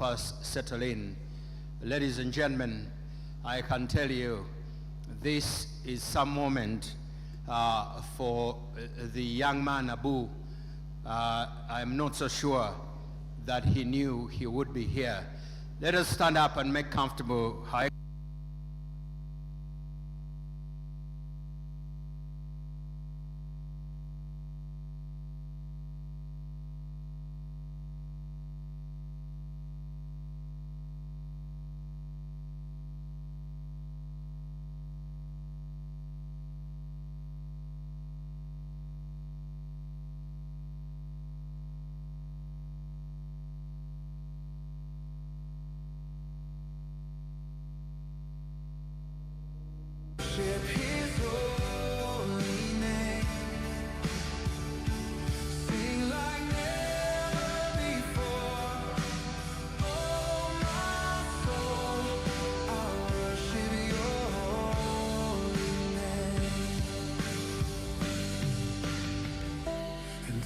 us settle in. Ladies and gentlemen, I can tell you this is some moment for the young man Abu. I'm not so sure that he knew he would be here. Let us stand up and make comfortable.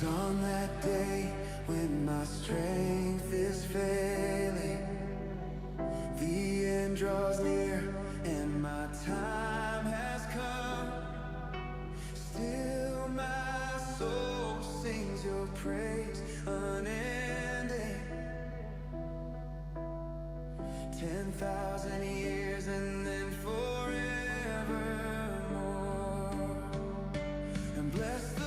On that day when my strength is failing, the end draws near and my time has come. Still my soul sings your praise unending. 10,000 years and then forevermore. And bless the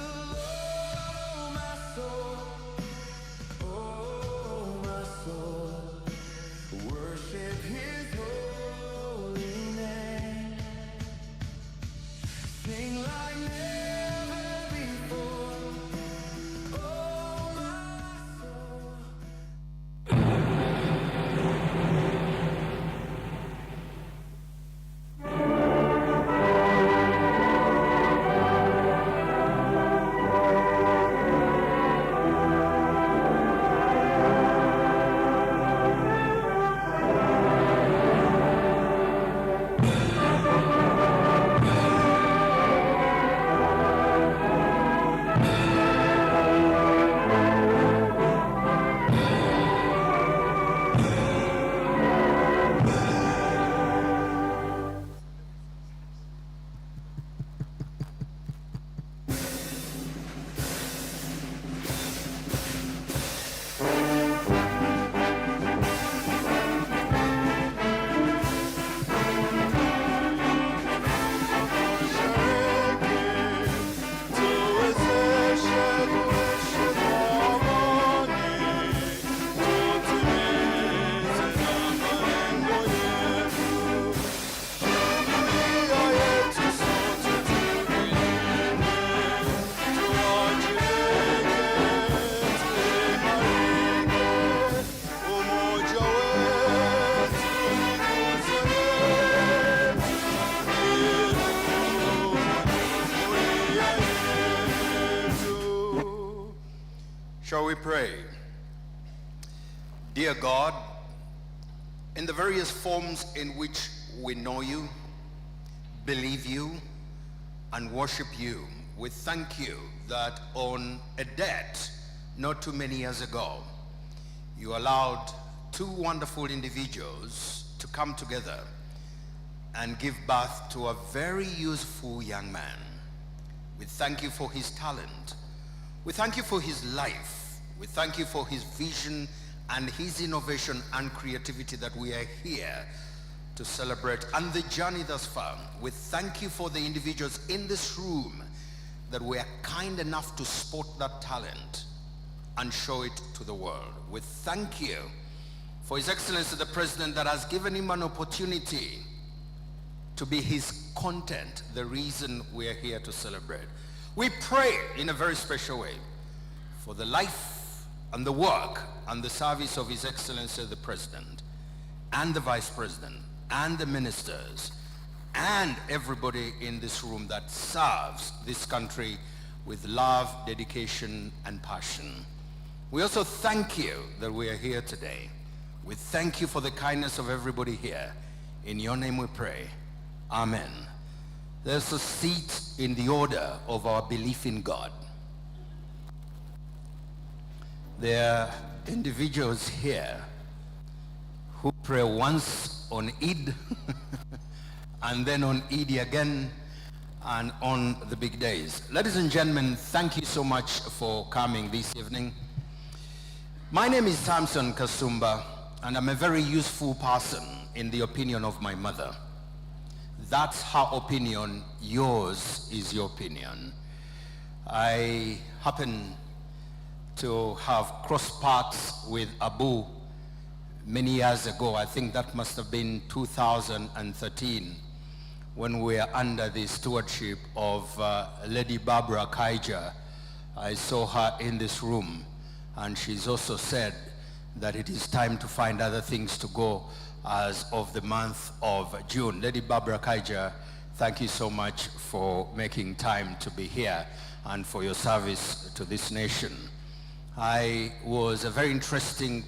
worship his holy name. Sing like never before. Oh, my soul. Shall we pray? Dear God, in the various forms in which we know you, believe you, and worship you, we thank you that on a debt not too many years ago, you allowed two wonderful individuals to come together and give birth to a very useful young man. We thank you for his talent. We thank you for his life. We thank you for his vision and his innovation and creativity that we are here to celebrate, and the journey thus far. We thank you for the individuals in this room that were kind enough to spot that talent and show it to the world. We thank you for His Excellency the President that has given him an opportunity to be his content, the reason we are here to celebrate. We pray in a very special way for the life and the work and the service of His Excellency the President and the Vice President and the ministers and everybody in this room that serves this country with love, dedication, and passion. We also thank you that we are here today. We thank you for the kindness of everybody here. In your name we pray. Amen. There's a seat in the order of our belief in God. There are individuals here who pray once on Eid and then on Eid again and on the big days. Ladies and gentlemen, thank you so much for coming this evening. My name is Samson Kasumba, and I'm a very useful person in the opinion of my mother. That's her opinion, yours is your opinion. I happen to have crossed paths with Abu many years ago. I think that must have been 2013, when we were under the stewardship of Lady Barbara Kaija. I saw her in this room, and she's also said that it is time to find other things to go as of the month of June. Lady Barbara Kaija, thank you so much for making time to be here and for your service to this nation. I was a very interesting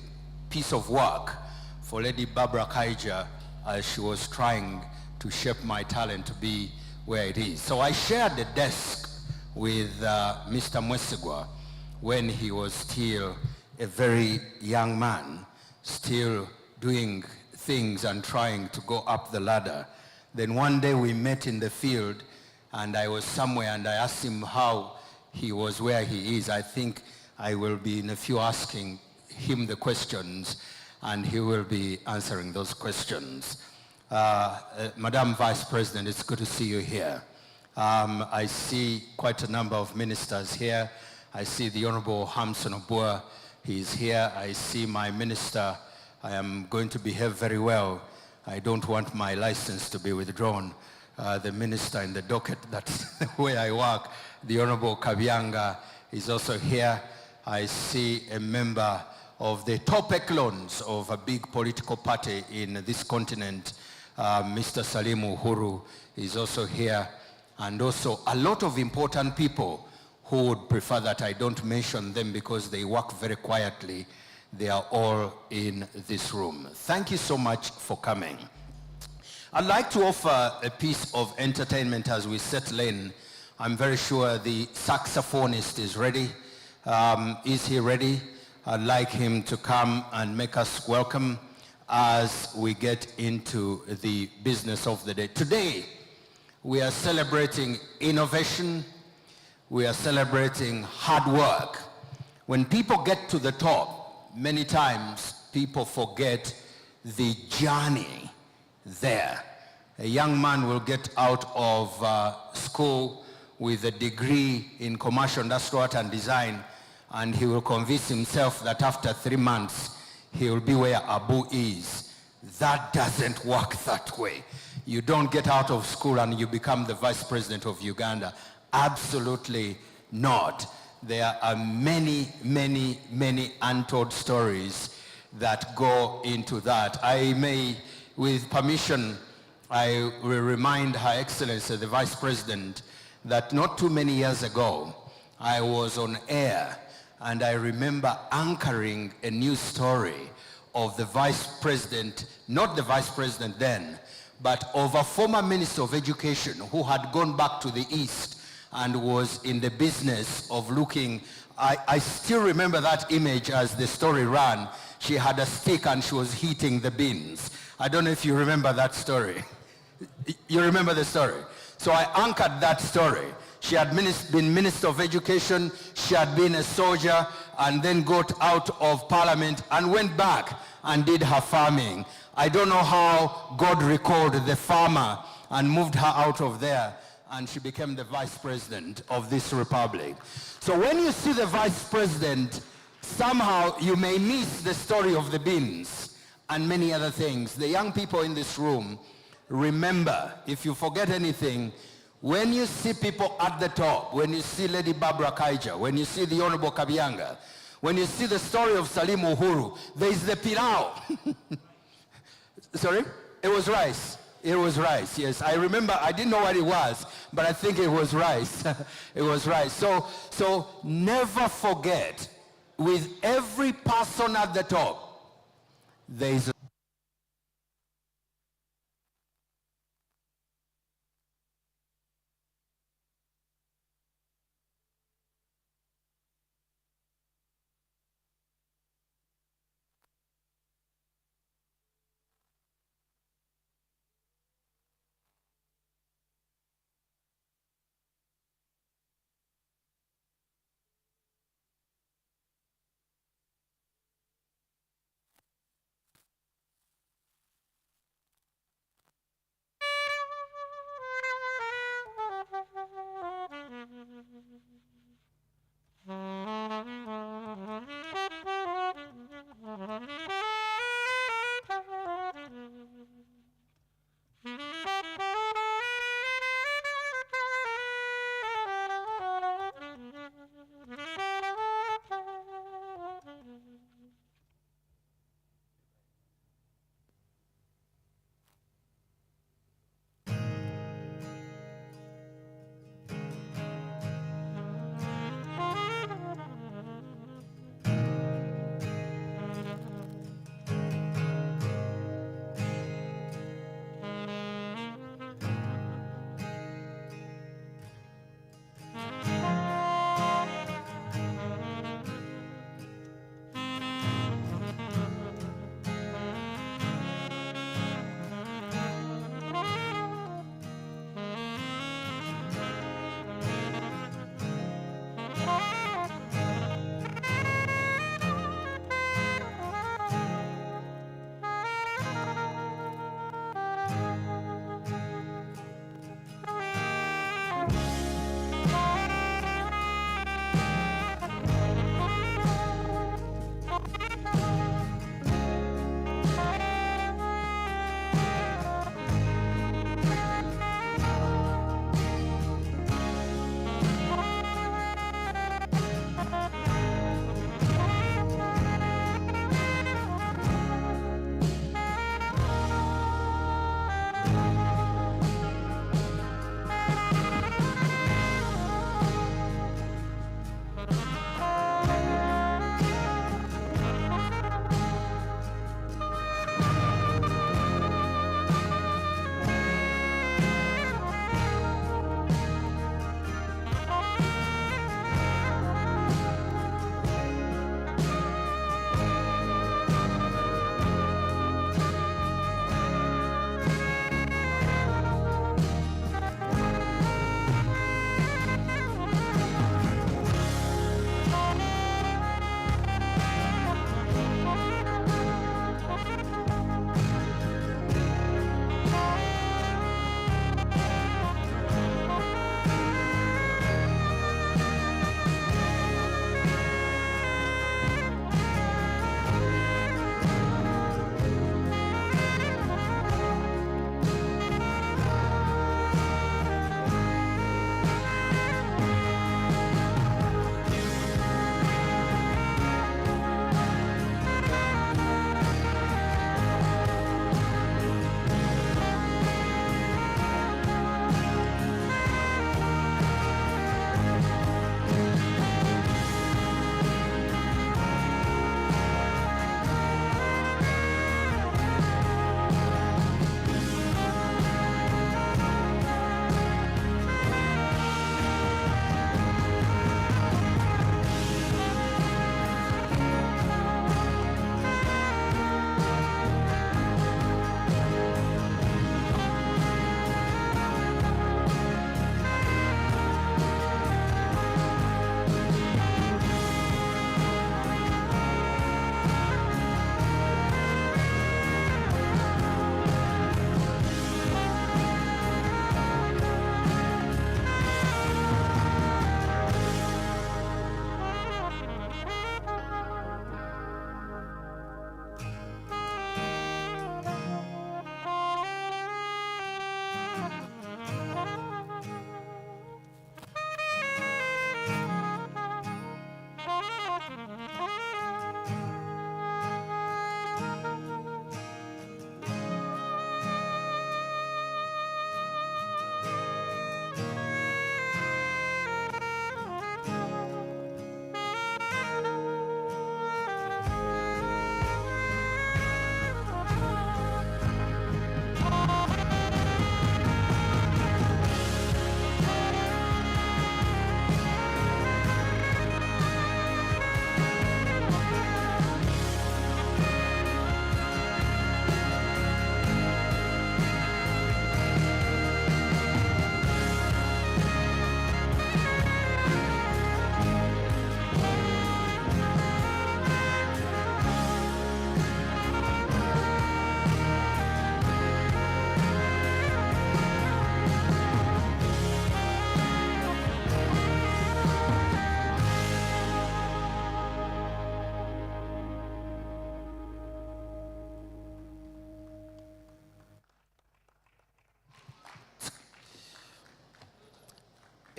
piece of work for Lady Barbara Kaija as she was trying to shape my talent to be where it is. So I shared the desk with Mr. Mwesigwa when he was still a very young man, still doing things and trying to go up the ladder. Then one day we met in the field, and I was somewhere, and I asked him how he was where he is. I think I will be in a few asking him the questions, and he will be answering those questions. Madam Vice President, it's good to see you here. I see quite a number of ministers here. I see the Honorable Hamson Obua, he's here. I see my minister. I am going to behave very well. I don't want my license to be withdrawn. The minister in the docket, that's where I work, the Honorable Kabyanga, is also here. I see a member of the top echelons of a big political party in this continent, Mr. Salim Uhuru, is also here, and also a lot of important people who would prefer that I don't mention them because they work very quietly. They are all in this room. Thank you so much for coming. I'd like to offer a piece of entertainment as we settle in. I'm very sure the saxophonist is ready. Is he ready? I'd like him to come and make us welcome as we get into the business of the day. Today, we are celebrating innovation. We are celebrating hard work. When people get to the top, many times people forget the journey there. A young man will get out of school with a degree in commercial, industrial art and design, and he will convince himself that after 3 months, he will be where Abu is. That doesn't work that way. You don't get out of school and you become the Vice President of Uganda. Absolutely not. There are many, many, many untold stories that go into that. I may, with permission, I will remind Her Excellency, the Vice President, that not too many years ago, I was on air, and I remember anchoring a news story of the Vice President, not the Vice President then, but of a former Minister of Education who had gone back to the East and was in the business of looking. I still remember that image as the story ran. She had a stick and she was heating the beans. I don't know if you remember that story. You remember the story? So I anchored that story. She had been Minister of Education, she had been a soldier, and then got out of Parliament and went back and did her farming. I don't know how God recalled the farmer and moved her out of there, and she became the Vice President of this republic. So when you see the Vice President, somehow you may miss the story of the beans and many other things. The young people in this room, remember, if you forget anything, when you see people at the top, when you see Lady Barbara Kaija, when you see the Honorable Kabyanga, when you see the story of Salim Uhuru, there is the pilau. Sorry? It was rice. It was rice, yes. I remember, I didn't know what it was, but I think it was rice. It was rice. So never forget, with every person at the top, there is a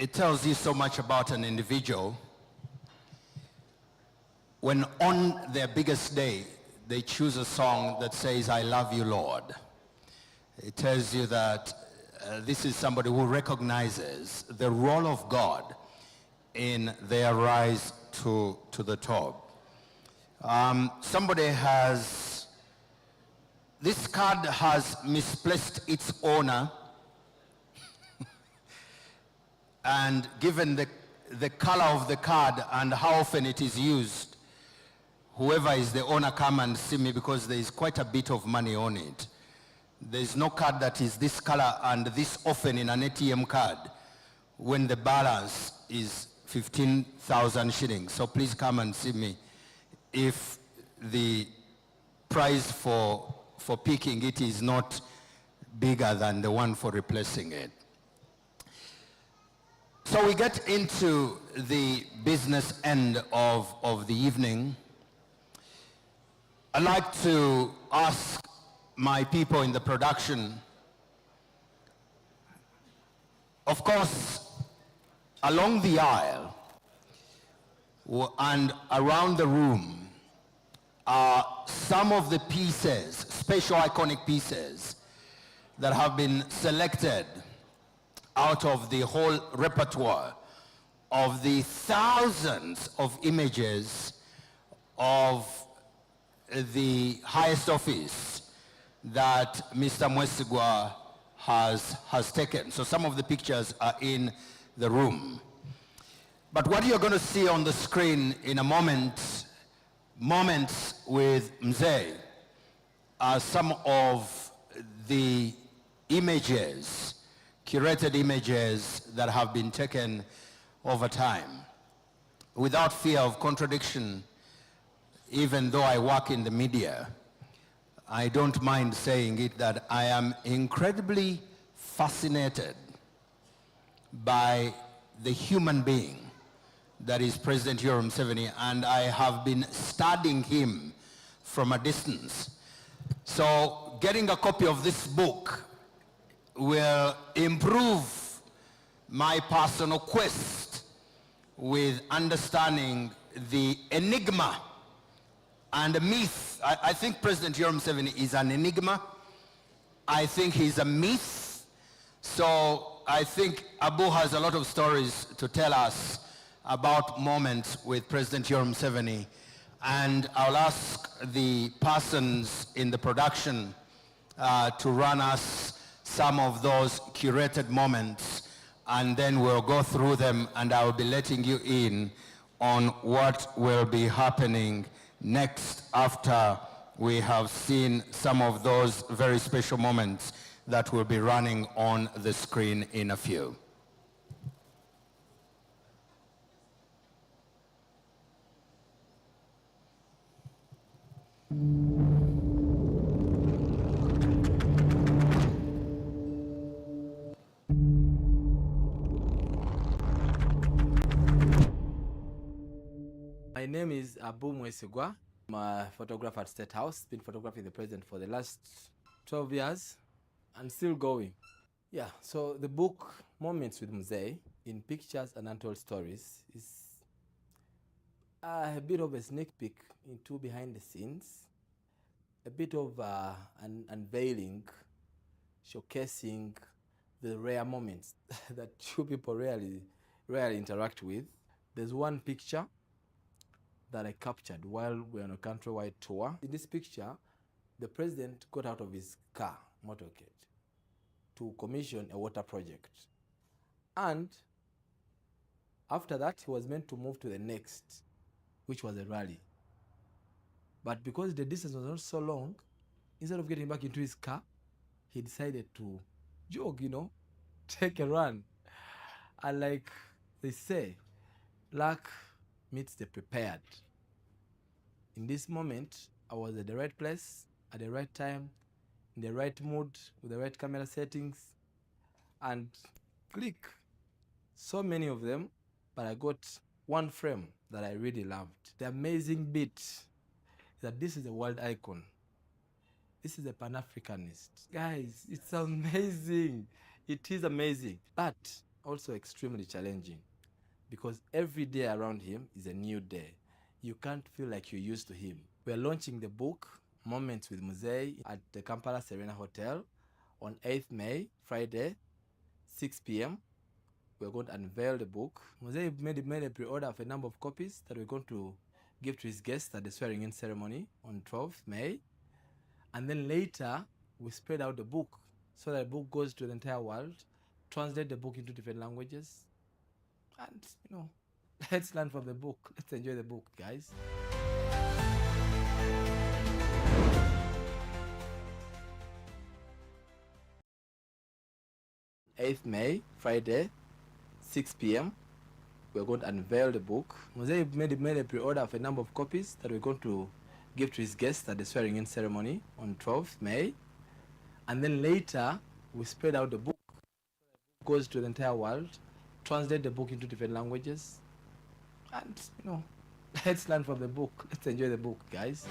it tells you so much about an individual when on their biggest day, they choose a song that says, I love you, Lord. It tells you that this is somebody who recognizes the role of God in their rise to the top. Somebody has, this card has misplaced its owner, and given the color of the card and how often it is used, whoever is the owner come and see me, because there is quite a bit of money on it. There is no card that is this color and this often in an ATM card when the balance is 15,000 shillings. So please come and see me if the price for picking it is not bigger than the one for replacing it. So we get into the business end of the evening. I'd like to ask my people in the production, of course, along the aisle and around the room are some of the pieces, special iconic pieces that have been selected out of the whole repertoire of the thousands of images of the highest office that Mr. Mwesigwa has taken. So some of the pictures are in the room. But what you're going to see on the screen in a moment, moments with Mzee, are some of the images, curated images that have been taken over time. Without fear of contradiction, even though I work in the media, I don't mind saying it that I am incredibly fascinated by the human being that is President Yoweri Museveni, and I have been studying him from a distance. So getting a copy of this book will improve my personal quest with understanding the enigma and the myth. I think President Yoweri Museveni is an enigma. I think he's a myth. So I think Abu has a lot of stories to tell us about moments with President Yoweri Museveni. And I'll ask the persons in the production to run us some of those curated moments, and then we'll go through them, and I'll be letting you in on what will be happening next after we have seen some of those very special moments that will be running on the screen in a few. My name is Abu Mwesigwa. I'm a photographer at State House. Been photographing the president for the last 12 years and still going. Yeah, so the book Moments with Mzee in Pictures and Untold Stories is a bit of a sneak peek into behind the scenes, a bit of an unveiling, showcasing the rare moments that you people rarely interact with. There's one picture that I captured while we were on a countrywide tour. In this picture, the president got out of his car, motorcade, to commission a water project. And after that, he was meant to move to the next, which was a rally. But because the distance was not so long, instead of getting back into his car, he decided to jog, take a run. And like they say, luck meets the prepared. In this moment, I was at the right place, at the right time, in the right mood, with the right camera settings, and click. So many of them, but I got one frame that I really loved. The amazing bit is that this is a world icon. This is a Pan-Africanist. Guys, it's amazing. It is amazing. But also extremely challenging because every day around him is a new day. You can't feel like you're used to him. We are launching the book, Moments with Mzee, at the Kampala Serena Hotel on 8th May, Friday, 6 p.m. We're going to unveil the book. Mzee made a pre-order of a number of copies that we're going to give to his guests at the swearing-in ceremony on 12th May. And then later, we spread out the book so that the book goes to the entire world, translate the book into different languages, and, let's learn from the book. Let's enjoy the book, guys. '8th May, Friday, 6 p.m. We're going to unveil the book. Mzee made a pre-order of a number of copies that we're going to give to his guests at the swearing-in ceremony on 12th May. And then later, we spread out the book. It goes to the entire world, translate the book into different languages, and, let's learn from the book. Let's enjoy the book, guys.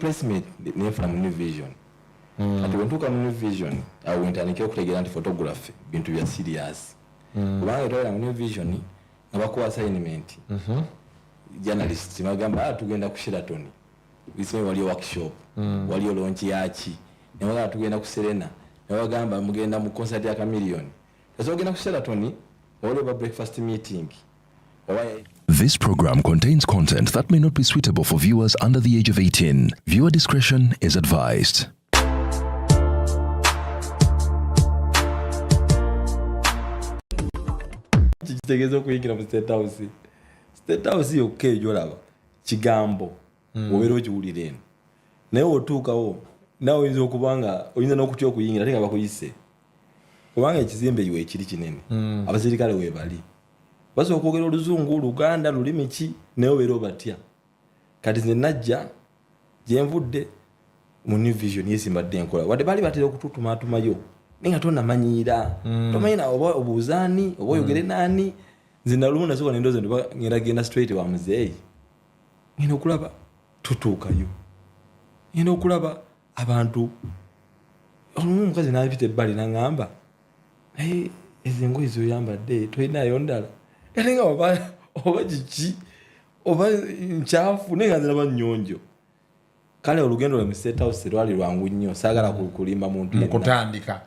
Press me name from New Vision. Ati wentuka mu New Vision au intanikiwa kutegera nti photography bintu bya serious. Kubanga etola mu New Vision ngabakuwa assignment. Journalists bagamba tugenda ku Sheraton. Bisime wali workshop, wali launch yachi. Ne wala tugenda ku Serena. Ne bagamba mugenda mu concert ya Chameleon. Ezo ogenda ku Sheraton wali ba breakfast meeting. This program contains content that may not be suitable for viewers under the age of 18. Viewer discretion is advised. Kitegezo kuyingira mu State House. State House yoke jolaba kigambo obero kiwulire eno. Naye otuukawo nawe oyinza okubanga oyinza n'okutya okuyingira ate nga bakuyise. Kubanga ekizimbe iwe ekiri kinene. Abasirikale weebali. Baso okwogera Oluzungu, Oluganda, lulimi ki naye obeera batya. Kati nze najja gye nvudde mu New Vision yesimbadde enkola. Wadde bali batera okututumaatumayo. Ninga tonnamanyiira. Tomanyina oba obuuzaani, oba oyogere naani. Nze nalumu nasobola n'endowooza nti ngenda straight wa Mzee. Ngenda okulaba tutuukayo. Ngenda okulaba abantu. Olumu omukazi n'apita ebbali n'aŋŋamba, ezo engoye zoyambadde tolinayo ndala. Kati nga oba kiki oba nkyafu naye nga nze naba nnyonjo. Kale olugendo lwe mu State House lwali lwangu nnyo, saagala kulimba muntu mu kutandika.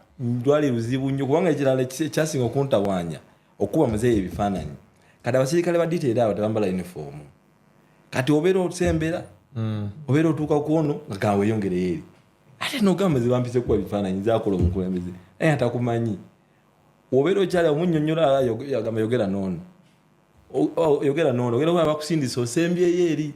Lwali luzibu nnyo kubanga ekirala kyasinga okuntawaanya okuba Mzee ebifaananyi. Kati abasirikale ba detail abo tebambala uniform. Kati obeera osembera, obeera otuuka ku ono nga kaawe yongere eri. Ate n'ogamba ze bampise kuba ebifaananyi zaakola omukulembeze naye atakumanyi. Obeera okyali omunnyonnyola yagamba yogera n'ono. Yogera n'ono, ogenda kuba bakusindisa osembyeyo eri.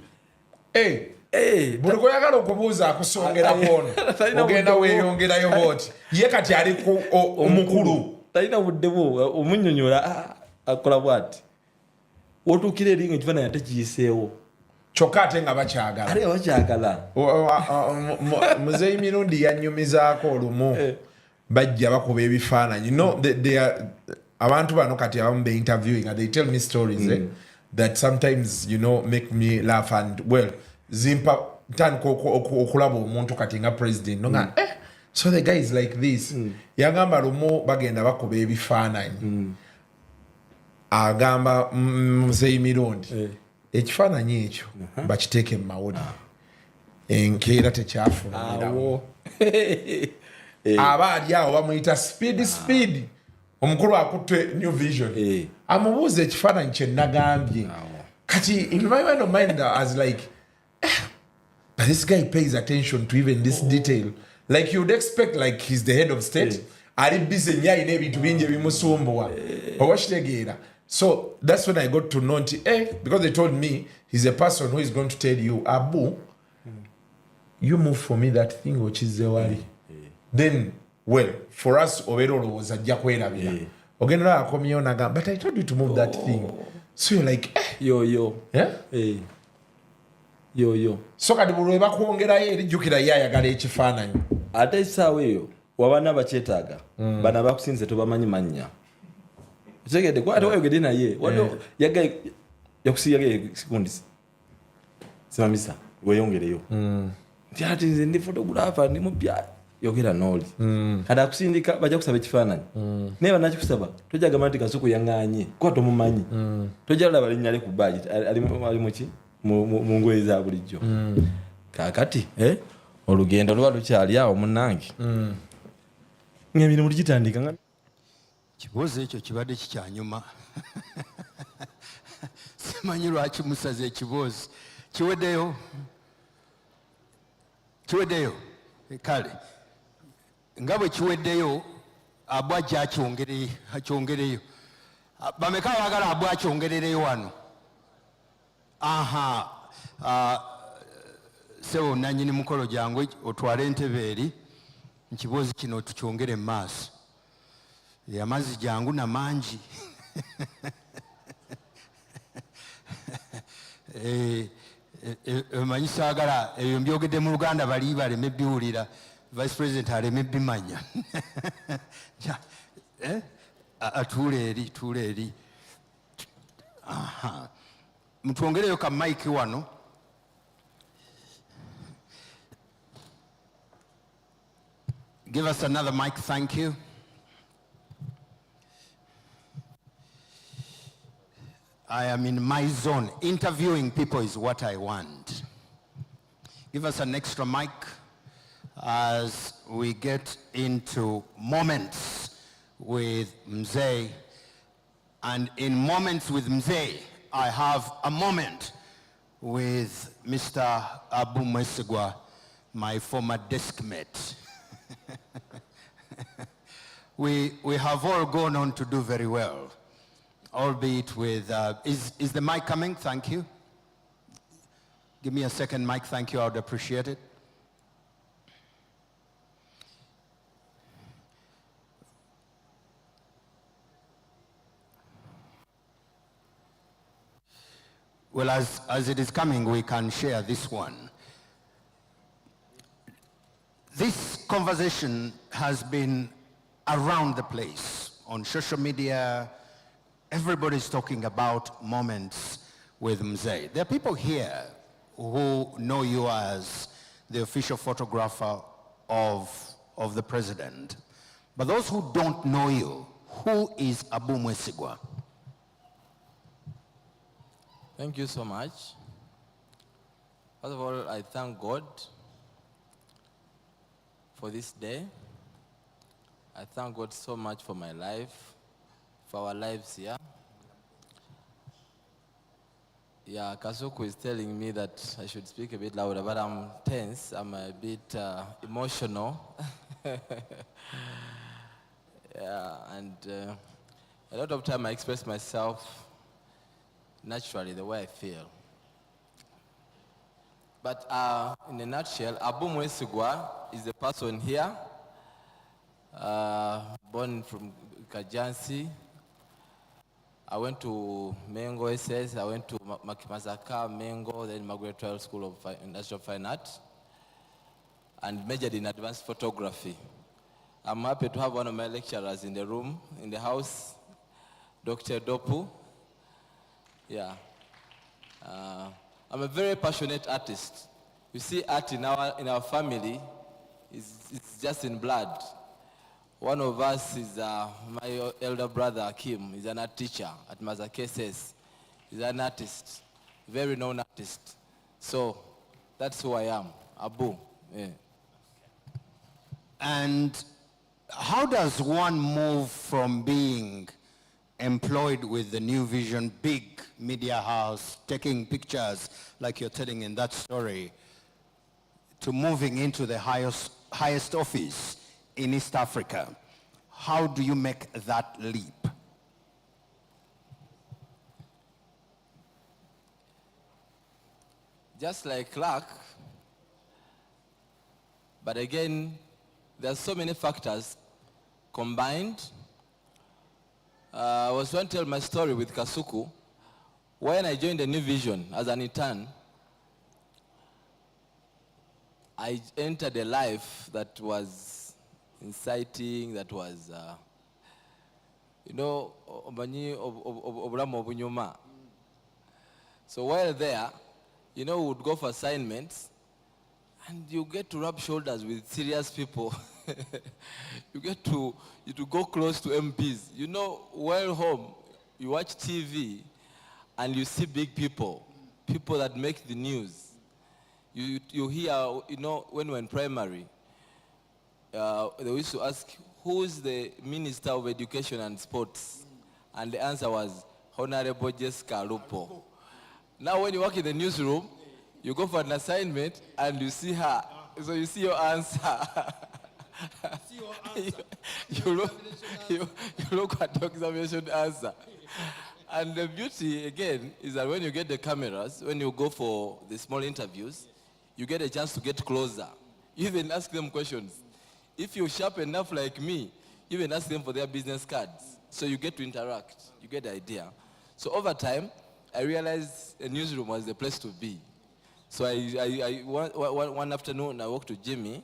Buli koyagala okubuuza akusongerako ono ogenda weeyongerayo bwoti ye kati ali omukulu talina budde bwo omunnyonnyola akola bw'ati. Wotuukira eri nga ekifaananyi ate kiyiseewo kyokka ate nga bakyagala. ate nga bakyagala. Mzee mirundi yannyumizaako olumu bajja bakuba ebifaananyi. Abantu bano kati abamu be interviewing and they tell me stories that sometimes make me laugh and zimpa tandika okulaba omuntu kati nga president nga so the guy is like this. Yagamba lumu bagenda bakuba ebifaananyi agamba Mzee mirundi ekifaananyi ekyo bakiteeke mu mawodi enkeera tekyafulumirawo. Aba ali awo bamuyita speed omukulu akutte New Vision amubuuza ekifaananyi kye nagambye. Kati in my mind I was like but this guy pays attention to even this detail. Like you'd expect like he's the head of state. Ali busy nnyo alina ebintu bingi ebimusumbuwa. Oba kitegeera. So that's when I got to know because they told me he's a person who is going to tell you, Abu, you move for me that thing which is Zewari. Then, for us, Oberolo was a Jakwerabia. Ogenra Akomio Naga, but I told you to move that thing. So you're like, yo. Yeah? Yo. So kati bulweba kwongera eri jukira yayagala ekifaananyi. Ate essaawa eyo wabana bakyetaaga bana bakusinze tobamanyi mannya. Segede kwa ate wayogedde naye wano yakusiyaga sekundi simamisa weyongereyo. Nti ati nze ndi photographer ndi mupya yogera n'oli kati akusindika bajja kusaba ekifaananyi naye banakikusaba tojja gamba nti Kasuku yaŋŋaanye kuba tomumanyi tojja laba linnya lye ku bbaagi ali muki mu ngoye za bulijjo kaakati olugendo luba lukyali awo munnange ng'emirimu ligitandika nga kibuuzo ekyo kibadde kikyanyuma simanyi lwaki musaze ekibuuzo kiweddeyo kale nga bwe kiweddeyo abwa ajja akyongereyo bameka abaagala abwa akyongerereyo wano sebo nanyini mukolo jangu otwale entebe eri nkibuuzi kino tukyongere mu maaso amazzi jangu namangi manyi saagala ebyo mbyogedde mu Luganda bali baleme biwulira vice president aleme bimanya tuula eri mutwongereyo ka mike wano give us another mic, thank you. I am in my zone. Interviewing people is what I want. Give us an extra mic as we get into moments with Mzee. And in moments with Mzee, I have a moment with Mr. Abu Mwesigwa, my former desk mate. We have all gone on to do very well, albeit with, is the mic coming? Thank you. Give me a second mic, thank you, I would appreciate it. Well, as it is coming, we can share this one. This conversation has been around the place on social media. Everybody's talking about moments with Mzee. There are people here who know you as the official photographer of the president. But those who don't know you, who is Abu Mwesigwa? Thank you so much. First of all, I thank God for this day. I thank God so much for my life, for our lives here. Yeah, Kasuku is telling me that I should speak a bit louder, but I'm tense, I'm a bit emotional. Yeah, and a lot of time I express myself naturally, the way I feel. But in a nutshell, Abu Mwesigwa is the person here, born from Kajansi. I went to Mengo SS, I went to Makimazaka, Mengo, then Margaret Royal School of Industrial Fine Art, and majored in advanced photography. I'm happy to have one of my lecturers in the room, in the house, Dr. Dopu. Yeah. I'm a very passionate artist. You see, art in our family it's just in blood. One of us is my elder brother, Akim. He's an art teacher at Mazakeses. He's an artist, very known artist. So that's who I am, Abu. Yeah. And how does one move from being employed with the New Vision big media house, taking pictures like you're telling in that story, to moving into the highest office in East Africa? How do you make that leap? Just like luck, but again, there's so many factors combined. I was going to tell my story with Kasuku. When I joined the New Vision as an intern, I entered a life that was inciting, that was, obulamu obunyuma. So while there, we would go for assignments, And you get to rub shoulders with serious people. You get to go close to MPs. You know, while home, you watch TV and you see big people, people that make the news. You hear, you know, when we're in primary, they used to ask, who's the Minister of Education and Sports? And the answer was, Honorable Jessica Lupo. Now when you work in the newsroom, you go for an assignment and you see her. So you see your answer. you look at your examination answer. And the beauty, again, is that when you get the cameras, when you go for the small interviews, you get a chance to get closer. You even ask them questions. If you're sharp enough like me, you even ask them for their business cards. So you get to interact. You get the idea. So over time, I realized a newsroom was the place to be. So one afternoon, I walked to Jimmy,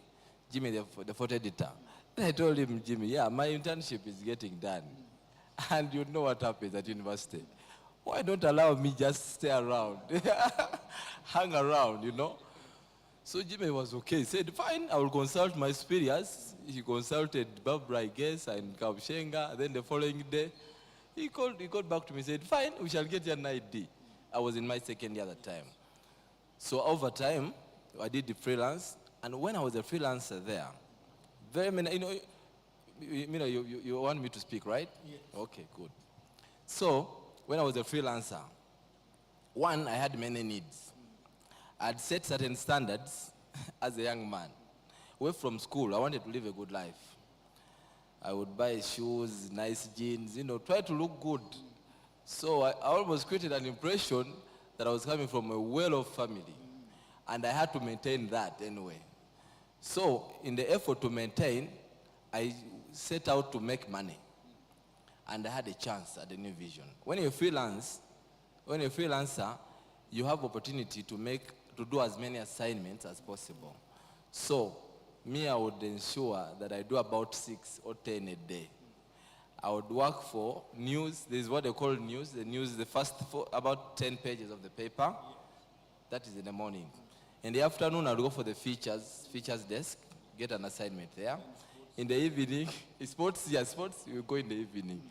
the photo editor. And I told him, Jimmy, yeah, my internship is getting done. And you know what happens at university. Why don't allow me just stay around, hang around, you know? So Jimmy was okay. He said, fine, I will consult my superiors. He consulted Barbara, I guess, and Kabshenga. Then the following day, he got back to me and said, fine, we shall get an ID. I was in my second year at the time. So over time, I did the freelance. And when I was a freelancer there, very many, you want me to speak, right? Yes. Okay, good. So when I was a freelancer, one, I had many needs. I'd set certain standards as a young man. Away from school, I wanted to live a good life. I would buy shoes, nice jeans, try to look good. So I almost created an impression that I was coming from a well-off family. And I had to maintain that anyway. So in the effort to maintain, I set out to make money. And I had a chance at the New Vision. When you're a freelancer, you have opportunity to do as many assignments as possible. So me, I would ensure that I do about 6 or 10 a day. I would work for news. There's what they call news. The news is the first about 10 pages of the paper. That is in the morning. In the afternoon, I would go for the features desk, get an assignment there. In the evening, sports, you go in the evening.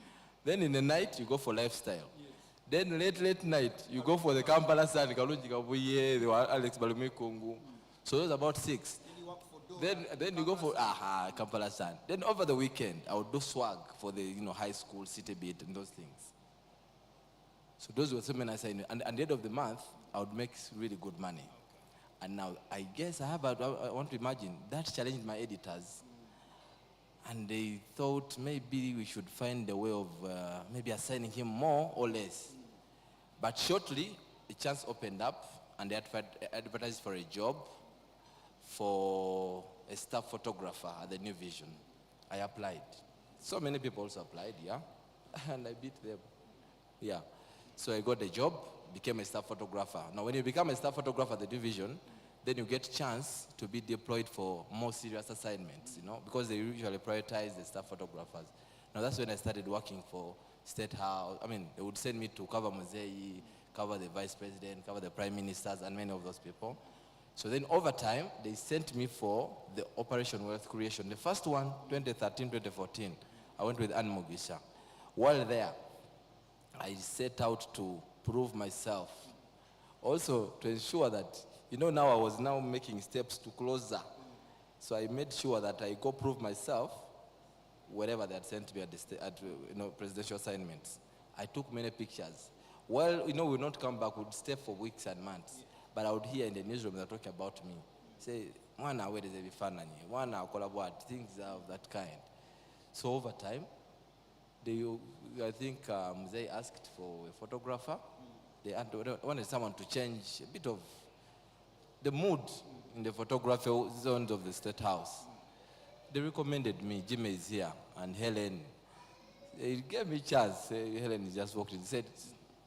Then in the night, you go for lifestyle. Then late night, you go for the Kampala Sun, Kalunji Kabuye, the Alex Balumi Kungu. So those about 6. Then you go for Kampala Sun. Then over the weekend, I would do swag for the high school, city beat, and those things. So those were so many assignments. And at the end of the month, I would make really good money. And now I guess I want to imagine that challenged my editors. And they thought maybe we should find a way of maybe assigning him more or less. But shortly, a chance opened up and they advertised for a job for a staff photographer at the New Vision. I applied. So many people also applied, yeah? And I beat them, yeah. So I got the job, became a staff photographer. Now when you become a staff photographer at the New Vision, then you get a chance to be deployed for more serious assignments, because they usually prioritize the staff photographers. Now that's when I started working for State House. They would send me to cover Mzee, cover the vice president, cover the prime ministers, and many of those people. So then over time, they sent me for the Operation Wealth Creation. The first one, 2013, 2014, I went with Anne Mugisha. While there, I set out to prove myself. Also to ensure that, now I was now making steps to closer. So I made sure that I go prove myself wherever they had sent me at presidential assignments. I took many pictures. Well, we would not come back, we'd stay for weeks and months. But I would hear in the newsroom they're talking about me. Say, "Mwana where is the fanani? Mwana collaborate," things of that kind. So over time, I think Mzee asked for a photographer. They wanted someone to change a bit of the mood in the photography zones of the State House. They recommended me. Jimmy is here, and Helen. They gave me a chance. Helen just walked in and said,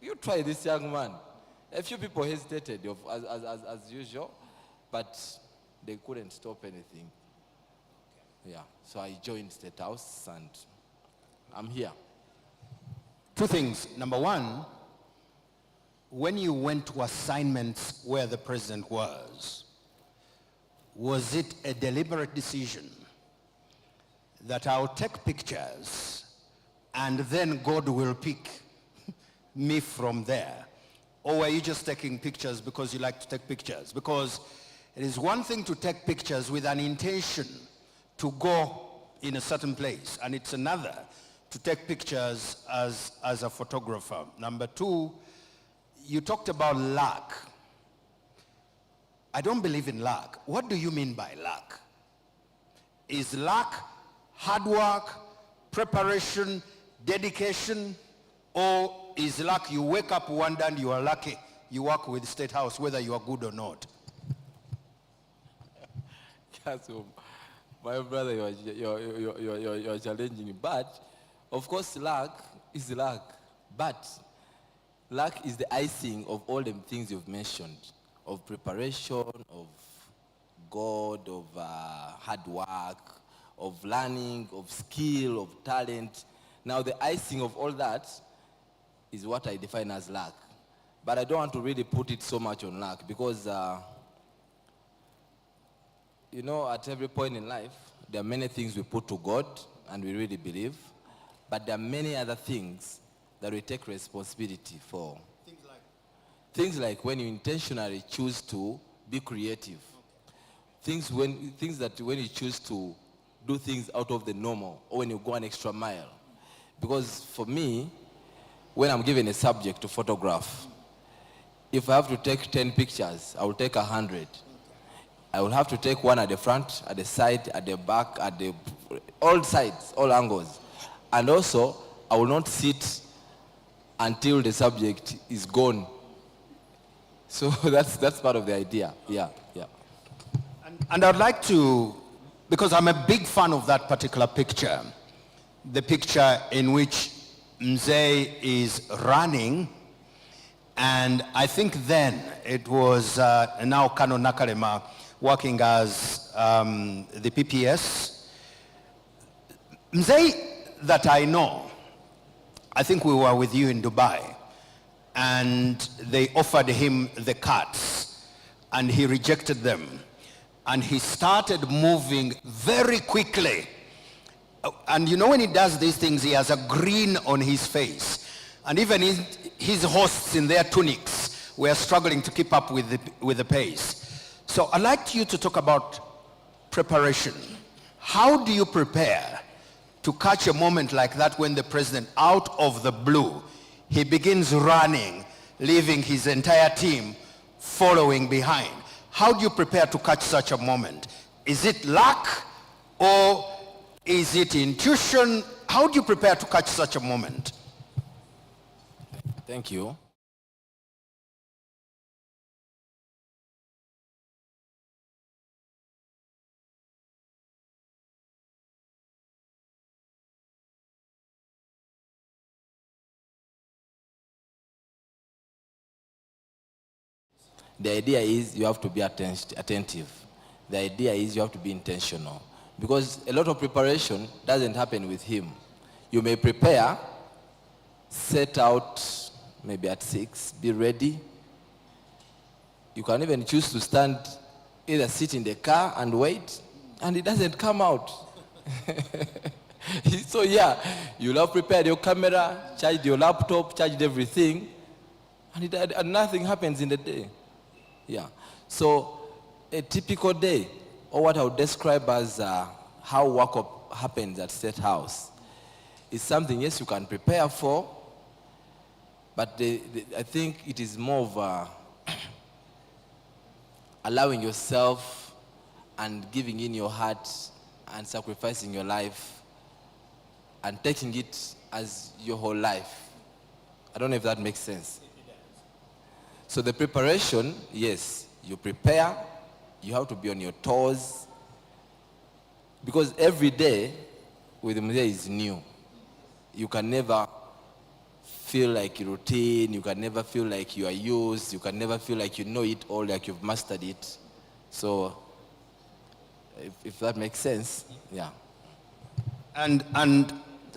"You try this young man." A few people hesitated, as usual, but they couldn't stop anything. Yeah, so I joined State House, and I'm here. 2 things. Number 1, when you went to assignments where the president was, was it a deliberate decision that I'll take pictures and then God will pick me from there? Or were you just taking pictures because you like to take pictures? Because it is one thing to take pictures with an intention to go in a certain place, and it's another to take pictures as a photographer. Number two, you talked about luck. I don't believe in luck. What do you mean by luck? Is luck hard work, preparation, dedication, or is luck you wake up one day and you are lucky you work with State House whether you are good or not? So, my brother, you're challenging, but of course luck is luck, but luck is the icing of all the things you've mentioned, of preparation, of God, of hard work, of learning, of skill, of talent. Now the icing of all that is what I define as luck. But I don't want to really put it so much on luck because you know, at every point in life, there are many things we put to God and we really believe, but there are many other things that we take responsibility for. Things like when you intentionally choose to be creative. Things that when you choose to do things out of the normal, or when you go an extra mile. Because for me, when I'm given a subject to photograph, if I have to take 10 pictures, I will take 100. I will have to take one at the front, at the side, at the back, at the all sides, all angles. And also, I will not sit until the subject is gone. So that's part of the idea. Yeah. And I'd like to, because I'm a big fan of that particular picture, the picture in which Mzee is running, and I think then it was now Kano Nakalema working as the PPS. Mzee that I know, I think we were with you in Dubai, and they offered him the carts, and he rejected them. And he started moving very quickly. And you know when he does these things, he has a grin on his face. And even his hosts in their tunics were struggling to keep up with the pace. So I'd like you to talk about preparation. How do you prepare to catch a moment like that when the president, out of the blue, he begins running, leaving his entire team following behind? How do you prepare to catch such a moment? Is it luck or is it intuition? How do you prepare to catch such a moment? Thank you. The idea is you have to be attentive. The idea is you have to be intentional. Because a lot of preparation doesn't happen with him. You may prepare, set out maybe at 6, be ready. You can even choose to stand, either sit in the car and wait, and it doesn't come out. So yeah, you'll have prepared your camera, charged your laptop, charged everything, and nothing happens in the day. Yeah. So a typical day, or what I would describe as how work happens at State House, is something, yes, you can prepare for, but I think it is more of allowing yourself and giving in your heart and sacrificing your life and taking it as your whole life. I don't know if that makes sense. So the preparation, yes, you prepare, you have to be on your toes, because every day with Mzee is new. You can never feel like routine, you can never feel like you are used, you can never feel like you know it all, like you've mastered it. So, if that makes sense, yeah. And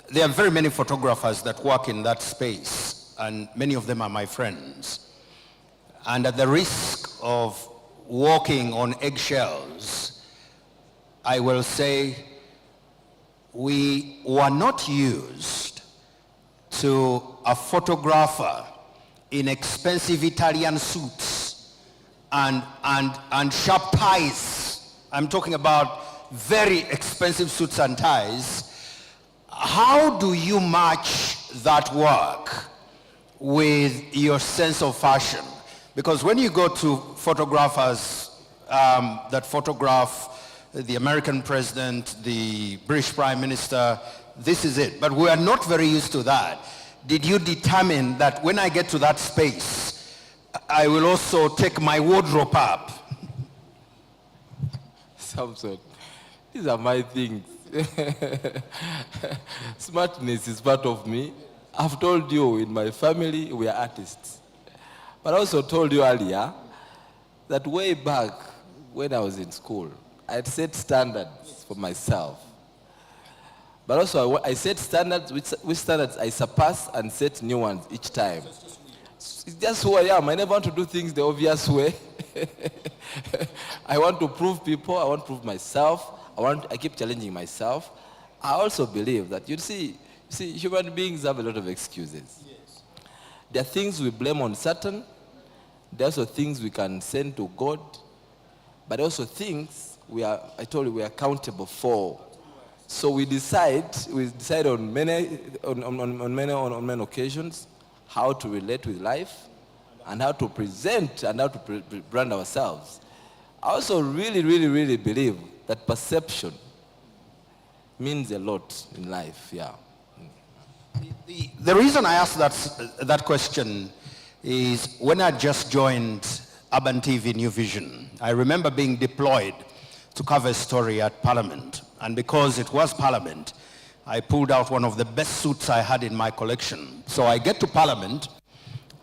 there are very many photographers that work in that space, and many of them are my friends. And at the risk of walking on eggshells, I will say we were not used to a photographer in expensive Italian suits and sharp ties. I'm talking about very expensive suits and ties. How do you match that work with your sense of fashion? Because when you go to photographers that photograph the American president, the British Prime Minister, this is it. But we are not very used to that. Did you determine that when I get to that space, I will also take my wardrobe up? Samson, these are my things. Smartness is part of me. I've told you, in my family, we are artists. But I also told you earlier that way back when I was in school, I had set standards for myself. But also I set standards, which standards I surpass and set new ones each time. It's just who I am. I never want to do things the obvious way. I want to prove people, I want to prove myself, I keep challenging myself. I also believe that, you see, human beings have a lot of excuses. Yes. There are things we blame on Satan. There are also things we can send to God. But also things I told you, we are accountable for. So we decide on many occasions how to relate with life and how to present and how to brand ourselves. I also really believe that perception means a lot in life, yeah. The reason I asked that question is when I just joined Urban TV New Vision, I remember being deployed to cover a story at Parliament. And because it was Parliament, I pulled out one of the best suits I had in my collection. So I get to Parliament,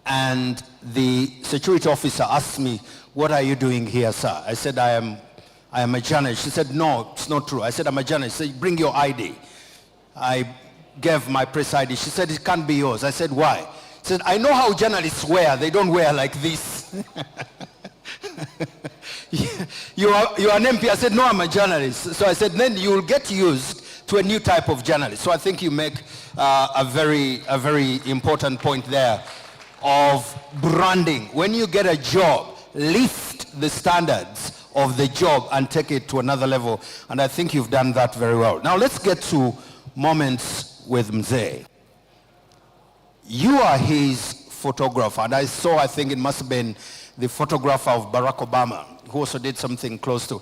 and the security officer asks me, "What are you doing here, sir?" I said, I am a journalist. She said, "No, it's not true." I said, "I'm a journalist." She said, "Bring your ID." I gave my press ID. She said, "It can't be yours." I said, "Why?" She said, "I know how journalists wear. They don't wear like this." You are an MP. I said, "No, I'm a journalist." So I said, "Then you will get used to a new type of journalist." So I think you make a very important point there of branding. When you get a job, lift the standards of the job and take it to another level. And I think you've done that very well. Now let's get to moments with Mzee. You are his photographer, and I think it must have been the photographer of Barack Obama, who also did something close to.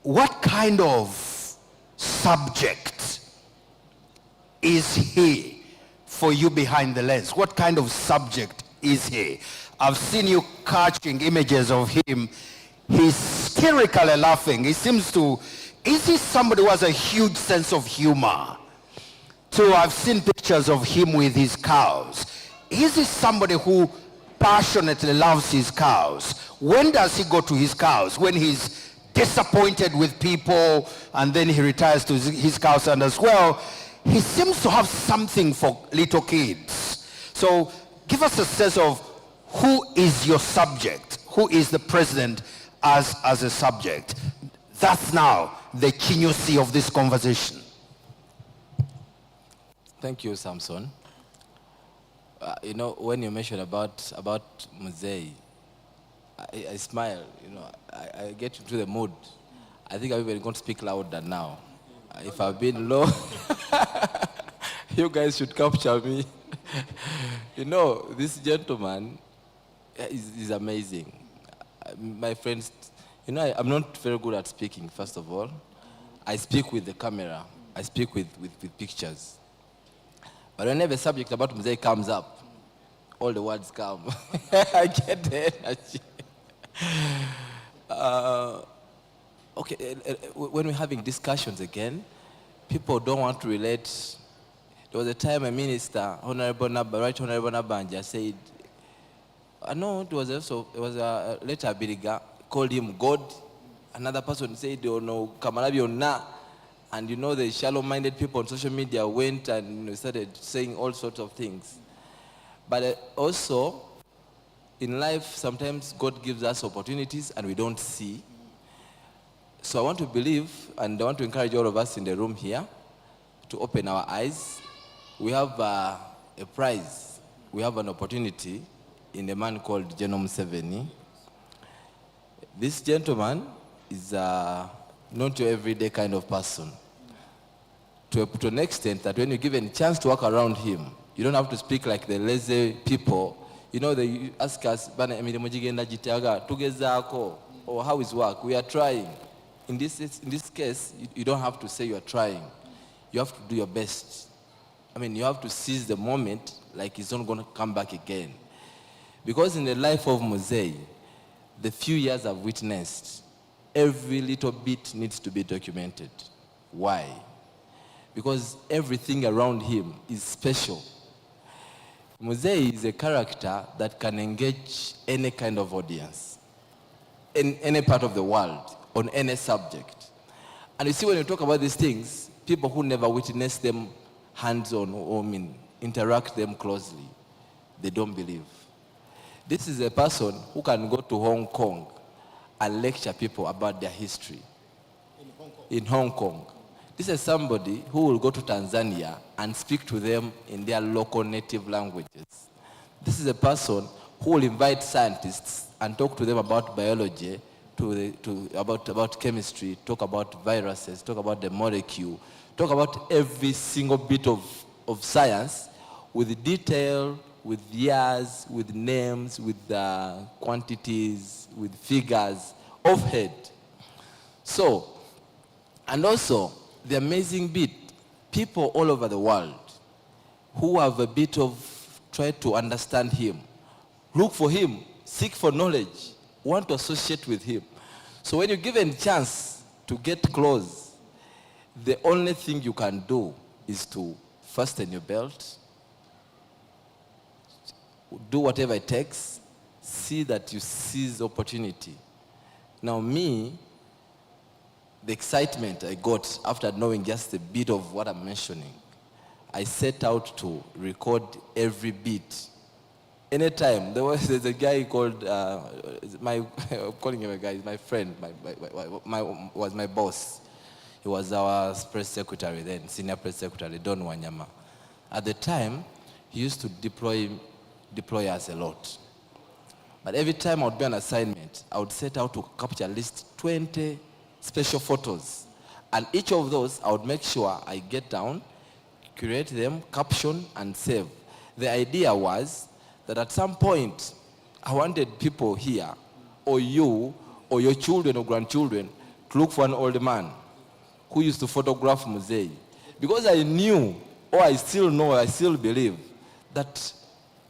What kind of subject is he for you behind the lens? What kind of subject is he? I've seen you catching images of him hysterically laughing. Is he somebody who has a huge sense of humor? So I've seen pictures of him with his cows. Is he somebody who passionately loves his cows? When does he go to his cows? When he's disappointed with people and then he retires to his cows. And as well, he seems to have something for little kids. So give us a sense of who is your subject? Who is the president as a subject? That's now the chinyusi of this conversation. Thank you, Samson. When you mentioned about Mzee, I smile. I get into the mood. I think I'm even going to speak louder now. If I've been low, you guys should capture me. This gentleman is amazing. My friends, I'm not very good at speaking, first of all. I speak with the camera. I speak with pictures. But whenever a subject about Mzee comes up, all the words come. I get the energy. When we're having discussions again, people don't want to relate. There was a time a minister, Right Honorable Nabanja, said, it was a later Biriga, called him God. Another person said, Kamarabi na. And the shallow-minded people on social media went and started saying all sorts of things. But also, in life, sometimes God gives us opportunities and we don't see. So I want to believe, and I want to encourage all of us in the room here to open our eyes. We have a prize. We have an opportunity in a man called General Mzee. This gentleman is not your everyday kind of person. To an extent that when you're given a chance to walk around him, you don't have to speak like the lazy people. You know, they ask us, "Bana emirimo gigenda gityaga tugezako," or "How is work?" We are trying. In this case, you don't have to say you are trying. You have to do your best. I mean, you have to seize the moment like it's not going to come back again. Because in the life of Mzee, the few years I've witnessed, every little bit needs to be documented. Why? Because everything around him is special. Mzee is a character that can engage any kind of audience in any part of the world, on any subject. And you see, when you talk about these things, people who never witness them hands-on or interact them closely, they don't believe. This is a person who can go to Hong Kong and lecture people about their history. In Hong Kong. This is somebody who will go to Tanzania and speak to them in their local native languages. This is a person who will invite scientists and talk to them about biology, about chemistry, talk about viruses, talk about the molecule, talk about every single bit of science with detail, with years, with names, with quantities, with figures of head. So, and also, the amazing bit, people all over the world who have a bit of try to understand him, look for him, seek for knowledge, want to associate with him. So when you're given a chance to get close, the only thing you can do is to fasten your belt, do whatever it takes, see that you seize opportunity. Now me, the excitement I got after knowing just a bit of what I'm mentioning, I set out to record every beat. Anytime, there's a guy called, I'm calling him a guy, he's my friend, was my boss. He was our press secretary then, senior press secretary, Don Wanyama. At the time, he used to deploy us a lot. But every time I would be on assignment, I would set out to capture at least 20 special photos. And each of those, I would make sure I get down, curate them, caption, and save. The idea was that at some point, I wanted people here, or you, or your children or grandchildren, to look for an old man who used to photograph Mzee. Because I knew, or I still know, I still believe, that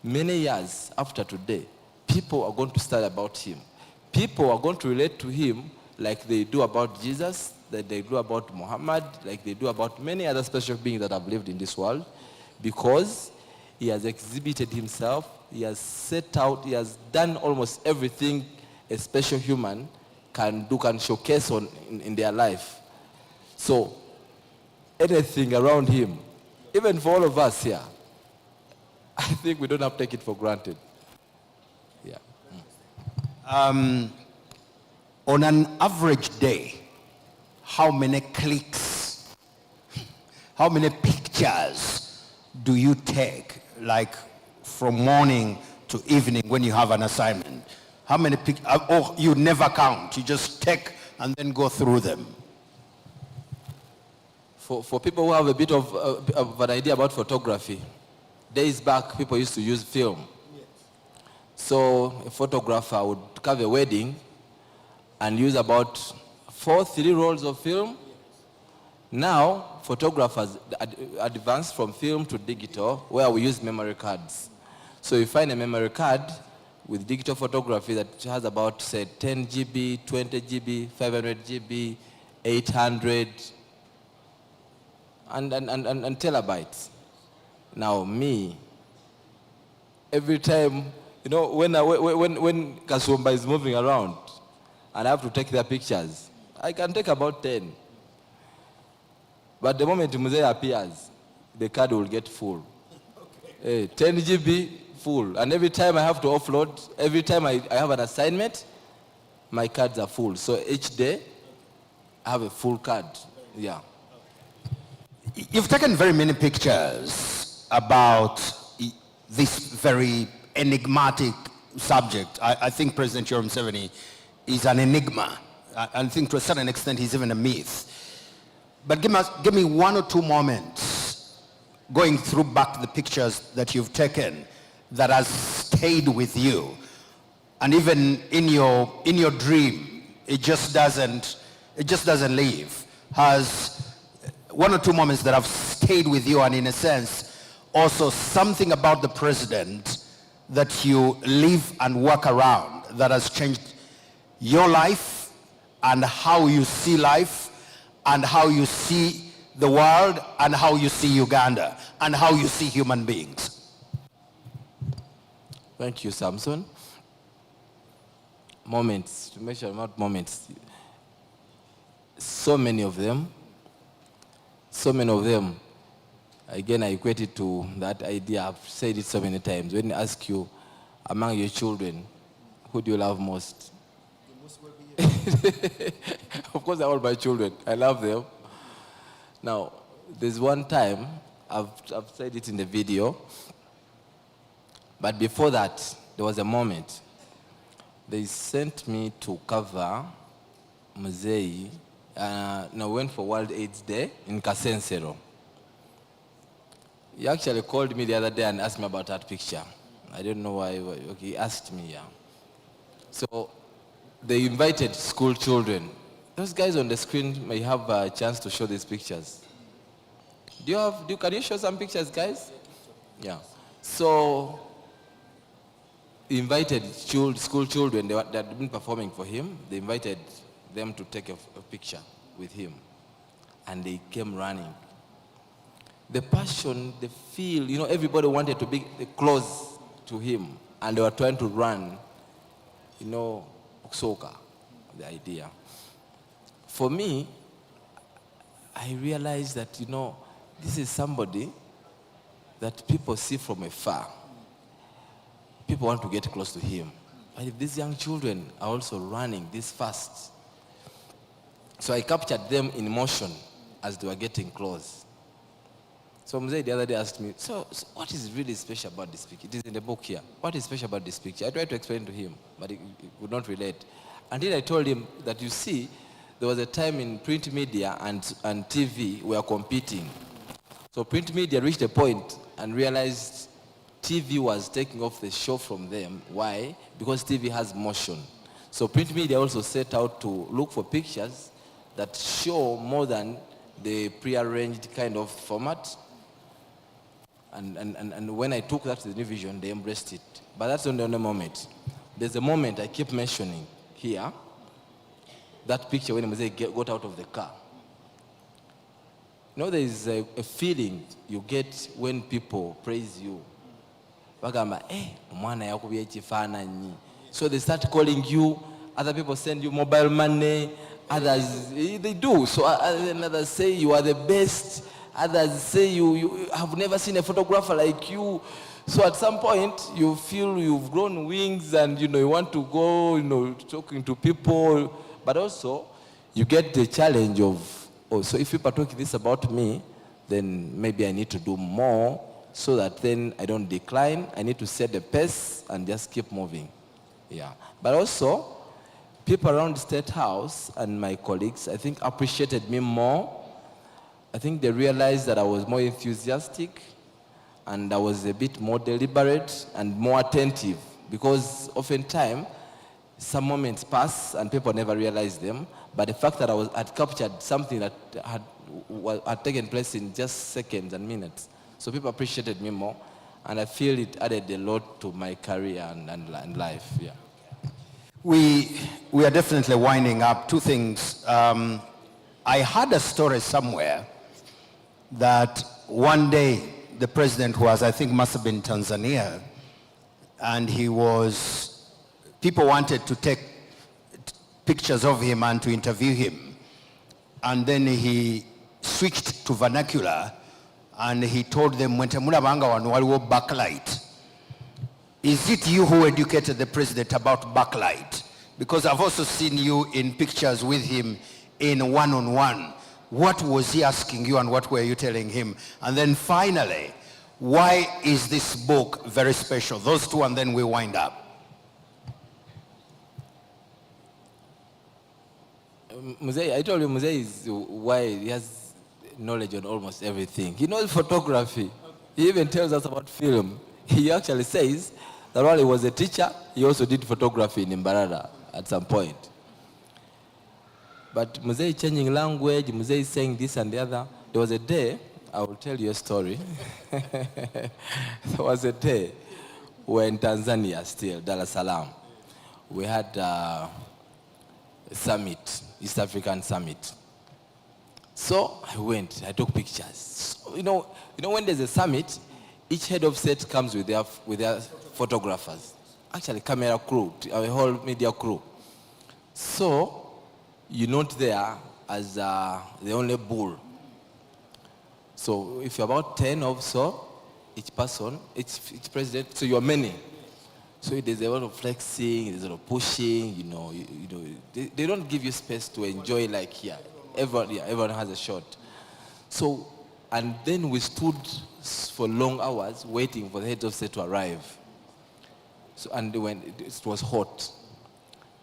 many years after today, people are going to study about him. People are going to relate to him like they do about Jesus, that they do about Muhammad, like they do about many other special beings that have lived in this world, because he has exhibited himself, he has set out, he has done almost everything a special human can do, can showcase in their life. So, anything around him, even for all of us here, I think we don't have to take it for granted. Yeah. On an average day, how many clicks, how many pictures do you take, like from morning to evening when you have an assignment? How many pictures, or you never count, you just take and then go through them? For people who have a bit of an idea about photography, days back people used to use film. Yes. So a photographer would cover a wedding and use about 3 rolls of film. Yes. Now, photographers advance from film to digital, where we use memory cards. So you find a memory card with digital photography that has about, say, 10 GB, 20 GB, 500 GB, 800, and terabytes. Now me, every time, you know, when Kasumba is moving around and I have to take their pictures, I can take about 10. But the moment Mzee appears, the card will get full. Okay. 10 GB, full. And every time I have to offload, every time I have an assignment, my cards are full. So each day, I have a full card. Yeah. You've taken very many pictures about this very enigmatic subject. I think President Yoweri Museveni is an enigma. I think to a certain extent he's even a myth. But give me one or two moments going through back the pictures that you've taken that has stayed with you. And even in your dream, it just doesn't leave. Has one or two moments that have stayed with you, and in a sense, also something about the president that you live and work around that has changed your life and how you see life and how you see the world and how you see Uganda and how you see human beings. Thank you, Samson. Moments, to mention about moments. So many of them. Again, I equate it to that idea. I've said it so many times. When I ask you, among your children, who do you love most? Of course, they're all my children. I love them. Now, there's one time, I've said it in the video, but before that, there was a moment. They sent me to cover Mzee. We went for World AIDS Day in Kasensero. He actually called me the other day and asked me about that picture. I don't know why. Okay, he asked me, yeah. So they invited school children. Those guys on the screen may have a chance to show these pictures. Can you show some pictures, guys? Yeah. So he invited school children. They had been performing for him. They invited them to take a picture with him. And they came running. The passion, the feel, everybody wanted to be close to him. And they were trying to run, soca, the idea. For me, I realized that, this is somebody that people see from afar. People want to get close to him. But if these young children are also running this fast, so I captured them in motion as they were getting close. So Mzee the other day asked me, so what is really special about this picture? It is in the book here. What is special about this picture? I tried to explain to him, but he would not relate. Until I told him that, you see, there was a time in print media and TV were competing. So print media reached a point and realized TV was taking off the show from them. Why? Because TV has motion. So print media also set out to look for pictures that show more than the prearranged kind of format. And when I took that to the New Vision, they embraced it. But that's not the only moment. There's a moment I keep mentioning here. That picture when Mzee got out of the car. There is a feeling you get when people praise you. So they start calling you. Other people send you mobile money. Others, they do. So others say you are the best. Others say you have never seen a photographer like you. So at some point, you feel you've grown wings and, you want to go, talking to people. But also, you get the challenge of, so if people are talking this about me, then maybe I need to do more so that then I don't decline. I need to set the pace and just keep moving. Yeah. But also, people around the State House and my colleagues, I think, appreciated me more. I think they realized that I was more enthusiastic and I was a bit more deliberate and more attentive, because oftentimes some moments pass and people never realize them, but the fact that I had captured something that had taken place in just seconds and minutes, so people appreciated me more, and I feel it added a lot to my career and life. Yeah. We are definitely winding up. Two things. I heard a story somewhere that one day the president was, I think must have been Tanzania, and people wanted to take pictures of him and to interview him. And then he switched to vernacular and he told them, "Mwente mulabanga wanu waliwo backlight." Is it you who educated the president about backlight? Because I've also seen you in pictures with him in one-on-one. What was he asking you and what were you telling him? And then finally, why is this book very special? Those two, and then we wind up. Mzee, I told you Mzee is why he has knowledge on almost everything. He knows photography. He even tells us about film. He actually says that while he was a teacher, he also did photography in Mbarara at some point. But Mzee changing language, Mzee saying this and the other. There was a day, I will tell you a story. There was a day, we were in Tanzania still, Dar es Salaam. We had a summit, East African summit. So I went, I took pictures. So, you know when there's a summit, each head of state comes with their photographers. Actually, camera crew, a whole media crew. So, you're not there as the only bull. So if you're about 10 or so, each person, each president, so you're many. So there's a lot of flexing, there's a lot of pushing, they don't give you space to enjoy like here. Everyone has a shot. So, and then we stood for long hours waiting for the head of state to arrive. So, and when it was hot.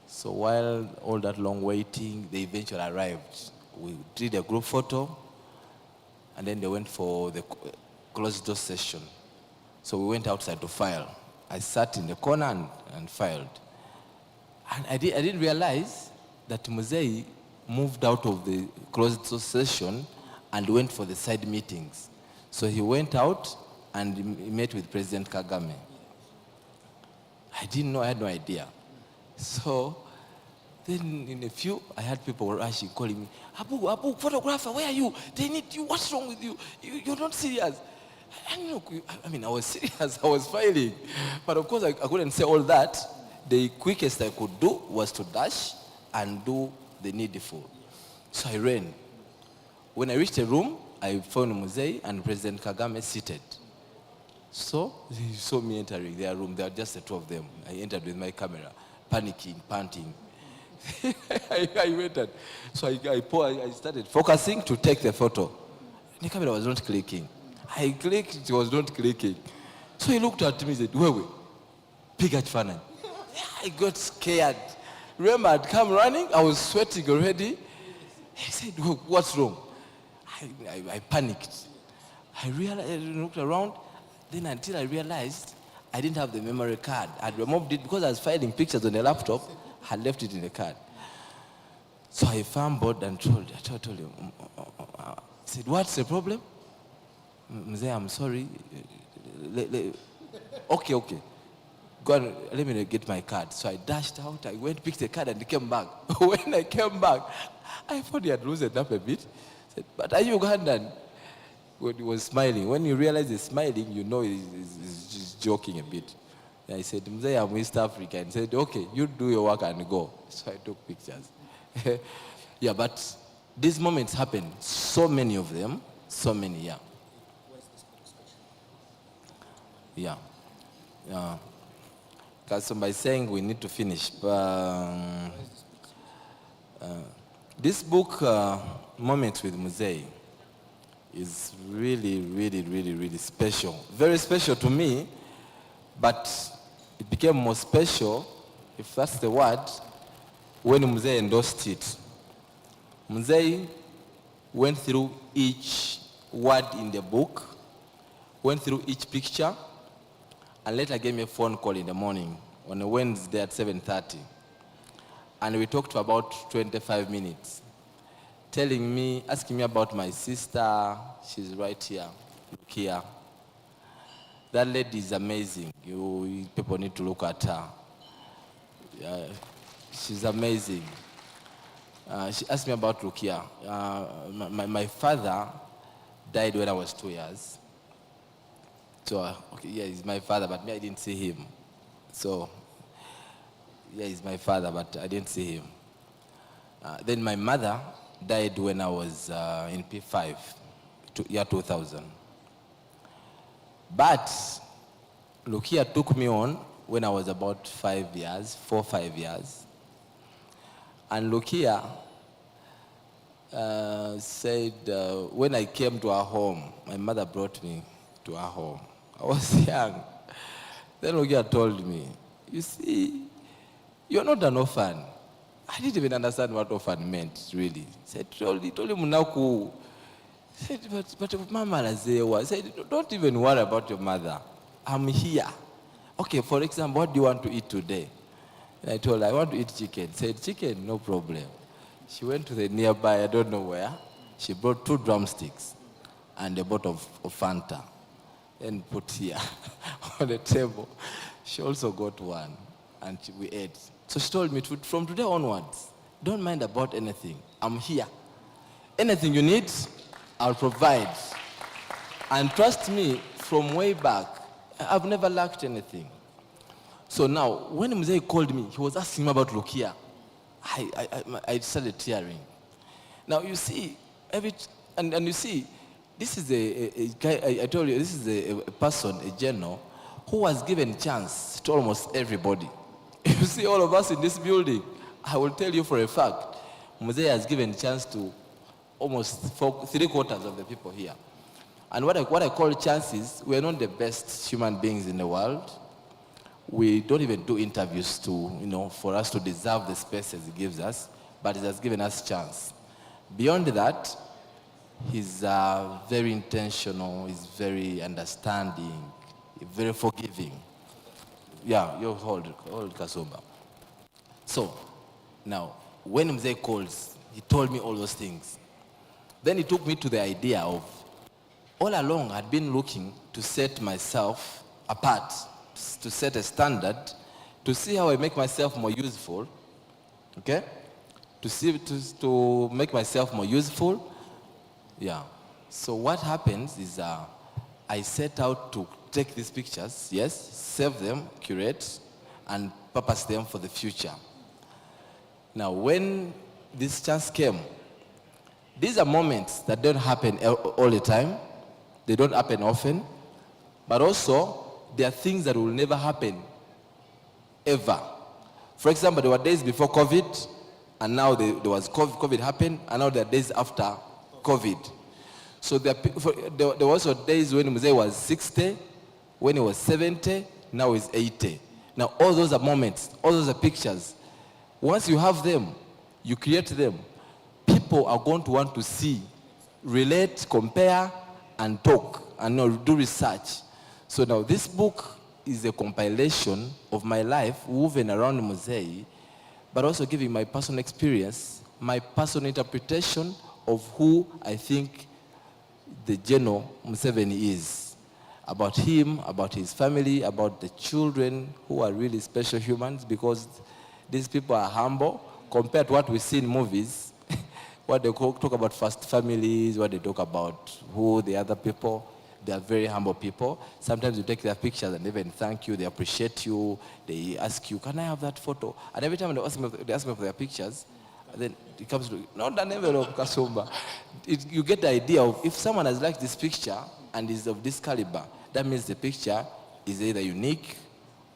So while all that long waiting, they eventually arrived. We did a group photo, and then they went for the closed door session. So we went outside to file. I sat in the corner and filed. And I didn't realize that Mzee moved out of the closed door session and went for the side meetings. So he went out and he met with President Kagame. I didn't know, I had no idea. So then in a few, I had people rushing, calling me, Abu, photographer, where are you? They need you, what's wrong with you? You're not serious. I was serious, I was filing. But of course, I couldn't say all that. The quickest I could do was to dash and do the needful. So I ran. When I reached the room, I found Mzee and President Kagame seated. So he saw me entering their room. There were just the two of them. I entered with my camera, panicking, panting. I waited. So I started focusing to take the photo. The camera was not clicking. I clicked, it was not clicking. So he looked at me and said, wait, pick at Fanan. I got scared. Remember, I'd come running, I was sweating already. He said, what's wrong? I panicked. I looked around, then until I realized I didn't have the memory card. I'd removed it because I was filing pictures on the laptop, I had left it in the card. So I fumbled and told him, I said, what's the problem? Mzee, I'm sorry. Okay. Go on, let me get my card. So I dashed out, I went, picked the card and came back. When I came back, I thought he had loosened up a bit. I said, but are you Ugandan? When he was smiling. When you realize he's smiling, you know he's just joking a bit. And I said, Mzee, I'm East Africa. And he said, okay, you do your work and go. So I took pictures. Yeah, but these moments happen. So many of them. So many, yeah. Yeah. So by saying we need to finish. This book, Moments with Mzee, is really, really, really, really special. Very special to me, but it became more special, if that's the word, when Mzee endorsed it. Mzee went through each word in the book, went through each picture, and later gave me a phone call in the morning on a Wednesday at 7:30. And we talked for about 25 minutes, asking me about my sister. She's right here, look here. That lady is amazing. You people need to look at her. She's amazing. She asked me about Rukia. My father died when I was 2 years. So, yeah, he's my father, but me, I didn't see him. So, yeah, he's my father, but I didn't see him. Then my mother died when I was in P5, year 2000. But Lukia took me on when I was about 5 years, 4, 5 years. And Lukia said, when I came to her home, my mother brought me to her home. I was young. Then Lukia told me, you see, you're not an orphan. I didn't even understand what orphan meant, really. He told him, Munaku. Said, but Mama Lazewa. Said, don't even worry about your mother. I'm here. Okay, for example, what do you want to eat today? And I told her, I want to eat chicken. Said, chicken, no problem. She went to the nearby, I don't know where. She brought 2 drumsticks and a bottle of Fanta and put here on the table. She also got one and we ate. So she told me, from today onwards, don't mind about anything. I'm here. Anything you need, I'll provide. And trust me, from way back, I've never lacked anything. So now, when Mzee called me, he was asking me about Lukia. I started tearing. Now you see, and you see, this is a guy, I told you, this is a person, a general, who was given chance to almost everybody. You see all of us in this building, I will tell you for a fact, Mzee has given chance to almost 3/4 of the people here. And what I call chances, we're not the best human beings in the world. We don't even do interviews for us to deserve the spaces he gives us, but he has given us chance. Beyond that, he's very intentional, he's very understanding, very forgiving. Yeah, you hold Kasumba. So, now, when Mzee calls, he told me all those things. Then he took me to the idea of, all along I'd been looking to set myself apart, to set a standard, to see how I make myself more useful, okay? To make myself more useful, yeah. So what happens is I set out to take these pictures, yes, save them, curate, and purpose them for the future. Now, when this chance came, these are moments that don't happen all the time. They don't happen often. But also, there are things that will never happen, ever. For example, there were days before COVID, and now there was COVID happened, and now there are days after COVID. So there were also days when Mzee was 60, when he was 70, now he's 80. Now all those are moments, all those are pictures. Once you have them, you create them, people are going to want to see, relate, compare, and talk, and do research. So now this book is a compilation of my life woven around Mzee, but also giving my personal experience, my personal interpretation of who I think the General Museveni is. About him, about his family, about the children who are really special humans, because these people are humble compared to what we see in movies. What they talk about first families, what they talk about who the other people, they are very humble people. Sometimes you take their pictures and they even thank you, they appreciate you, they ask you, can I have that photo? And every time they ask me for their pictures, then it comes to, not an envelope, Kasumba. You get the idea of, if someone has liked this picture and is of this caliber, that means the picture is either unique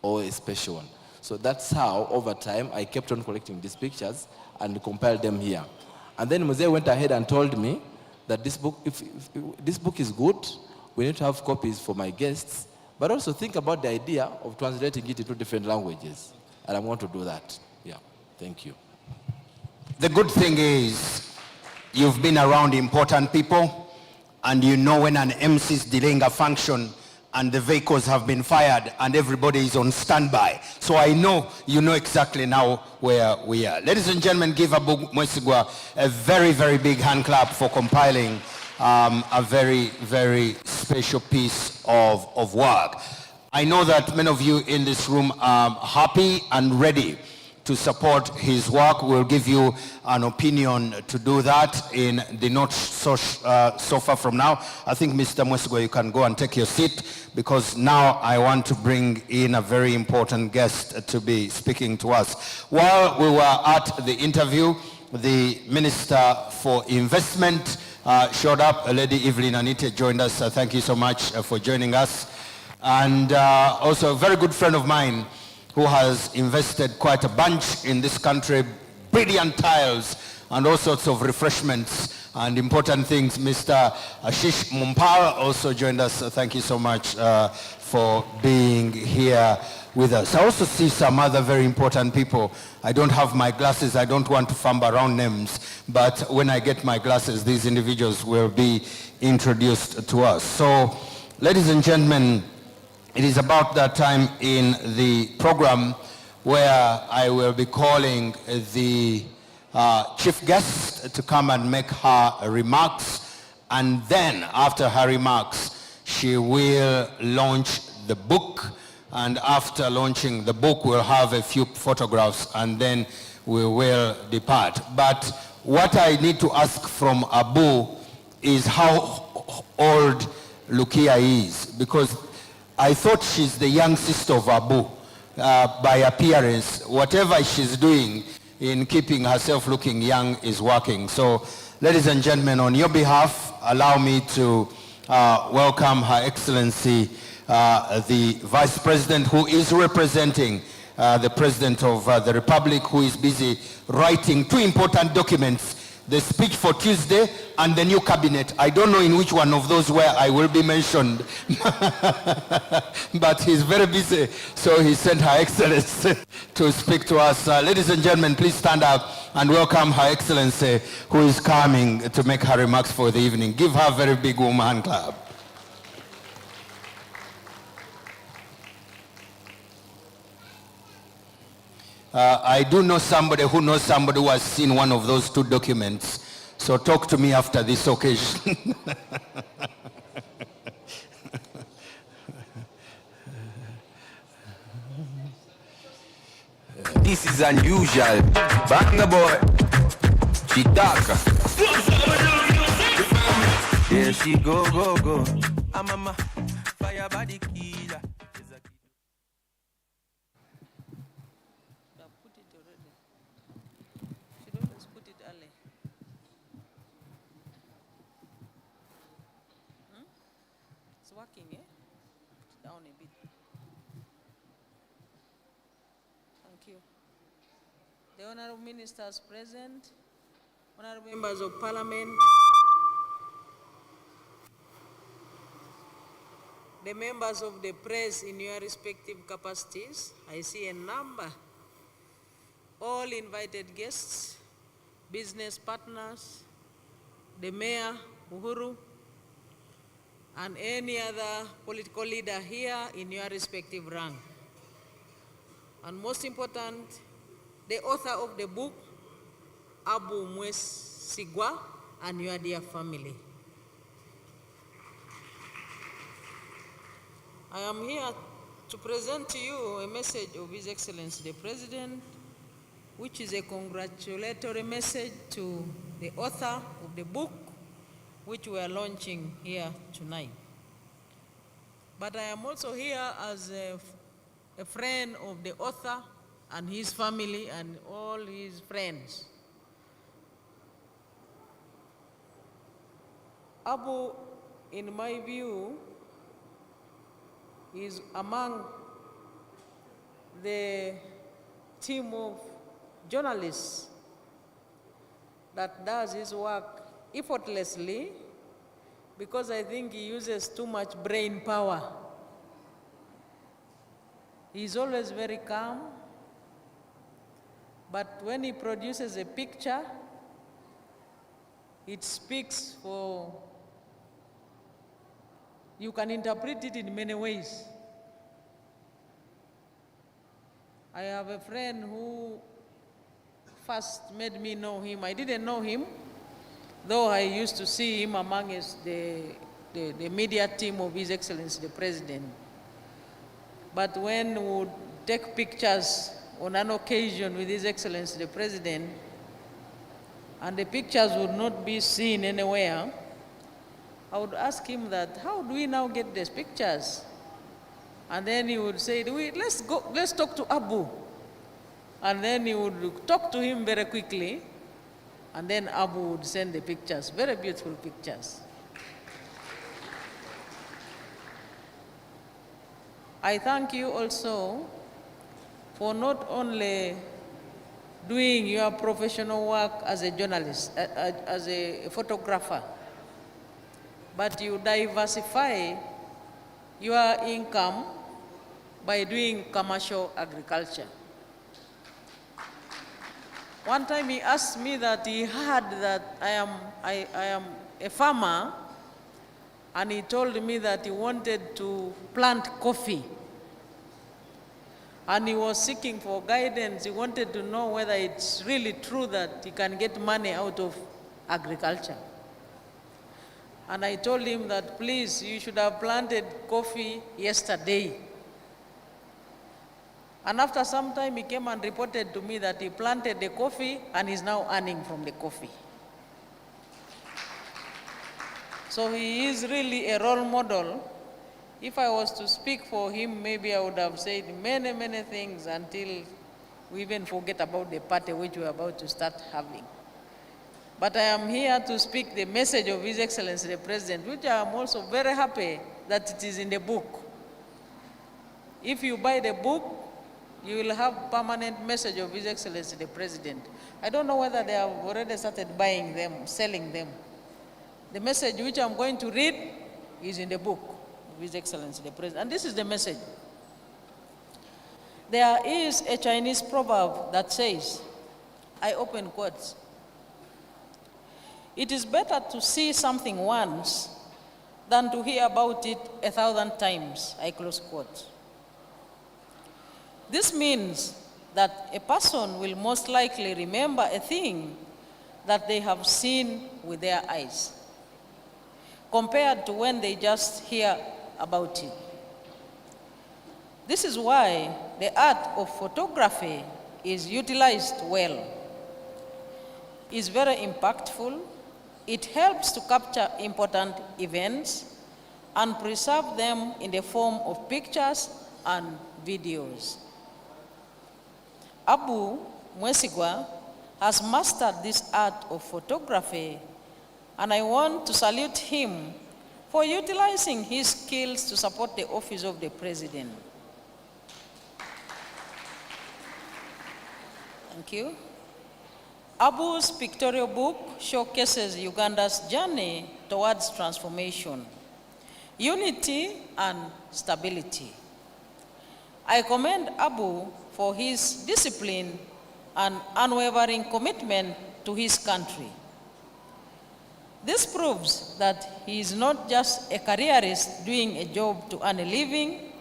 or a special one. So that's how, over time, I kept on collecting these pictures and compiled them here. And then Mzee went ahead and told me that this book, if this book is good, we need to have copies for my guests, but also think about the idea of translating it into different languages. And I'm going to do that. Yeah, thank you. The good thing is, you've been around important people, and you know when an MC is delaying a function and the vehicles have been fired and everybody is on standby. So I know you know exactly now where we are. Ladies and gentlemen, give Mwesigwa a very, very big hand clap for compiling a very, very special piece of work. I know that many of you in this room are happy and ready to support his work. We'll give you an opinion to do that in the not so far from now. I think, Mr. Mwesigwa, you can go and take your seat, because now I want to bring in a very important guest to be speaking to us. While we were at the interview, the Minister for Investment showed up. Lady Evelyn Anite joined us. Thank you so much for joining us. And also a very good friend of mine, who has invested quite a bunch in this country, brilliant tiles and all sorts of refreshments and important things. Mr. Ashish Mumpara also joined us. Thank you so much for being here with us. I also see some other very important people. I don't have my glasses. I don't want to fumble around names, but when I get my glasses, these individuals will be introduced to us. So, ladies and gentlemen, it is about that time in the program where I will be calling the chief guest to come and make her remarks, and then after her remarks, she will launch the book, and after launching the book, we'll have a few photographs, and then we will depart. But what I need to ask from Abu is how old Lukia is, because I thought she's the young sister of Abu by appearance. Whatever she's doing in keeping herself looking young is working. So, ladies and gentlemen, on your behalf, allow me to welcome Her Excellency, the Vice President, who is representing the President of the Republic, who is busy writing two important documents, the speech for Tuesday and the new cabinet. I don't know in which one of those where I will be mentioned, but he's very busy, so he sent Her Excellency to speak to us. Ladies and gentlemen, please stand up and welcome Her Excellency, who is coming to make her remarks for the evening. Give her a very big warm hand clap. I do know somebody who knows somebody who has seen one of those two documents. So talk to me after this occasion. This is unusual. Banga boy. She dark. There she go. I'm a fire body killer. Working, eh? Down a bit. Thank you. The honorable ministers present, honorable members of parliament, the members of the press in your respective capacities, I see a number, all invited guests, business partners, the mayor, Uhuru, and any other political leader here in your respective rank. And most important, the author of the book, Abu Mwesigwa, and your dear family. I am here to present to you a message of His Excellency the President, which is a congratulatory message to the author of the book, which we are launching here tonight. But I am also here as a friend of the author and his family and all his friends. Abu, in my view, is among the team of journalists that does his work effortlessly, because I think he uses too much brain power. He's always very calm, but when he produces a picture, it speaks for, you can interpret it in many ways. I have a friend who first made me know him. I didn't know him, though I used to see him among the media team of His Excellency the President. But when we would take pictures on an occasion with His Excellency the President, and the pictures would not be seen anywhere, I would ask him that, how do we now get these pictures? And then he would say, let's talk to Abu. And then he would talk to him very quickly, and then Abu would send the pictures, very beautiful pictures. I thank you also for not only doing your professional work as a journalist, as a photographer, but you diversify your income by doing commercial agriculture. One time he asked me that he heard that I am a farmer, and he told me that he wanted to plant coffee. And he was seeking for guidance. He wanted to know whether it's really true that he can get money out of agriculture. And I told him that, please, you should have planted coffee yesterday. And after some time, he came and reported to me that he planted the coffee and is now earning from the coffee. So he is really a role model. If I was to speak for him, maybe I would have said many, many things until we even forget about the party which we are about to start having. But I am here to speak the message of His Excellency the President, which I am also very happy that it is in the book. If you buy the book, you will have permanent message of His Excellency the President. I don't know whether they have already started buying them, selling them. The message which I'm going to read is in the book of His Excellency the President. And this is the message. There is a Chinese proverb that says, I open quotes, it is better to see something once than to hear about it 1,000 times, I close quote. This means that a person will most likely remember a thing that they have seen with their eyes, compared to when they just hear about it. This is why the art of photography is utilized well. It's very impactful. It helps to capture important events and preserve them in the form of pictures and videos. Abu Mwesigwa has mastered this art of photography, and I want to salute him for utilizing his skills to support the office of the President. Thank you. Abu's pictorial book showcases Uganda's journey towards transformation, unity, and stability. I commend Abu for his discipline and unwavering commitment to his country. This proves that he is not just a careerist doing a job to earn a living.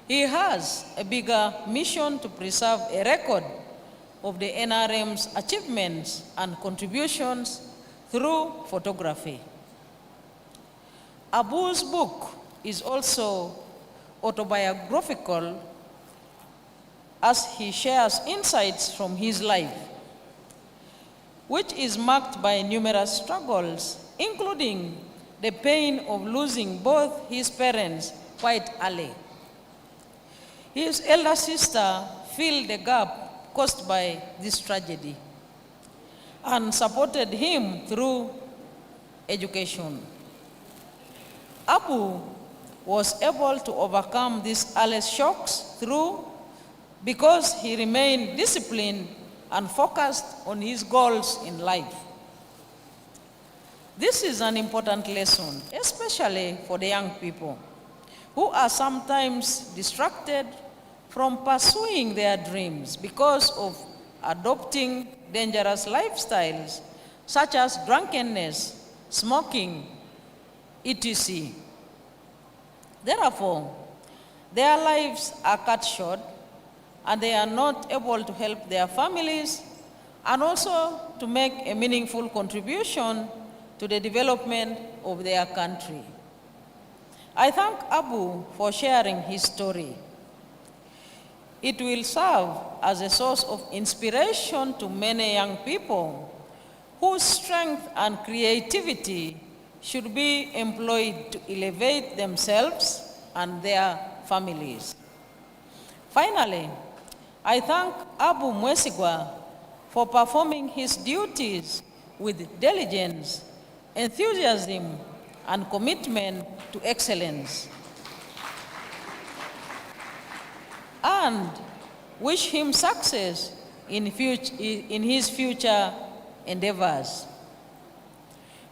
He has a bigger mission to preserve a record of the NRM's achievements and contributions through photography. Abu's book is also autobiographical, as he shares insights from his life, which is marked by numerous struggles, including the pain of losing both his parents quite early. His elder sister filled the gap caused by this tragedy and supported him through education. Abu was able to overcome these early shocks because he remained disciplined and focused on his goals in life. This is an important lesson, especially for the young people who are sometimes distracted from pursuing their dreams because of adopting dangerous lifestyles such as drunkenness, smoking, etc. Therefore, their lives are cut short and they are not able to help their families and also to make a meaningful contribution to the development of their country. I thank Abu for sharing his story. It will serve as a source of inspiration to many young people whose strength and creativity should be employed to elevate themselves and their families. Finally, I thank Abu Mwesigwa for performing his duties with diligence, enthusiasm, and commitment to excellence. And wish him success in his future endeavors.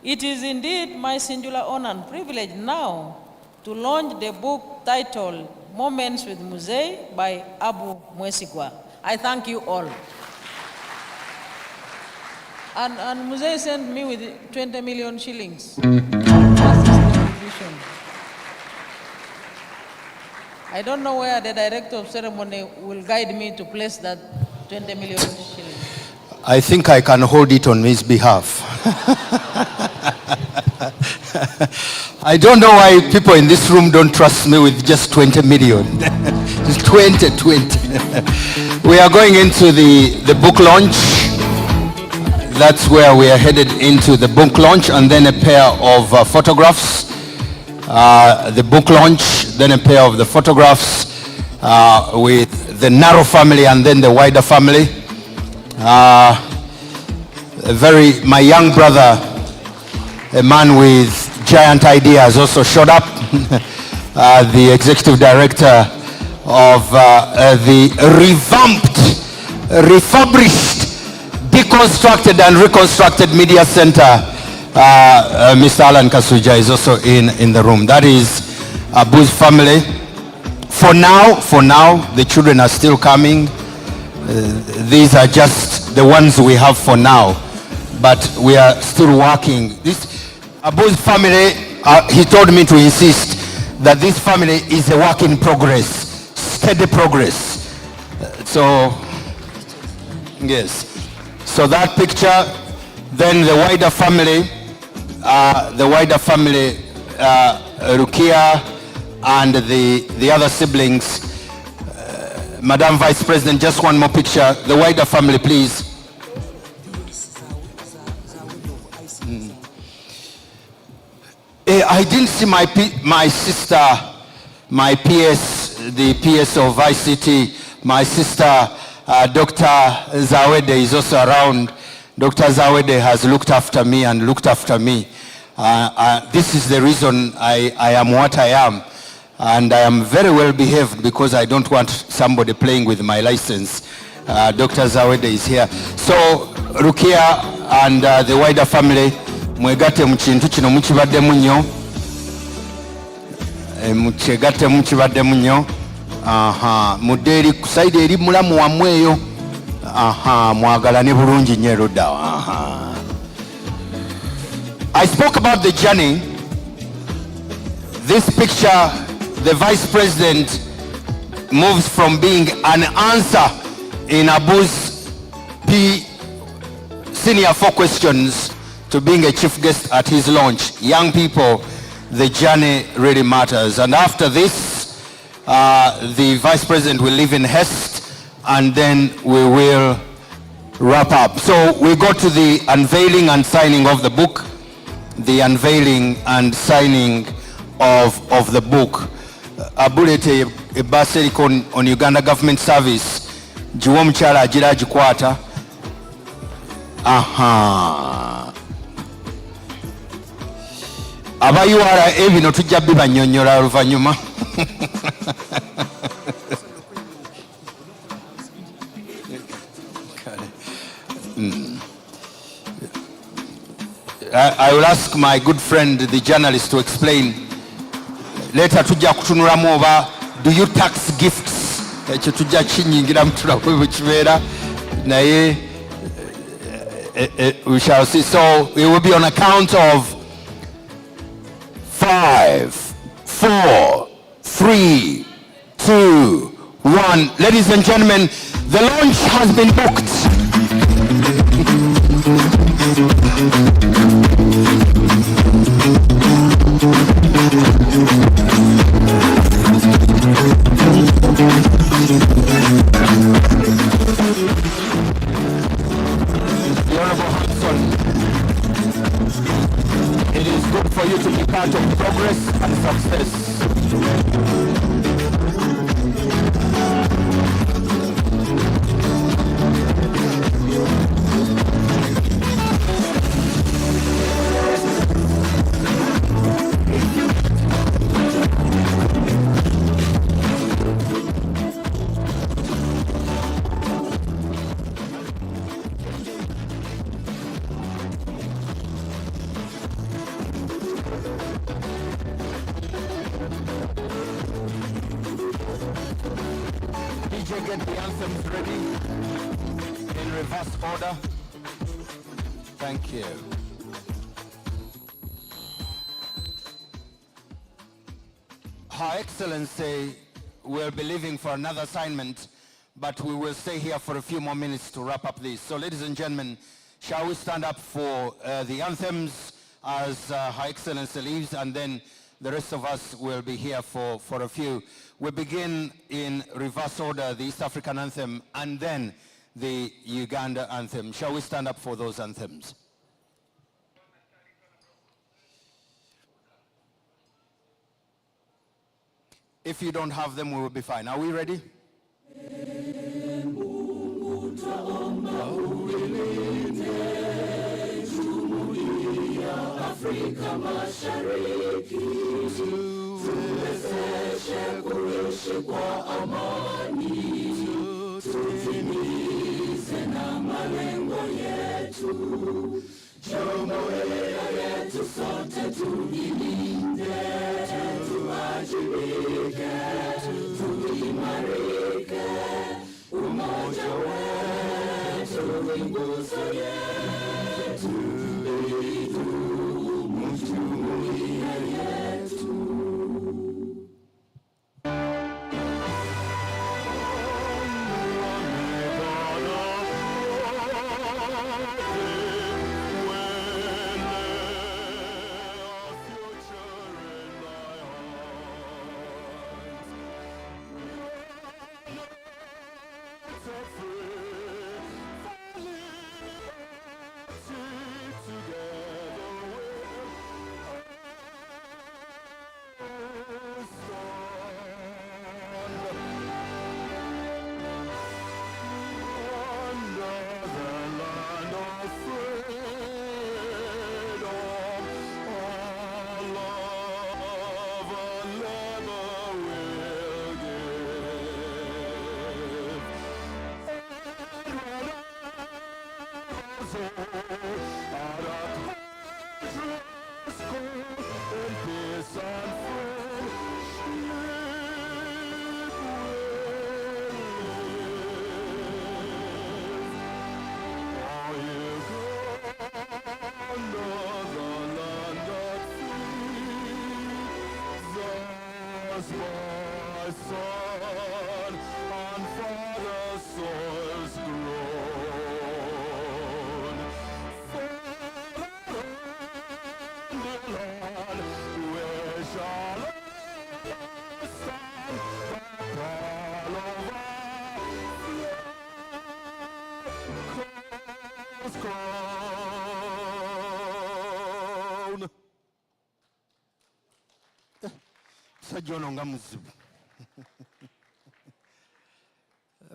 It is indeed my singular honor and privilege now to launch the book titled Moments with Mzee by Abu Mwesigwa. I thank you all. And Mzee sent me with 20 million shillings. That's his contribution. I don't know where the director of ceremony will guide me to place that 20 million shillings. I think I can hold it on his behalf. I don't know why people in this room don't trust me with just 20 million. Just 20. We are going into the book launch. That's where we are headed, into the book launch, and then a pair of photographs. The book launch, then a pair of the photographs with the narrow family and then the wider family. My young brother, a man with giant ideas, also showed up. The executive director of the revamped, refurbished, deconstructed and reconstructed media center. Mr. Alan Kasuja is also in the room. That is Abu's family. For now, the children are still coming. These are just the ones we have for now, but we are still working. This Abu's family, he told me to insist that this family is a work in progress, steady progress. So, yes. So that picture, then the wider family, Rukia and the other siblings. Madam Vice President, just one more picture. The wider family, please. I didn't see my sister, my PS, the PS of ICT, my sister, Dr. Zawede is also around. Dr. Zawede has looked after me and looked after me. This is the reason I am what I am. And I am very well behaved because I don't want somebody playing with my license. Dr. Zawede is here. So, Rukia and the wider family, mwegate mchintu chino mchibadde munyo. Mchegate mchibadde munyo. Muderi kusaidi eri mulamu wa mweyo. Mwagalane bulungi nnyo dda. I spoke about the journey. This picture, the Vice President moves from being an answer in Abu's Senior 4 questions to being a chief guest at his launch. Young people, the journey really matters. And after this, the Vice President will leave in haste, and then we will wrap up. So we go to the unveiling and signing of the book. The unveiling and signing of the book. Abulete a baseri on Uganda Government Service. Jiwo omukyala agira agikwata. Aba URA bino tujja bibanyonnyola oluvannyuma. I will ask my good friend, the journalist, to explain. Later tujja kutunulamu oba do you tax gifts? Ekyo tujja kinyingira mutulamu bwekibeera naye we shall see. So it will be on a count of 5, 4, 3, 2, 1. Ladies and gentlemen, the launch has been booked. The Honorable Hudson, it is good for you to be part of progress and success. get the anthems ready in reverse order. Thank you. Her Excellency will be leaving for another assignment, but we will stay here for a few more minutes to wrap up this. So ladies and gentlemen, shall we stand up for the anthems as Her Excellency leaves, and then the rest of us will be here for a few. We begin in reverse order, the East African anthem and then the Uganda anthem. Shall we stand up for those anthems? If you don't have them, we will be fine. Are we ready? Afrika Mashariki, tuwezeshe kuishi kwa amani, tutimize na malengo yetu, jumuiya yetu sote tuilinde, tuwajibike, tuimarike, umoja wetu ni nguzo yetu, jumuiya yetu.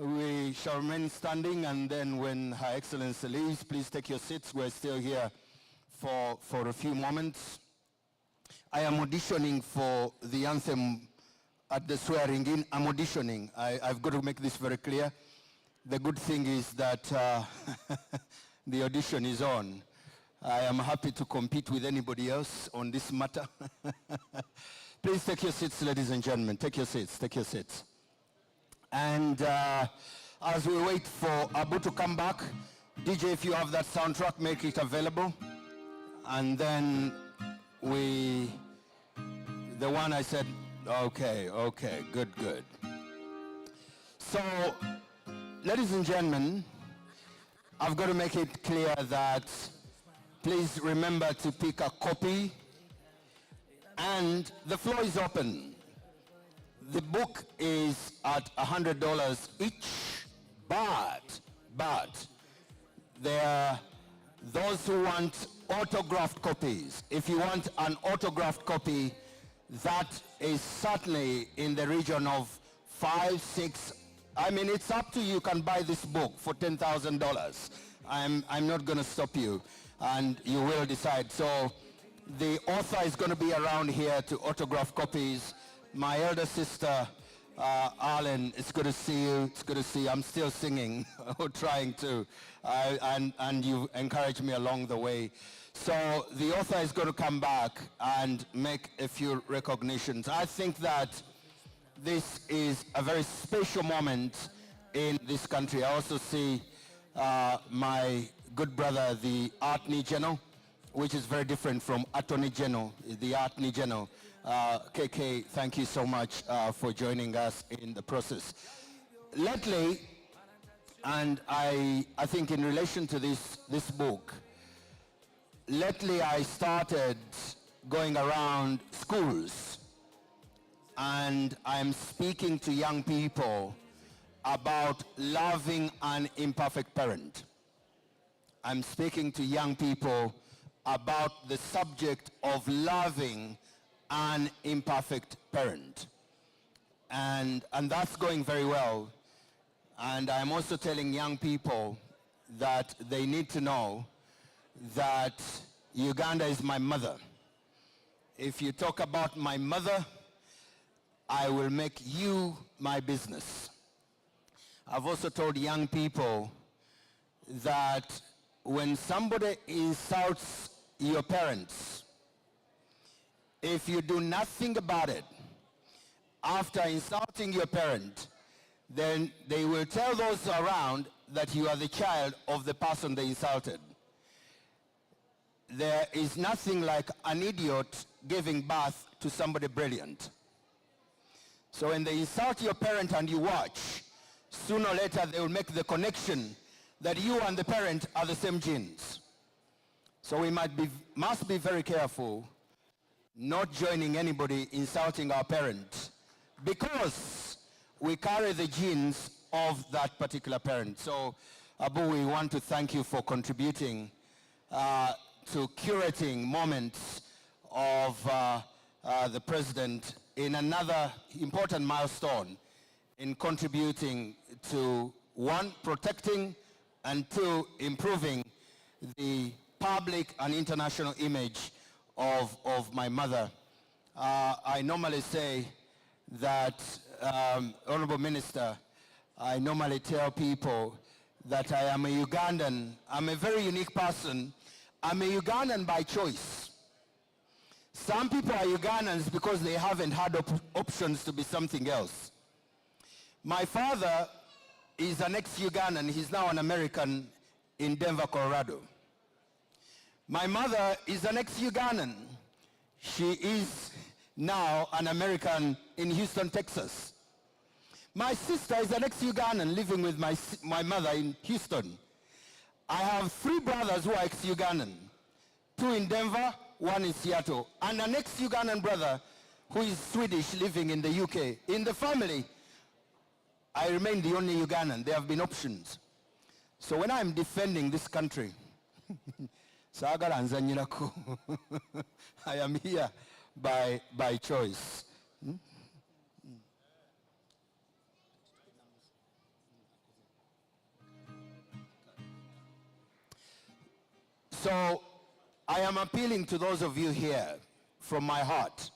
We shall remain standing, and then when Her Excellency leaves, please take your seats. We're still here for a few moments. I am auditioning for the anthem at the swearing in. I'm auditioning. I've got to make this very clear. The good thing is that the audition is on. I am happy to compete with anybody else on this matter. Please take your seats, ladies and gentlemen. Take your seats, take your seats. And as we wait for Abu to come back, DJ, if you have that soundtrack, make it available. And then the one I said, okay, good. So, ladies and gentlemen, I've got to make it clear that please remember to pick a copy, and the floor is open. The book is at $100 each, but there are those who want autographed copies. If you want an autographed copy, that is certainly in the region of $5, $6. I mean, it's up to you. You can buy this book for $10,000. I'm not going to stop you, and you will decide. So the author is going to be around here to autograph copies. My elder sister, Arlen, it's good to see you. It's good to see you. I'm still singing, or trying to, and you encouraged me along the way. So the author is going to come back and make a few recognitions. I think that this is a very special moment in this country. I also see my good brother, the Attorney General, which is very different from Attorney General, the Attorney General. KK, thank you so much for joining us in the process. Lately, and I think in relation to this book, lately I started going around schools and I'm speaking to young people about loving an imperfect parent. I'm speaking to young people about the subject of loving an imperfect parent. And that's going very well. And I'm also telling young people that they need to know that Uganda is my mother. If you talk about my mother, I will make you my business. I've also told young people that when somebody insults your parents, if you do nothing about it, after insulting your parent, then they will tell those around that you are the child of the person they insulted. There is nothing like an idiot giving birth to somebody brilliant. So when they insult your parent and you watch, sooner or later they will make the connection that you and the parent are the same genes. So we must be very careful not joining anybody insulting our parent because we carry the genes of that particular parent. So Abu, we want to thank you for contributing to curating moments of the president in another important milestone in contributing to, one, protecting, and two, improving the public and international image of my mother. I normally say that, Honorable Minister, I normally tell people that I am a Ugandan. I'm a very unique person. I'm a Ugandan by choice. Some people are Ugandans because they haven't had options to be something else. My father is an ex-Ugandan. He's now an American in Denver, Colorado. My mother is an ex-Ugandan. She is now an American in Houston, Texas. My sister is an ex-Ugandan living with my mother in Houston. I have 3 brothers who are ex-Ugandan, 2 in Denver, 1 in Seattle, and an ex-Ugandan brother who is Swedish living in the UK. In the family, I remain the only Ugandan. There have been options. So when I'm defending this country, I am here by choice. So I am appealing to those of you here from my heart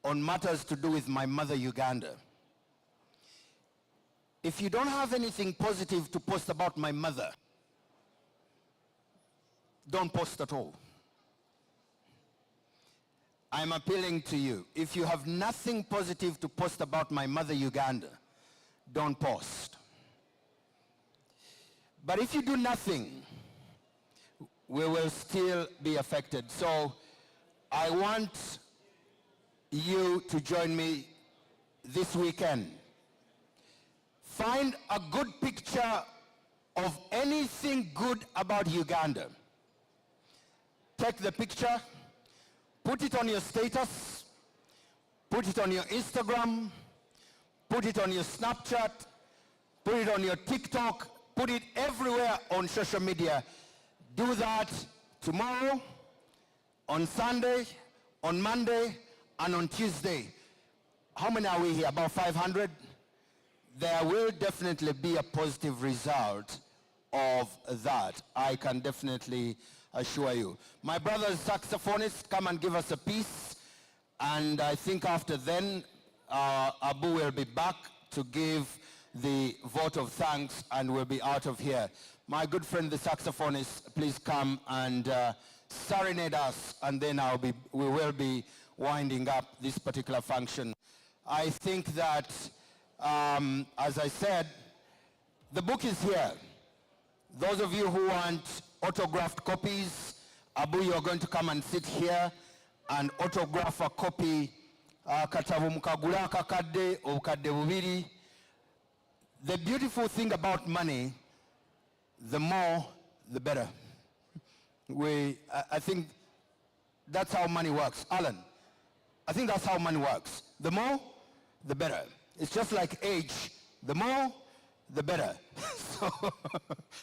on matters to do with my mother Uganda. If you don't have anything positive to post about my mother, don't post at all. I'm appealing to you. If you have nothing positive to post about my mother Uganda, don't post. But if you do nothing, we will still be affected. So I want you to join me this weekend. Find a good picture of anything good about Uganda. Take the picture, put it on your status, put it on your Instagram, put it on your Snapchat, put it on your TikTok, put it everywhere on social media. Do that tomorrow, on Sunday, on Monday, and on Tuesday. How many are we here? About 500? There will definitely be a positive result of that. I can definitely assure you. My brother's saxophonist, come and give us a piece. And I think after then, Abu will be back to give the vote of thanks and we'll be out of here. My good friend, the saxophonist, please come and serenade us, and then we will be winding up this particular function. I think that, as I said, The book is here. Those of you who want autographed copies, Abu, you're going to come and sit here and autograph a copy. Katabu mukagula kakadde obukadde bubiri. The beautiful thing about money, the more, the better. I think that's how money works. Alan, I think that's how money works. The more, the better. It's just like age. The more, the better. So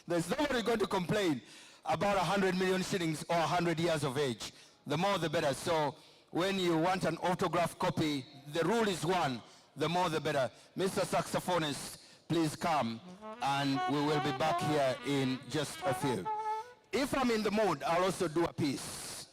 there's nobody going to complain about 100 million shillings or 100 years of age. The more, the better. So when you want an autograph copy, the rule is one, the more, the better. Mr. Saxophonist, please come, and we will be back here in just a few. If I'm in the mood, I'll also do a piece.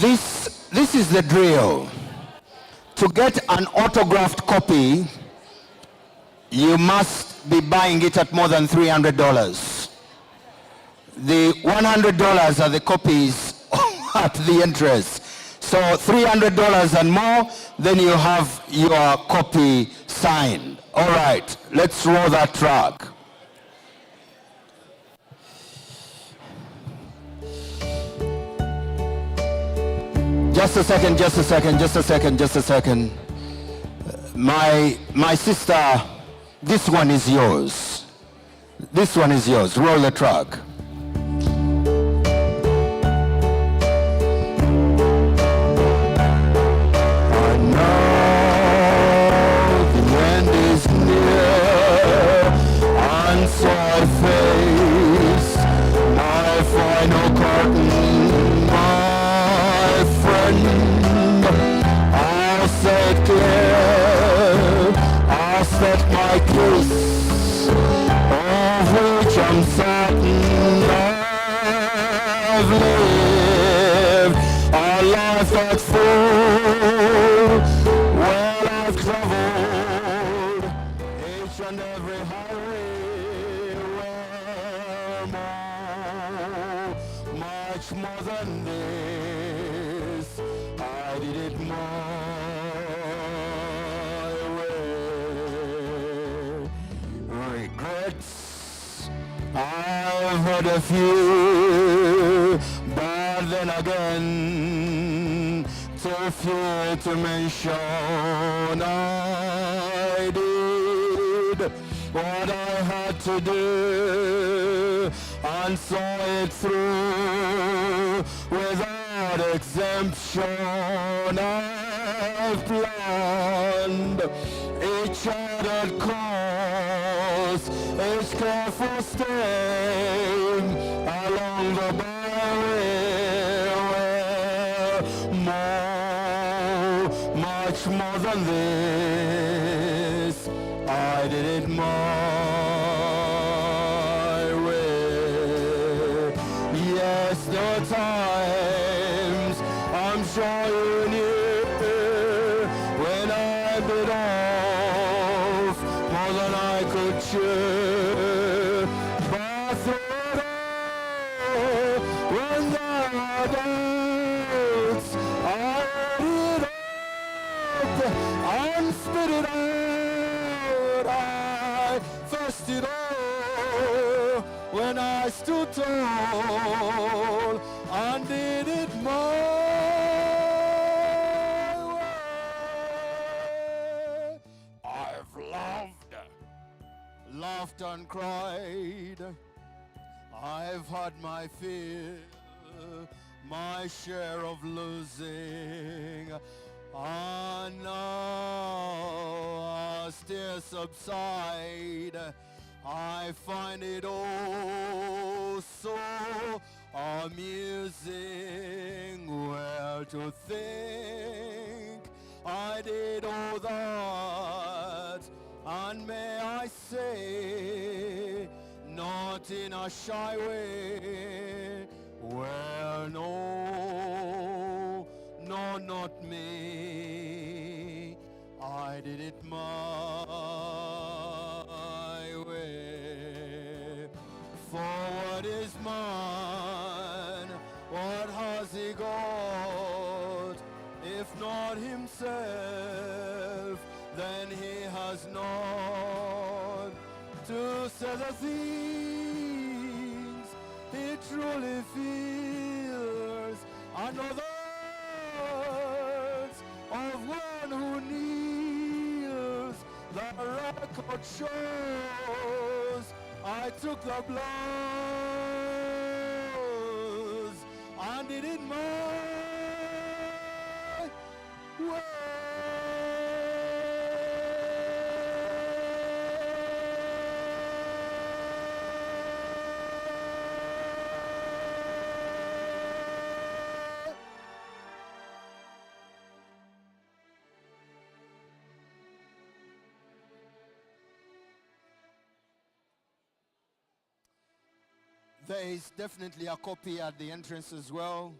This is the drill. To get an autographed copy, you must be buying it at more than $300. The $100 are the copies at the entrance. So $300 and more, then you have your copy signed. All right, let's roll that track. Just a second. My sister, this one is yours. Roll the track. I know the end is near, and so I face my final curtain, my friend. I'll say it clear, I'll set my case, of which I'm certain I've lived a life that's full. Well, I've traveled each and every highway, well, much more than this. I did it my way. Regrets, I've had a few, but then again, too few to mention. I did what I had to do and saw it through without exemption. I've planned each charted course, each careful step along the byway. Much more than this, I did it my way. Yes, there are times I'm sure you knew when I bit off more than I could chew. But through it all, when there are doubts, I ate it up and spit it out. I faced it all when I stood tall and did it my way. I've laughed and cried. I've had my fill, my share of losing, and now as tears subside, I find it oh so amusing. Well, to think I did all that, and may I say, not in a shy way. Well, no, not me. I did it my way. For what is mine? What has he got? If not himself, then he has not to say the things he truly feels. I know the words of one who kneels. The record shows I took the blows and did it my way. There is definitely a copy at the entrance as well.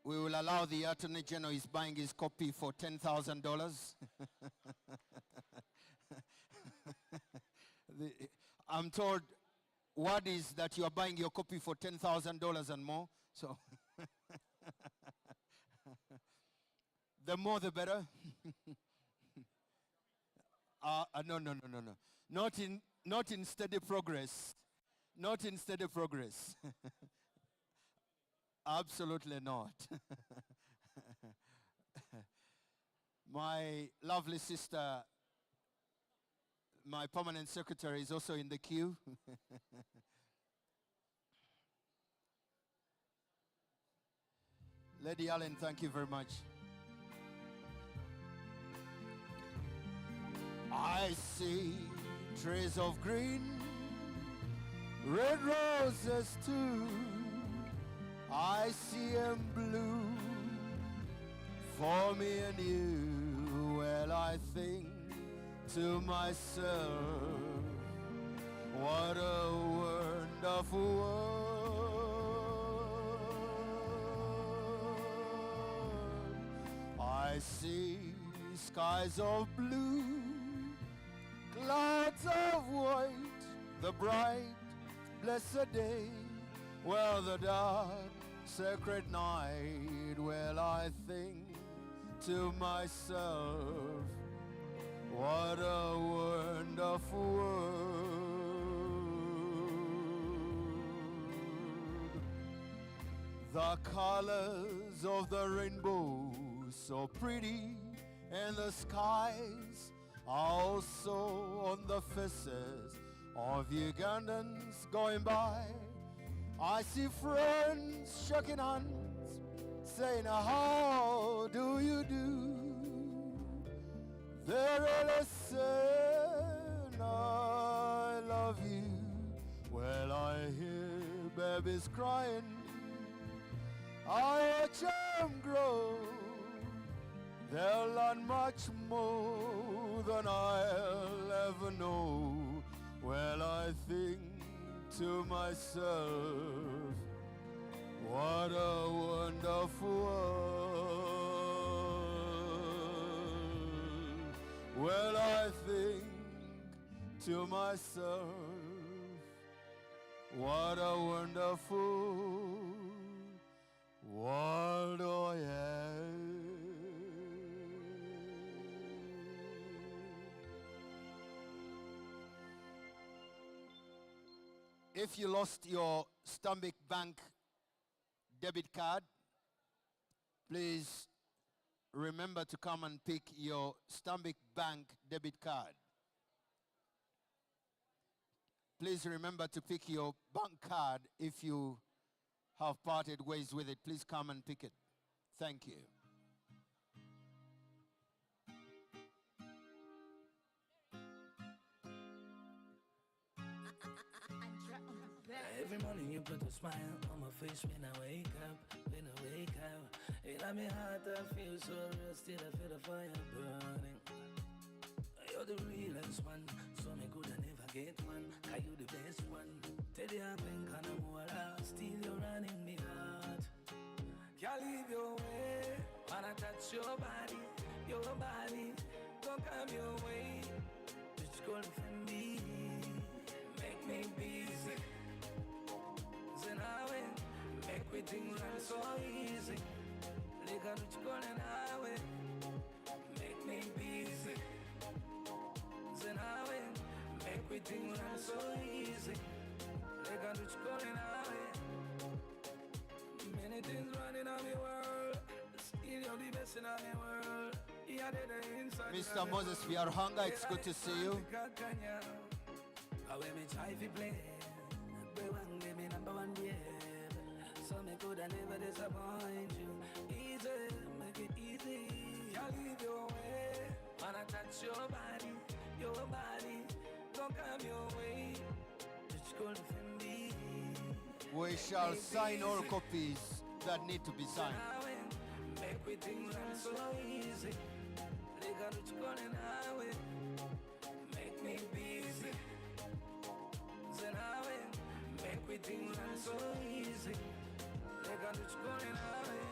we will allow the Attorney General is buying his copy for $10,000. I'm told word is that you are buying your copy for $10,000 and more. So the more the better. No. Not in steady progress. Not in steady progress. Absolutely not. My lovely sister, my permanent secretary, is also in the queue. Lady Allen, thank you very much. I see trees of green, red roses too. I see them blue for me and you. Well, I think to myself, what a wonderful world. I see skies of blue, clouds of white, the bright, blessed day, well, the dark, sacred night. Well, I think to myself, what a wonderful world. The colors of the rainbow, so pretty, and the skies are also on the faces of Ugandans going by. I see friends shaking hands, saying, how do you do? They really saying, I love you. Well, I hear babies crying, I watch them grow. They'll learn much more than I'll ever know. Well, I think to myself, what a wonderful world. Well, I think to myself, what a wonderful world, oh yeah. If you lost your Stanbic Bank debit card, please remember to come and pick your Stanbic Bank debit card. Please remember to pick your bank card if you have parted ways with it. Please come and pick it. Thank you. Every morning you put a smile on my face when I wake up, In my heart I feel so real, still I feel the fire burning. You're the realest one, so me could I never get one. Are you the best one? Tell you I've been kind of more, still you're running me heart. Can't leave your way, wanna touch your body, don't come your way. Just call for me, make me busy. Make we things run so easy. Like a rich girl and highway. Make me busy. Make we things run so easy. Like a rich girl and highway. Many things running on my world. Still you're the best in my world. Mr. Moses Viarhanga, it's good to see you. I will be try to play. Give me number one, yeah. So me could I never disappoint you. Easy, make it easy. I'll leave your way. Wanna touch your body, don't come your way. Just call for me. We shall sign all copies that need to be signed. Make we things run so easy. Like a rich girl in highway. Make me busy. Make we things run so easy. Like a rich girl in highway.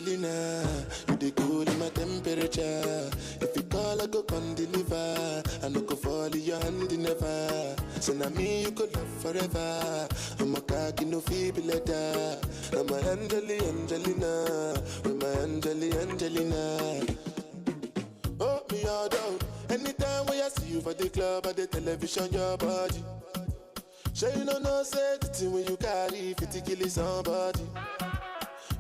Angelina. You the cool in my temperature. If you call, I go come deliver. I no go fall in your hand never. So now me you could love forever. I'm a cocky no feeble letter. I'm a Angelina. With my Angelina. Oh, me all down. Anytime when I see you for the club or the television, your body. Sure you know say the thing when you carry 50 kill somebody.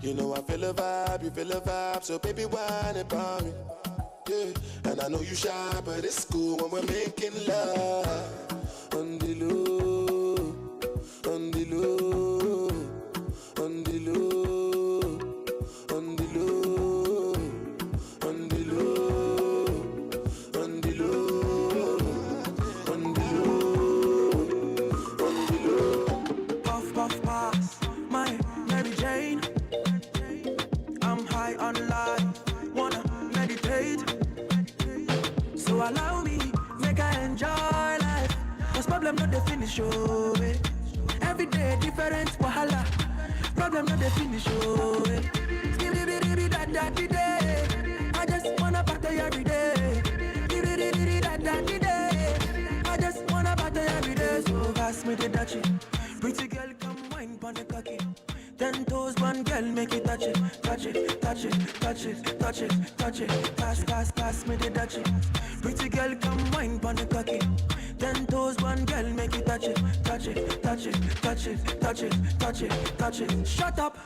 You know I feel a vibe, you feel a vibe, so baby whine about me. Yeah, and I know you shy, but it's cool when we're making love. On the low, on the low, on the low, on the low, on the low, on the low, on the low. Puff, puff, pass, my Mary Jane. I'm high on life, wanna meditate. So allow me, make I enjoy life. Cause problem not the finish, oh, eh. Every day different wahala. Problem not the finish, oh, eh. I just wanna party every day. I just wanna party every day. So pass me the dutchie. Pretty girl, come wine pon the cocky. 10 toes, one girl, make it touch it, touch it, touch it, touch it, touch it, touch it. Pass me the dutchie. Pretty girl, come wine pon the cocky. 10 toes, one girl, make it touch it, touch it, touch it, touch it, touch it, touch it, touch it. Shut up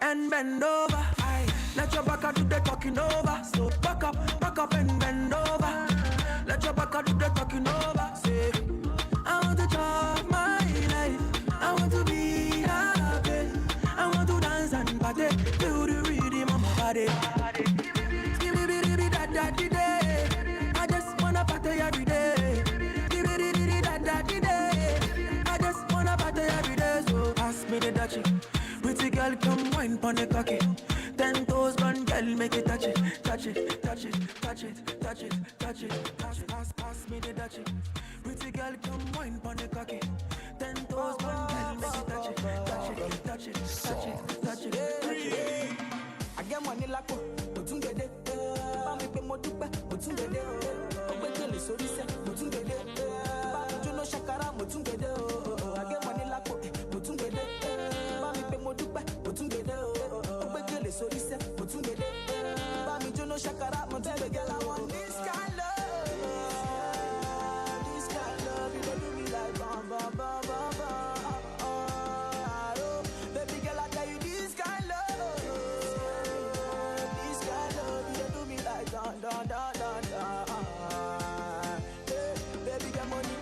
and bend over. Aye. Let your back do the talking over. So back up and bend over. Let your back do the talking over. Say, I want to chop my life. I want to be happy. I want to dance and party to the rhythm of my body. I just wanna party every day. I just wanna party every day. So pass me the dutchie. Pretty girl, come wine pon the cocky. 10 toes, one girl, make it touch it, touch it, touch it, touch it, touch it, touch it. Pass me the dutchie. Pretty girl, come wine pon the cocky. 10 toes, one girl, make it touch it, touch it, touch it, touch it, touch it, touch it. I get money like Mutungede. Mami pe mo dupe, Mutungede. Ogbekele sori se, Mutungede. Bami Juno Shakara, Mutungede. I get money like Mutungede. Mami pe mo dupe, Mutungede. Ogbekele sori se, Mutungede. Bami Juno Shakara, Mutungede. Girl, I want this kind of love. This kind of love, you don't do me like bam, bam, bam, bam, bam. Oh, baby girl, I tell you this kind of love. This kind of love, you don't do me like dun, dun, dun, dun, dun. Hey, baby, get money.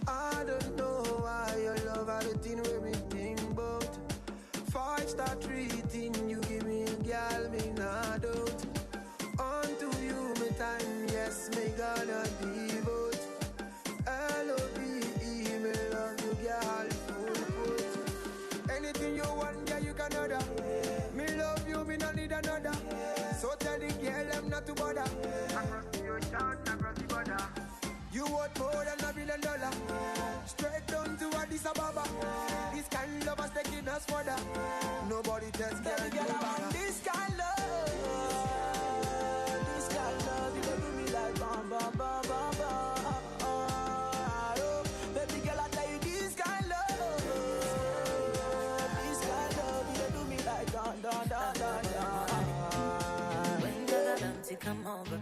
I don't know why your love had a thing with me think about 5-star treating you give me a girl me not doubt. Unto you me time, yes me gonna devote. L-O-V-E me love you girl full put. Anything you want girl you can order. Me love you me not need another. So tell the girl them not to bother. You shout across the border. You want more than $1 billion. Straight down to Addis Ababa. This kind of love is taking us further. Nobody tells me this kind of love. This kind of love, you don't do me like bam, bam, bam, bam, bam. Oh, baby girl, I tell you this kind of love. This kind of love, you don't do me like dun, dun, dun, dun, dun. When the dance come over,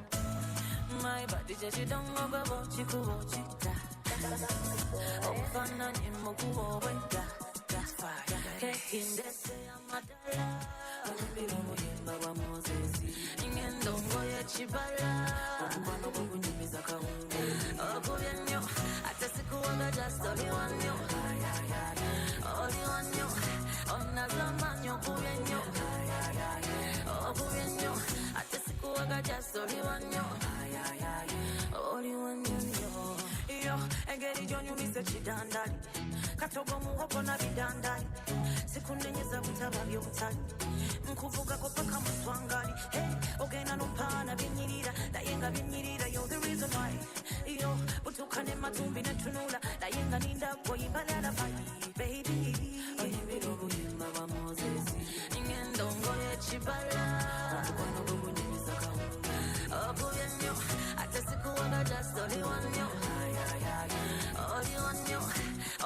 my body just you don't go watch it, watch it. Oh, fun and him go wenda. Fire. Kehin dese amadala. Ambiro muyimba wa Mzee. Ingendo ngoye chibala. Ombano kunyimiza kaungu. Okuyenyo. Atasiku wanga just only one yo. Only one yo. Ona zamanyo kuyenyo. Okuyenyo. Atasiku wanga just only one yo. Only one yo. Yo, engeri jonyu mise chidandani. Katogo muhogo na bidandani. Sikunenyeza butaba byobutani. Nkuvuga ko paka muswangani. Hey, ogena no pana binyirira. Dayenga binyirira. You're the reason why. yo utukane matumbi na tunula na yenga ninda kwa imbale na baby oyibiro buyimba wa Moses ingendo ngoye chibala kono kubunyisa kawo obuyenyo atesikuwa just only one yo only one yo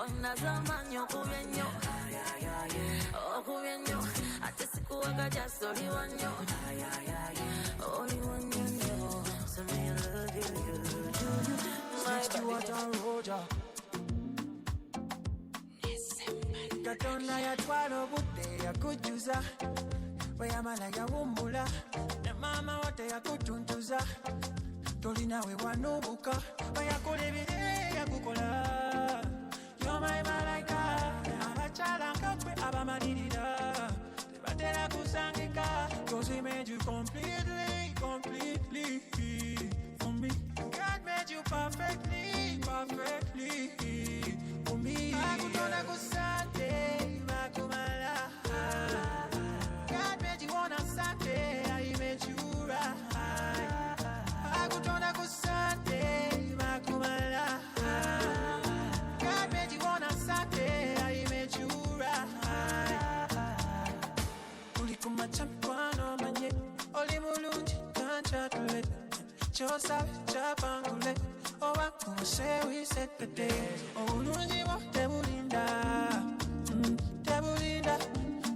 onazamanyo kuyenyo kuyenyo atesikuwa just only one yo only one yo so me love you my water roja Katonda yatwala obudde yakujuza weyamala yawummula ne maama wote yakutuntuza tolinawe wanubuka bayakola ebire yakukola yomaye malayika abakyala nkakwe abamalirira tebatera kusangika cause he made you completely for me. God made you perfectly for me. Akutona kusante makumala. God made you on a Sunday, I made you right. Akutona kusante makumala. God made you on a Sunday, I made you right. Ulikuma champano manye, oli mulungi kanchatule. Chosa chapangule, owa kumase we set the day. Olungi wo tebulinda, tebulinda.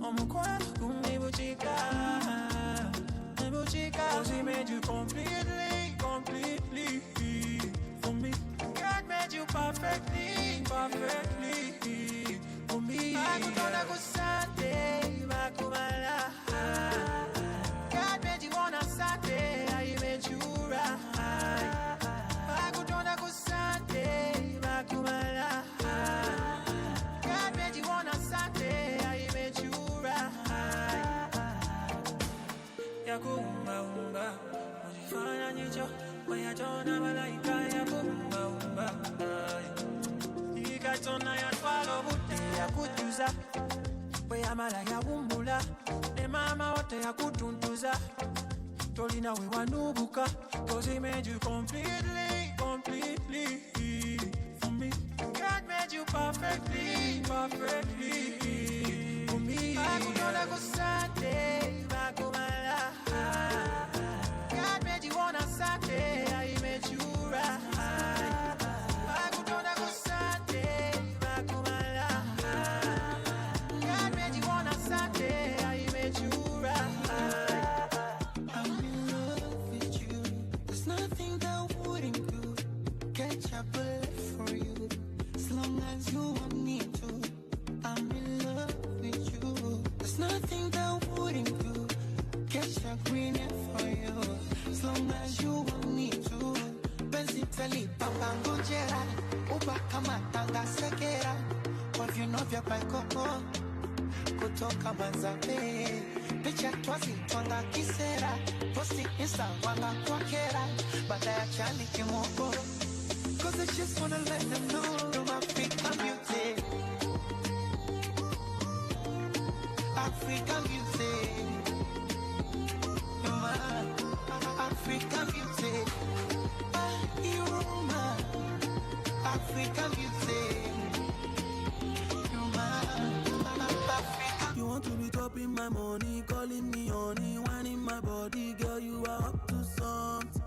Omukwano kumibuchika, mibuchika. 'Cause he made you completely for me. God made you perfectly for me. Akutona kusante makumala. God made you on a Sunday, I made you right. Akutona kusante makumala. God made you on a Sunday, I made you right. Yakumba umba, mujifanya nicho, mayatona malaika yakumba umba. Ikatona yatwala obudde yakujuza, weyamala yawummula, ne maama wote yakutuntuza. Tolina we wanubuka, 'cause he made you completely for me. God made you perfectly for me. Akutona kusante makumala. God made you on a Sunday, I made you right. Akutona kusante makumala. God made you on a Sunday, I made you right. Vya paikoko kutoka Manzabe, picha twazi twanga kisera, posti insta wanga kwa kera, baada ya chali kimoko. 'Cause I just wanna let them know I'm African beauty, African beauty, you're my African beauty, you're my African beauty. You want to be dropping my money, calling me honey, whining my body, girl, you are up to something.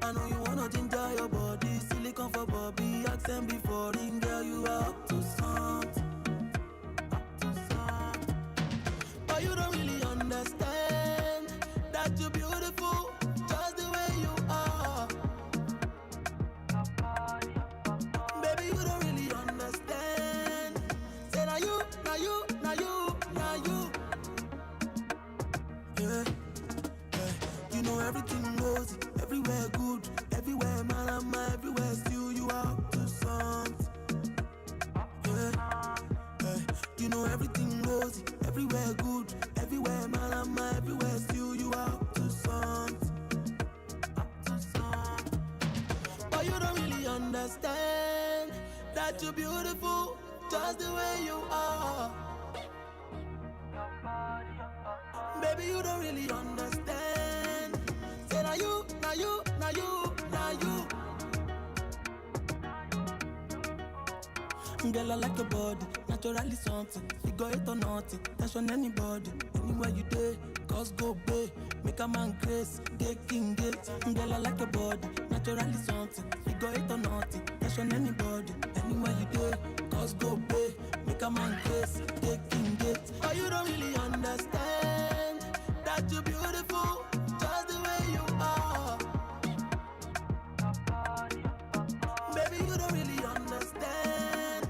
I know you wanna ginger your body, silicone for Bobby, accent before ring, girl, you are up to something. But you don't really understand that you're beautiful, just the way you are. Baby, you don't really understand. Say now you. Yeah. You know everything goes, everywhere good, everywhere man, everywhere still you are up to something. Yeah. You know everything goes, everywhere good, everywhere man, everywhere still you are up to something. But you don't really understand that you're beautiful, just the way you are. Baby, you don't really understand. Say now you. Girl, I like your body, naturally something. Figure it or nothing, tension anybody. Anywhere you day, cause go bay. Make a man grace, taking gate. Girl, I like your body, naturally something. Figure it or nothing, tension anybody. Anywhere you day, cause go bay. Make a man grace, taking gate. But you don't really understand that you're beautiful, just the way you are. Baby, you don't really understand.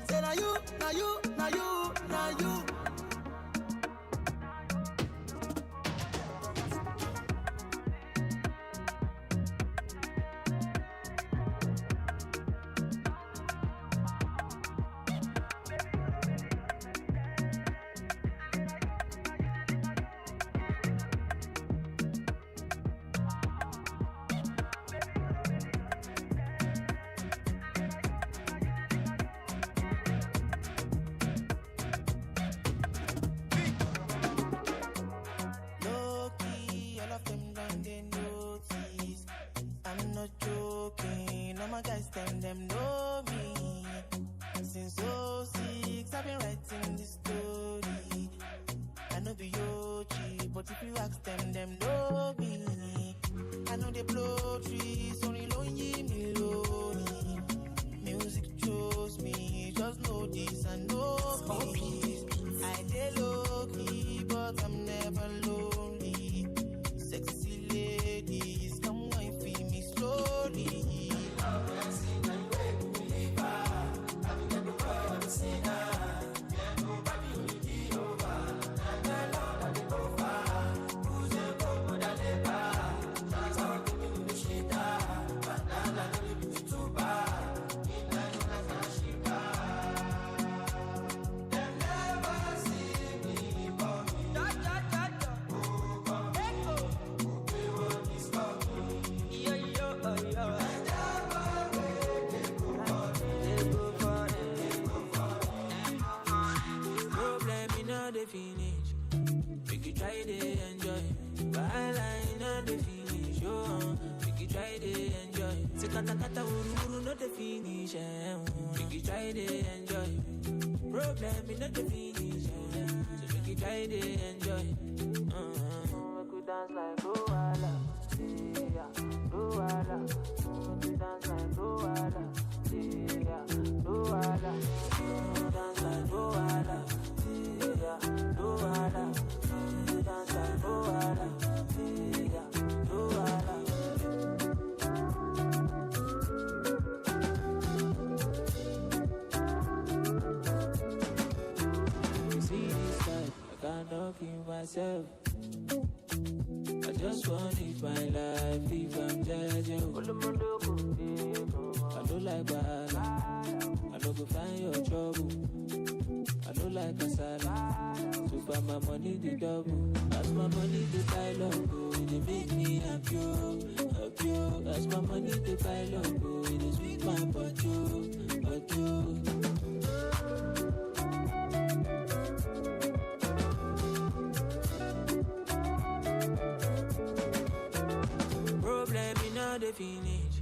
Say now you, now you, now you, now you. Low-key, all of them done they notice. I'm not joking, all my guys them know me. Since '06, I've been writing this story. I know the OG, but if you ask them know me. I know they blow trees, only lonely me lonely. Music chose me, just know this and know me. I dey low-key, but I'm never lonely. Sexy ladies, come wine for me slowly. Problem in all the finish. Make you try to enjoy. While I know the finish. Oh, make you try to enjoy. Say kata kata uru not the finish. Make you try to enjoy. Problem in all the finish. So make you try to enjoy. Make you dance like Luala. Yeah, Luala. Make you dance like Luala. Yeah, Luala. Dance like Luala. Yeah, Luala. Dance like Luala. Yeah, Luala. You see this life, I cannot keep myself. I just want to live my life if I'm judging. I don't like bad. I don't go find your trouble. I don't like kasala. So far my money the double. As my money the pile up, it make me happy, happy. As my money the pile up, it is sweet my butt you. Problem in all the finish.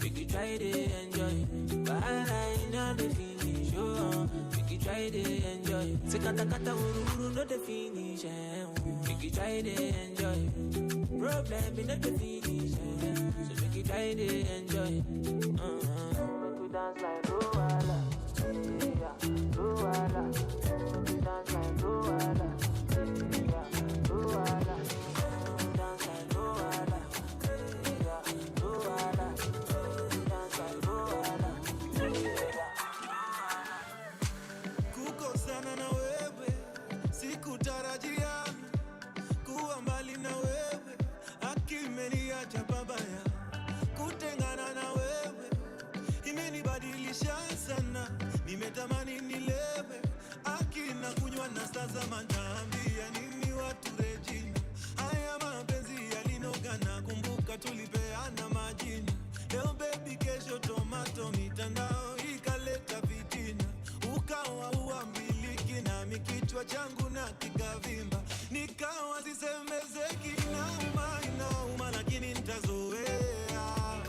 Make you try to enjoy. While I know the finish. Oh, make you try to enjoy. Say kata kata uru not the finish. Make you try to enjoy. Problem in all the finish. So make you try to enjoy. Make you dance like Luala. Yeah, Luala. Make you dance like Luala. Yeah, Luala. Dance like Luala. Yeah, Luala. Dance like Luala. Kukosana na wewe sikutarajia, kuwa mbali na wewe akimeniacha babaya. Kutengana na wewe imenibadilisha sana, nimetamani nilewe akina kunywa na sasa manaambia nini watu Regina. Haya mapenzi yalinogana, kumbuka tulipeana majina. Leo baby kesho tomato, mitandao ikaleta fitina. Ukawa uambiliki nami kichwa changu na kikavimba. Nikawa sisemezeki, inauma lakini nitazoea.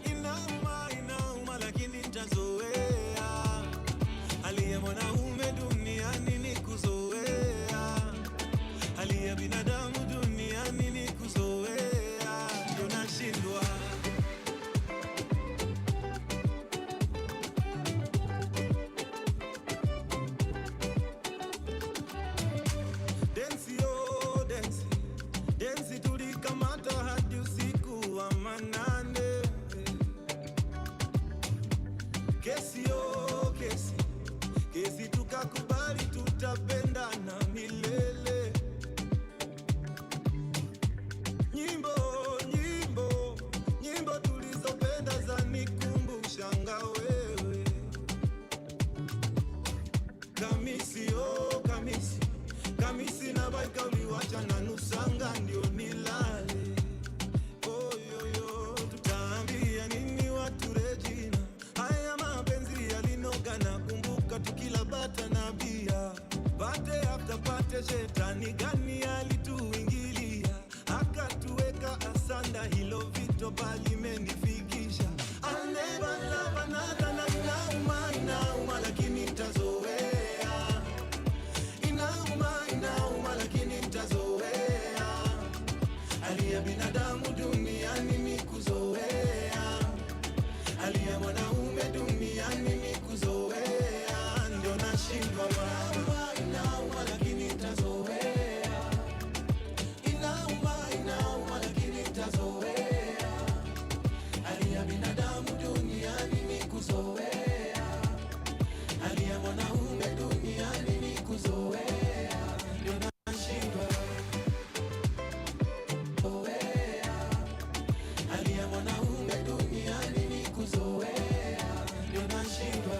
Inauma lakini nitazoea. tukubali tutapendana milele. Nyimbo, nyimbo, nyimbo tulizopenda zanikumbusha wewe. Kamisi, oh kamisi, kamisi na baika uliwacha na nusanga ndio nilale. Oh yo yo, tutaambia nini watu Regina? Haya mapenzi yalinoga na kumbuka tukila bata na bia. Pate after pate shetani gani alituingilia, akatuweka asanda, hilo vito bali menifikisha. I'll never love another na inauma lakini nitazoea. Inauma lakini nitazoea. Hali ya binadamu duniani ni kuzoea. Hali ya mwanaume duniani ni kuzoea. Ndio nashindwa inauma lakini nitazoea. Inauma lakini nitazoea. Hali ya binadamu duniani ni kuzoea. Hali ya mwanaume duniani ni kuzoea. Ndio nashindwa hali ya mwanaume duniani ni kuzoea. Ndio nashindwa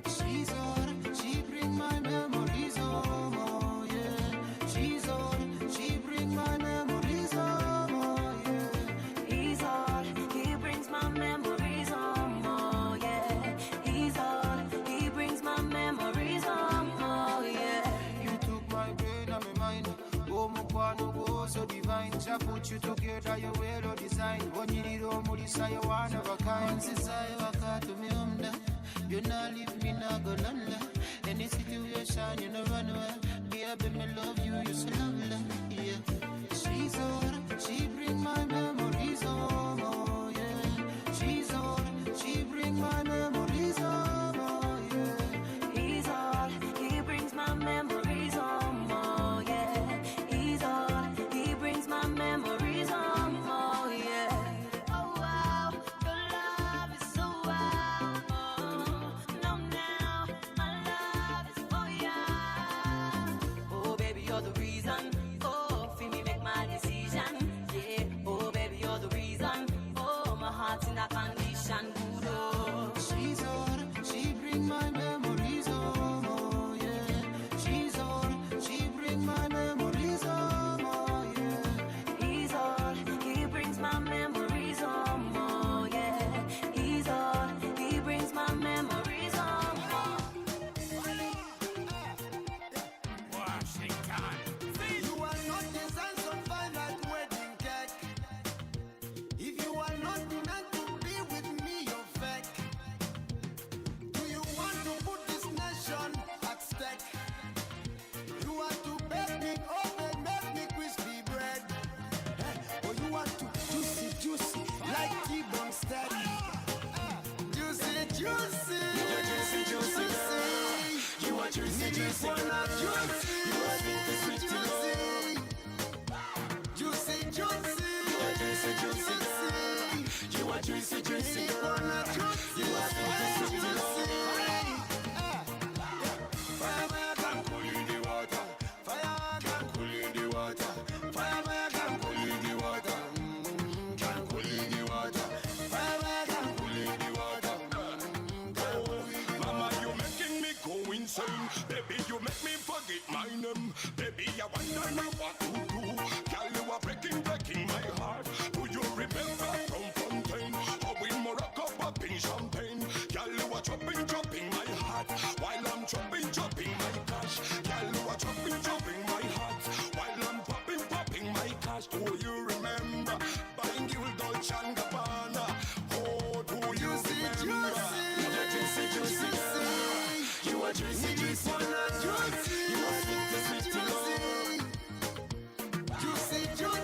she's on, she bring my memories home, oh yeah. She's on, she bring my memories home, oh yeah. He's on, he brings my memories home, oh yeah. He's on, he brings my memories home, oh yeah. You took my brain and my mind. Oh, Mukwano, go so divine. I put you together, you well design. When you need Mulisa, you one of a kind. Since I ever to me, you not leave me, not go none. Any situation, you know run away. Baby, me love you, you so lovely. Yeah. She's on, she bring my memories home, oh yeah. She's on, she bring my memories home, oh yeah. He's on, he brings my memories home, oh yeah. He's on, he brings my memories home, oh yeah. Oh wow, your love is so wow. No now, my love is for ya. Oh baby, you're the reason. Oh, for me make my decision. Yeah. Oh baby, you're the reason. Oh, my heart's in a condition. Good oh. She's on, she bring my memories home, oh yeah. She's on, she bring my memories home, oh yeah. He's on, he brings my memories home, oh yeah. He's on, he brings my memories home. Washington, you forget my name. Baby, I wonder now what to do. Girl, you are breaking my heart. Do you remember from Fontaine? How in Morocco popping champagne? Girl, you are dropping my heart. While I'm dropping my cash. Girl, you are dropping my heart. While I'm popping my cash. Do you remember buying you Dolce & Gabbana? Oh, do you remember? Juicy girl. You are juicy girl. You are sweet girl. Juicy girl.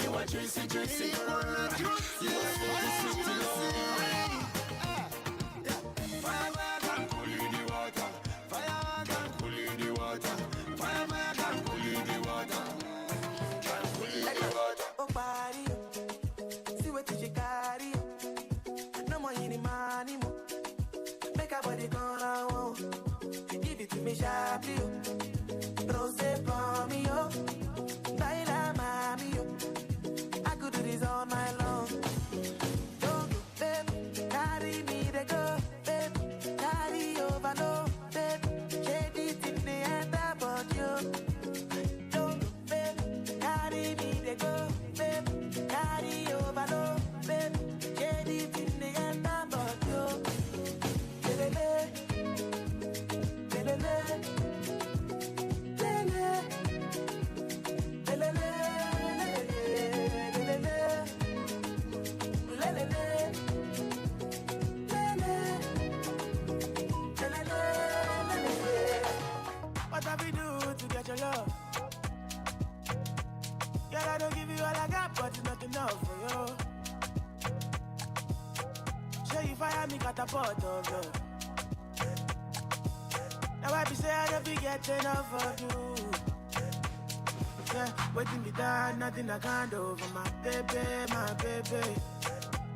You are juicy girl. You are sweet girl. Fire can cool in the water. Fire can cool in the water. Fire can cool in the water. Can cool in the water. Oh, body, see what you carry. No more any money, mo. Make a body go now. Give it to me sharply, rose for me, yo. Baila, mami, yo. I could do this all night long. Don't go, babe. Carry me, they go, babe. Carry over, no, babe. Shade it in the end about you. Don't go, babe. Carry me, they go, babe. Carry over, no, babe. Shade it in the end about you. Lelele, lelele, lelele, lelele, lelele, lelele. What have we do to get your love? Girl, I don't give you all I got, but it's not enough for you. Show you fire me catapult of love. Now I be say I don't be get enough of you. Yeah, waiting be done, nothing I can't do for my baby, my baby.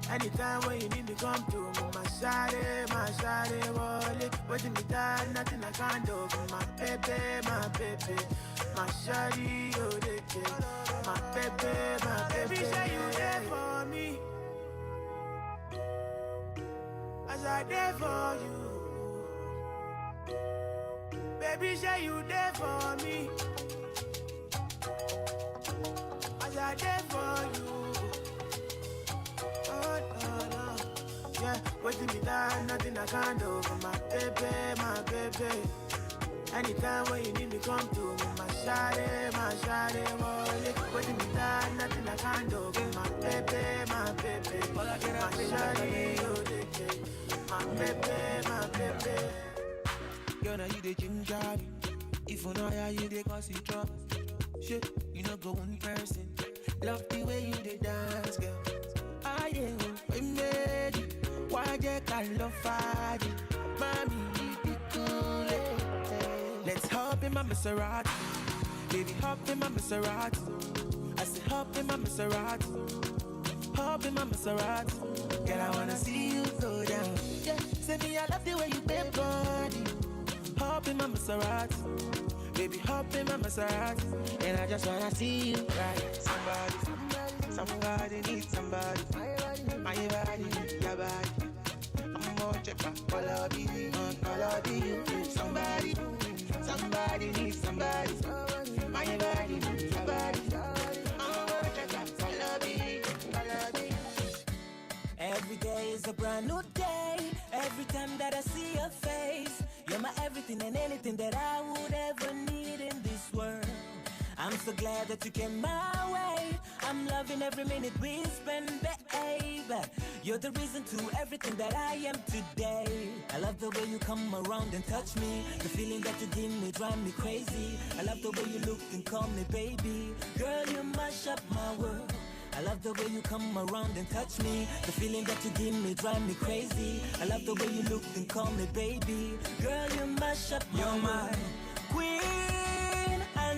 Anytime when you need me, come to me, my shawty, wallet. Waiting be done, nothing I can't do for my baby, my baby. My shawty, oh, they care. My baby, say you there for me. As I there for you. Baby, say you there for me. As I there for you. Oh, no, no. Yeah, waiting me down, nothing I can't do for my baby. Anytime when you need me, come to me, my shawty, wallet. Waiting me down, nothing I can't do for my baby. My shawty, oh, they care. My baby. Girl, now you the ginger. If you know how you the cause you drop. Shit, you know go one person. Love the way you the dance, girl. I am we made it. Why you can't love fight it? Mommy, you be cool. Let's hop in my Maserati. Baby, hop in my Maserati. I said hop in my Maserati. Hop in my Maserati. Girl, I wanna see you go down. Yeah, say me I love the way you bend body. Hop in my Maserati, baby, hop in my Maserati, and I just wanna see you right. Somebody needs somebody. My body, your body. I'm gonna check out all of you. Somebody needs somebody. My body, your body. I'm gonna check out all of you. Every day is a brand new day. Every time that I see your face, you're my everything and anything that I would ever need in this world. I'm so glad that you came my way. I'm loving every minute we spend, babe. You're the reason to everything that I am today. I love the way you come around and touch me. The feeling that you give me drive me crazy. I love the way you look and call me baby. Girl, you mash up my world. I love the way you come around and touch me. The feeling that you give me drive me crazy. I love the way you look and call me baby. Girl, you mash up my world. You're my queen. I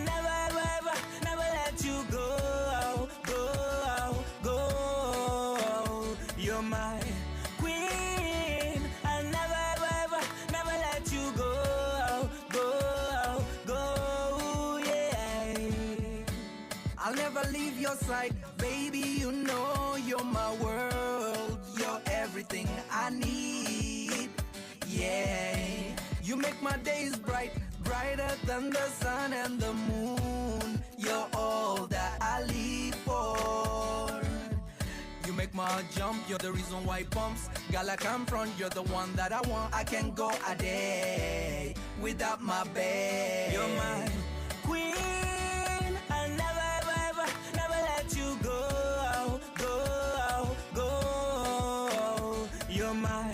never let you go. You're my queen. I never let you go. Yeah. I'll never leave your side, baby. You know you're my world. You're everything I need. Yeah. You make my days bright, brighter than the sun and the moon. You're all that I live for. You make my heart jump, you're the reason why it pumps. Girl, I come front, you're the one that I want. I can't go a day without my babe. You're my queen, I'll never, ever, ever, never let you go, go, go. You're my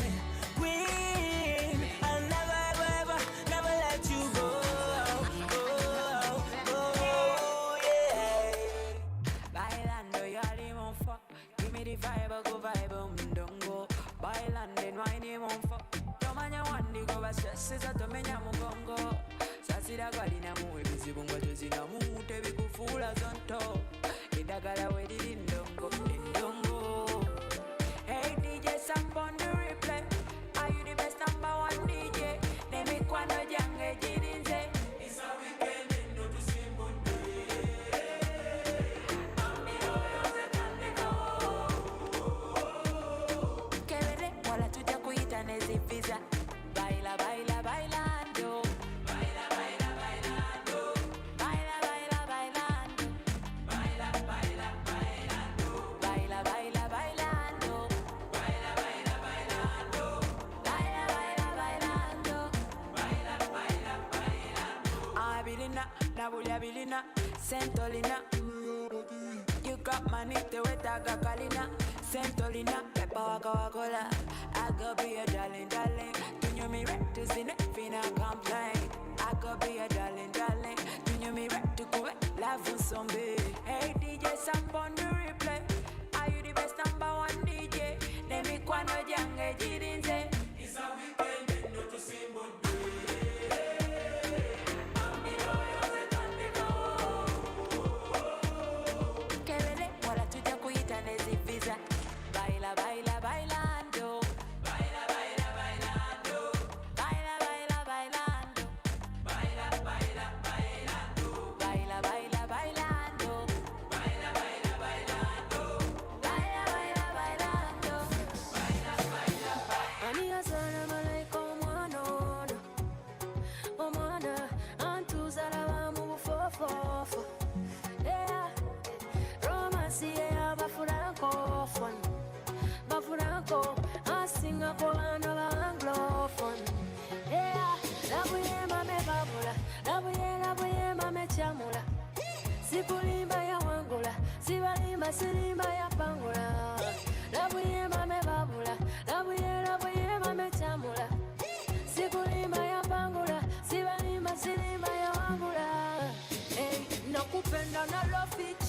queen, I'll never, ever, ever, never let you go, go, go, yeah. Bailando, you are the one for. Give me the vibe, go vibe, don't go. Bailando, why you won't fuck? Tomanya wandi go va stress is a tomenya mugongo. Sasira galina mu ebizibu ngwato zina mu tebi kufula zonto. Idagala we di ndongo, ndongo. Hey DJ, some on the replay. Are you the best number one DJ? Nemi kwano jange jirinze. It's a weekend in no to simple visa. Baila, baila, bailando. Baila, baila, bailando. Baila, baila, bailando. Baila, baila, bailando. Baila, baila, bailando. Baila, baila, bailando. Baila, baila, bailando. Baila, baila, bailando. Abilina, Nabulia Bilina, Sentolina. You got money to wet Kalina. Sentolina, Peppa Waka Wakola. I could be a darling, darling. Do you me right to see nothing I complain? I could be a darling, darling. Do you me right to go live for some day? Hey DJ, some on the replay. Are you the best number one DJ? Let me kwano jange jirinze. It's a weekend, no to see Baila, baila, bailando. Baila, baila, bailando. Baila, baila, bailando. Baila, baila, bailando. Baila, baila, bailando. Baila, baila, bailando. Baila, baila, bailando. Baila, baila, bailando. Aniga sana malaika mwana. Omwana, antu zala mu fofofo. Yeah. Roma siya bafuranko fun. Bafuranko, asinga kolano la anglophone. Yeah, labuye mame babula, labuye mame chamula. Sikulimba ya wangula, silimba ya pangula. Labuye mame babula, labuye mame chamula. Sikulimba ya pangula, silimba ya wangula. Hey, nakupenda na love it,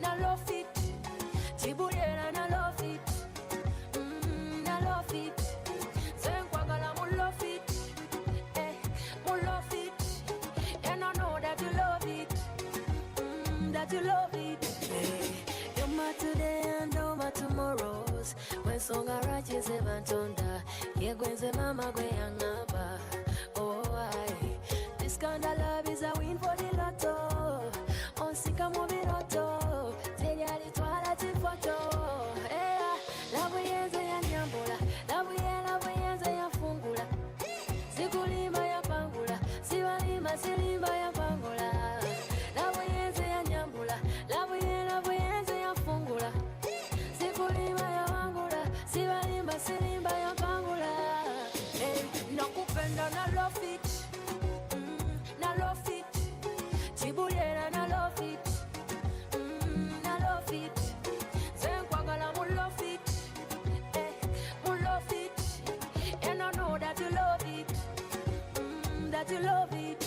na love it. Chibulera na love it, na love it. Senkwagala mu love it, mu love it. And I know that you love it, that you love it. You're my today and all my tomorrows. When song araches evantonda, ye gwenze mama gwe yangaba. Oh I, this kind of love is a win for the lotto. On sika movie lotto, tell ya the toilet photo. Eh, love yenze ya nyambula, love yenze ya fungula. Sikulimba ya pangula, silimba ya pangula. Love yenze ya nyambula, love yenze ya fungula. Sikulimba ya pangula, silimba ya pangula. Eh, nakupenda na love it, na love it. Chibulera na love it, na love it. Senkwagala mu love it, mu love it. And I know that you love it, that you love it.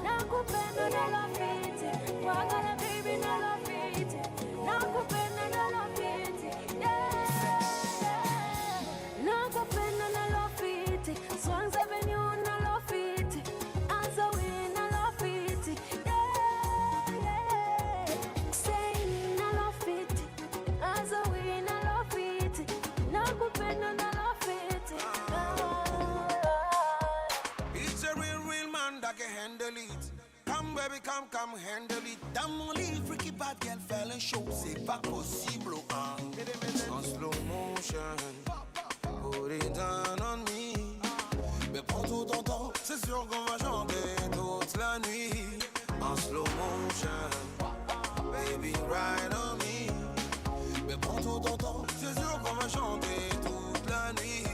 Nakupenda na love it, kwagala baby na love it. Nakupenda na love it, yeah. Nakupenda na love it, Swans Avenue na love it. Azawi na love it, yeah. Say na love it, Azawi na love it. Nakupenda na love it. It's a real man that can handle it. Come baby, come handle it. Damn only bad girl faire les choses, c'est pas possible, hein. En slow motion, put it down on me. Mais prends tout ton temps, c'est sûr qu'on va chanter toute la nuit. En slow motion, baby ride on me. Mais prends tout ton temps, c'est sûr qu'on va chanter toute la nuit.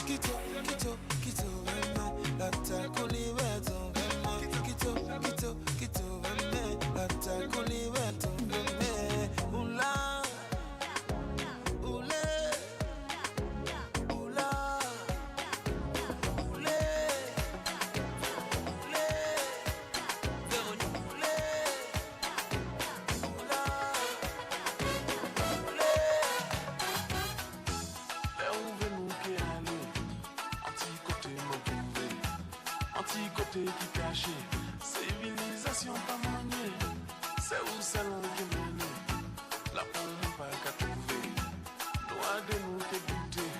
Kito, kito, kito, la tacoli veto. Kito, kito, kito, la tacoli veto. Oula, oula, oula, oula, Anti-côté qui caché, civilisation pas maniée, c'est où c'est l'on qui mène, la pomme pas qu'à trouver, doit de nous te goûter,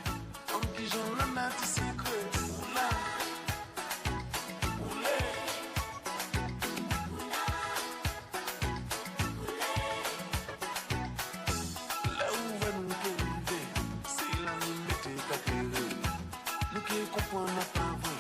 en qui j'en ai un petit secret, oula, oulé, là où va nous qui arriver, c'est la limite qu'à créer, nous qui comprenons pas vrai.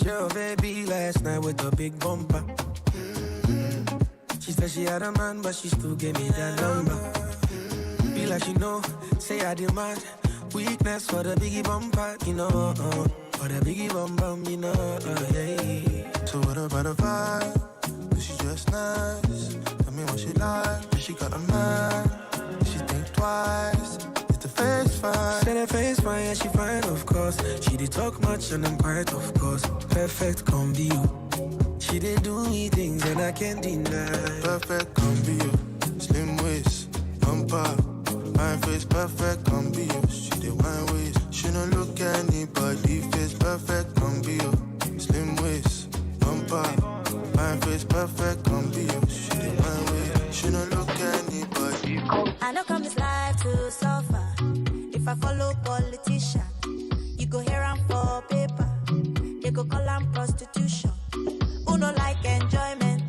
your baby last night with a big bumper. She said she had a man, but she still gave me that number. Be like she know, say I demand weakness for the biggie bumper, you know. For the biggie bum bum, you know. Yeah. So what about a vibe? Cause she just nice. Tell me what she like. She got a man. She think twice. It's the face fine. Said her face fine, yeah, she fine, of course. She did talk much and I'm quiet, of course. Perfect combi. She did do me things and I can't deny. Perfect combi. Slim waist, bumper. My face perfect combi. She did wine waist. She don't look anybody face perfect combi. Slim waist, bumper. My face perfect combi. She did wine waist. She don't look anybody. I know come this life to suffer. If I follow politician, you go here and for paper. They go call am prostitution. Who no like enjoyment?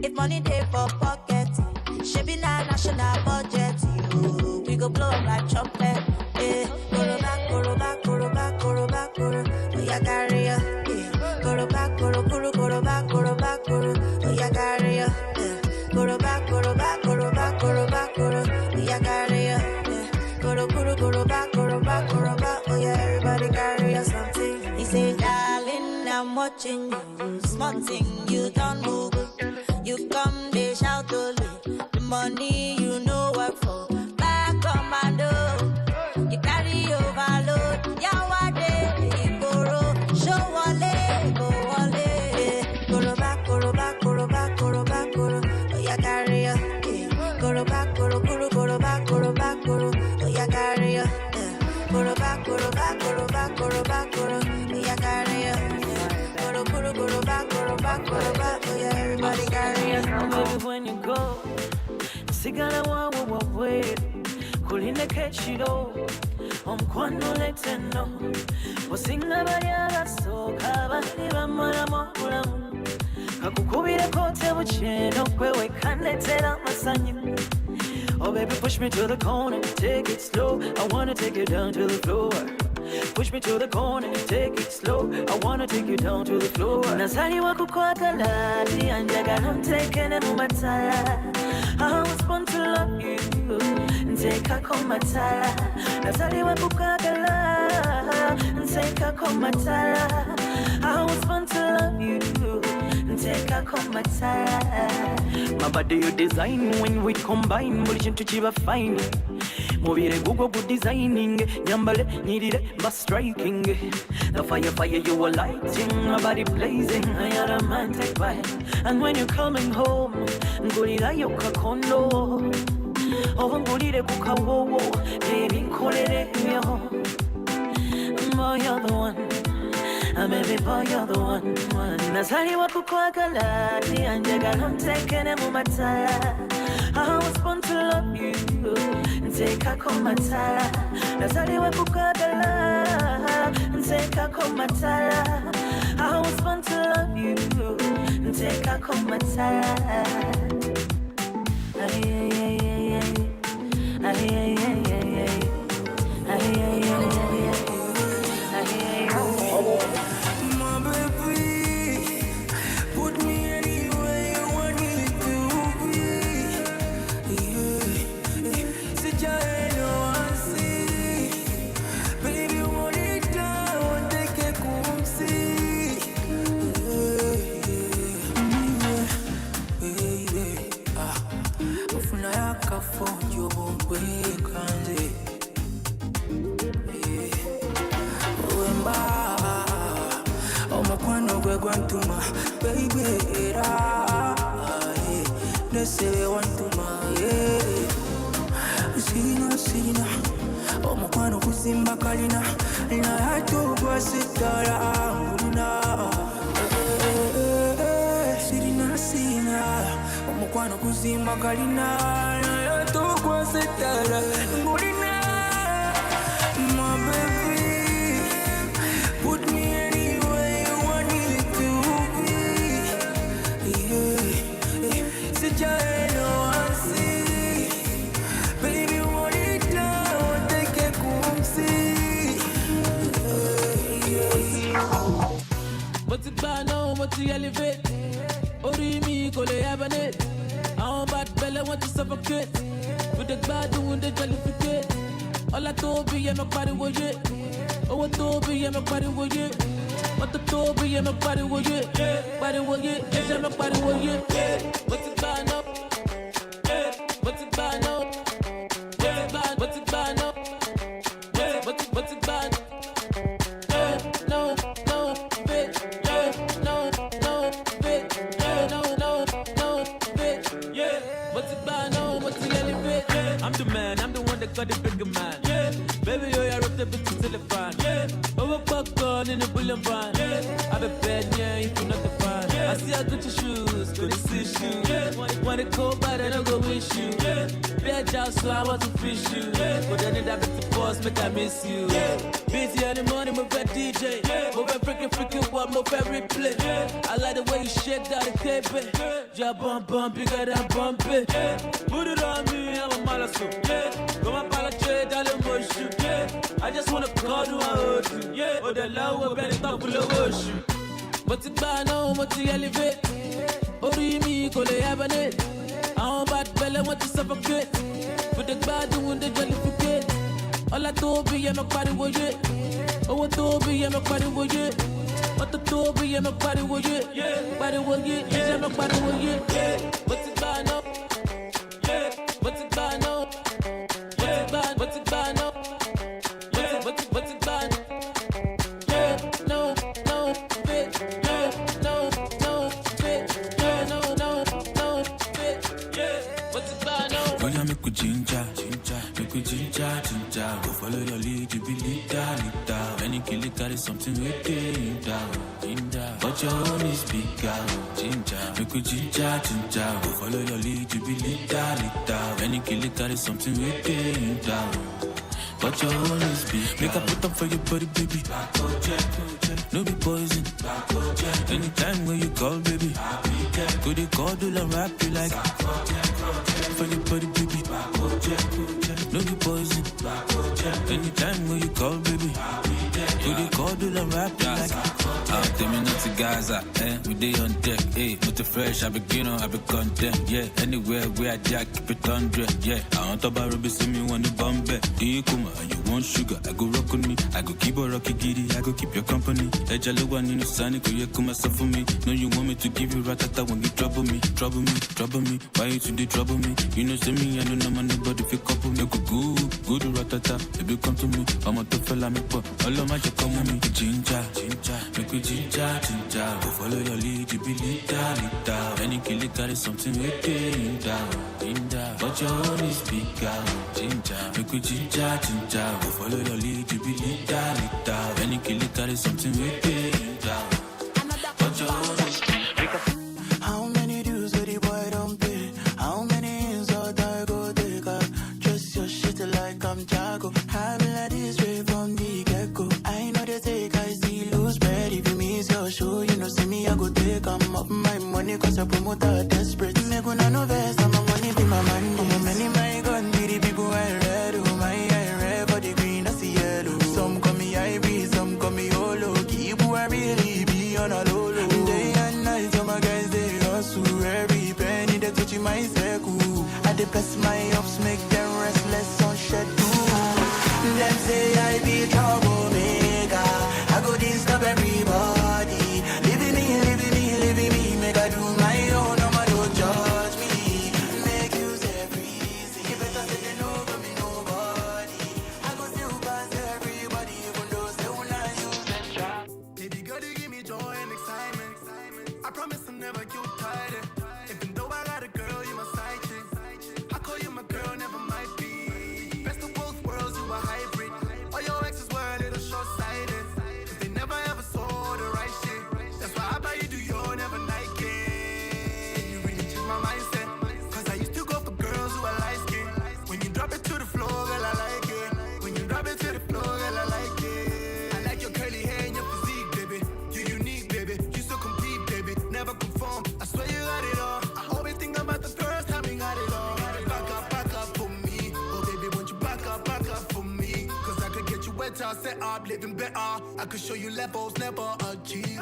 If money dey for pocket, shaping our national budget. You, we go blow up like trumpet. Eh, go back, go back, go back, go back, go. Oh yeah, carry ya. Go back, go back, go back, go. Oh yeah, carry ya. Go back, go back, go back, go back, go. Oh yeah, carry ya. Go back, go back. Oh yeah, everybody carry ya something. He say, darling, I'm watching you. Smart thing, you don't move. You come, they shout only. The money you know work for. Back commando. You carry overload. Yawade, you borrow. Show wale, go wale. Go back, go back, go back, go back, go. Oh yeah, carry ya. Go back, go back, go back, go. Oh yeah, carry ya. Go back, go back, go back, go back, go. Oh yeah, carry ya. Go back, go back, go back. Oh yeah, everybody carry ya. Baby, when you go, sigala wa wait. Kuline kechiro, omkwano leteno. Osinga bayala soka bali bamala mokulamu. Kakukubira kote bucheno kwewe kanetera masanyu. Oh baby, push me to the corner, take it slow. I wanna take you down to the floor. Push me to the corner, take it slow. I wanna take you down to the floor. Nazaliwa kukwagala, anjagala ntekene mu matala. I was born to love you, nteka ko matala. Nazaliwa kukwagala, nteka ko matala. I was born to love you, nteka ko matala. My body you design when we combine, mulchin to chiba fine. Mobile Google good designing, Yambale needed it, but striking. The fire you were lighting, my body blazing, I had a romantic vibe. And when you're coming home, Gulida yoka kondo. Oh, Gulide kukawo, baby, call it yo. Boy, you're the one. Baby boy, you're the one. Nazaliwa kukwagala, anjagala ntekene mu matala. I was born to love you, nteka ko matala. Nazaliwa kukwagala, nteka ko matala. I was born to love you, nteka ko matala. Ay ay ay ay ay, ay ay ay ay ay, ay ay ay ay ay. Baby, they say want to my Sina, oh Mokwano kuzimba kalina, na hatu kwa sitara angulina. Sina, oh Mokwano kuzimba kalina, na hatu kwa sitara angulina. My baby, put me anywhere you want me to be. Yeah, sijaeno ansi, baby want it down, take a kumsi. But to elevate. Ori mi kò lè hibernate. Àwọn bad belle want to suffocate. With the bad doing the jollificate. Ọlá tó bí yẹ mọ pariwo yé. Owó tó bí yẹ mọ pariwo yé. Mọ́tò tó bí yẹ mọ pariwo yé. Pariwo yé, ẹ̀ṣẹ̀ mọ pariwo yé. Mo ti gbà náà. Mo ti gbà náà. Mo ti gbà náà. Mo ti gbà náà. No, bitch. No, bitch. No, bitch. Yeah. Mo ti gbà náà, mo ti elevate. I'm the man, I'm the one that got the bigger man. Yeah. Baby, yo, I wrote the bitch till the fan. Yeah. Over popcorn in the bullion van. Yeah. I've been bad, yeah, if you're not the fan. Yeah. I see I got your shoes, go to see shoes. Yeah. Wanna go bad, I don't go wish you. Yeah. Bad job, so I want to fish you. Yeah. But then that bitch boss, make I miss you. Yeah. Busy in the morning, move that DJ. Yeah. Move that freaking one, move that replay. Yeah. I like the way you shake that cape. Yeah, bump, bigger than bump it. Yeah. Put it on me, I'm a malasso. Yeah. Go my palace, darling, motion. Yeah. I just wanna call you, I hold you. Yeah. Oh, the love will be top of the ocean. But it's bad now, but you elevate. Ori mi kò lè hibernate. Àwọn bad belle want to suffocate. With the bad doing the jollificate. Ọlá tó bí yẹ mọ pariwo yé. Owó tó bí yẹ mọ pariwo yé. Mọ́tò tó bí yẹ mọ pariwo yé. Pariwo yé, ẹ̀ṣẹ̀ mọ pariwo yé. But it's bad now. But it's bad now. But it's bad now. But it's bad. No, bitch. No, bitch. No, bitch. Yeah. But it's bad now. Oh yeah, make we ginger. Go follow your lead, you be leader. When you kill it, carry something with it down. But your own is bigger. Ginger, make we ginger. Go follow your lead, you be leader. When you kill it, carry something with it down. But your own is bigger. Make a put up for your body, baby. No be poison. Anytime when you call, baby. Could you call, do the rap you like? For your body, baby. No be poison. Anytime when you call, baby. Could you call, do the rap you like? Tell me not to Gaza, we day on deck, with the fresh, I begin on, I be content, yeah. Anywhere where I jack, keep it 100, yeah. I want to borrow, see me when the bomb back. Do you come and you want sugar? I go rock on me, I go keep a rocky giddy, I go keep your company. That jelly one in the sun, you go come myself for me. No, you want me to give you ratata when you trouble me. Why you today trouble me? You know, see me, I don't know my nobody if you couple me. Go good ratata, baby come to me. I'm a tough fella, me pop, all of my just come on me. Ginger, make we ginger. Go follow your lead, you be leader. When you kill it, carry something with it down. But your own is bigger. Ginger, make we ginger. Go follow your lead, you be leader. When you kill it, carry something with it down. But your own is bigger. How many dues with the boy don't pay? How many insult I go take up? Just your shit like I'm Jago. I'm like this way from the get-go. I know they take, I see lose bread. If you miss your show, you know see me, I go take up my money, cause I promote a desperate. Me gonna no vest, and my money be my man. How many my gun be the people I read? Oh my, I read for the green, that's the yellow. Some call me Ivy, some call me Olo. Keep who I really be on a low. Day and night, all my guys, they hustle. Every penny, they touching my circle. I dey bless my ups, make them restless on schedule. Them say I be troublemaker. I go disturb everybody. Living me, make I do my own. No man don't judge me. Make use every easy. Better say they know got me nobody. I go still pass everybody, even though they will not use them trap. Baby girl, you give me joy and excitement. I promise I'll never get tired. Even though I got a girl, you my side chick. I call you my girl, never might be. Best of both worlds, you a hybrid. All your exes were a little short-sighted, cause they never ever saw the right shit. That's why I buy you do your never Nike. And you really changed my mindset, cause I used to go for girls who are light-skinned. When you drop it to the floor, girl, I like it. When you drop it to the floor, girl, I like it. I like your curly hair and your physique, baby. You're unique, baby. You so complete, baby. Never conform. I swear you got it all. I always think about the first time you got it all. Back up for me. Oh, baby, won't you back up for me? Cause I could get you wetter, set up, living better. I could show you levels never achieved.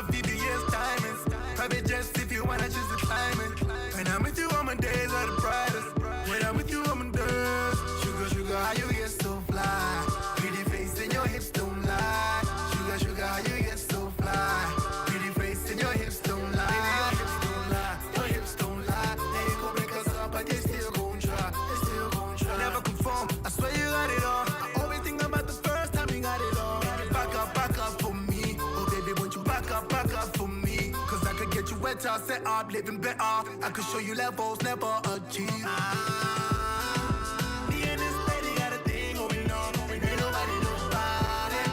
VVS diamonds. Private jets if you wanna choose the climate. When I'm with you, all my days are the brightest. When I'm with you, all my days. Sugar, sugar, how you get so fly? Pretty face and your hips don't lie. Sugar, sugar, how you get so fly? Pretty face and your hips don't lie. Baby, your hips don't lie. Your hips don't lie. They gon' break us up, but they still gon' try. They still gon' try. Never conform. I swear you got it all. I always think about the first time you got it all. Back up for me. Oh baby, won't you back up for me? Cause I could get you wetter, set up, living better. I could show you levels never achieved. Me and this lady got a thing going on. Ain't nobody knows about it.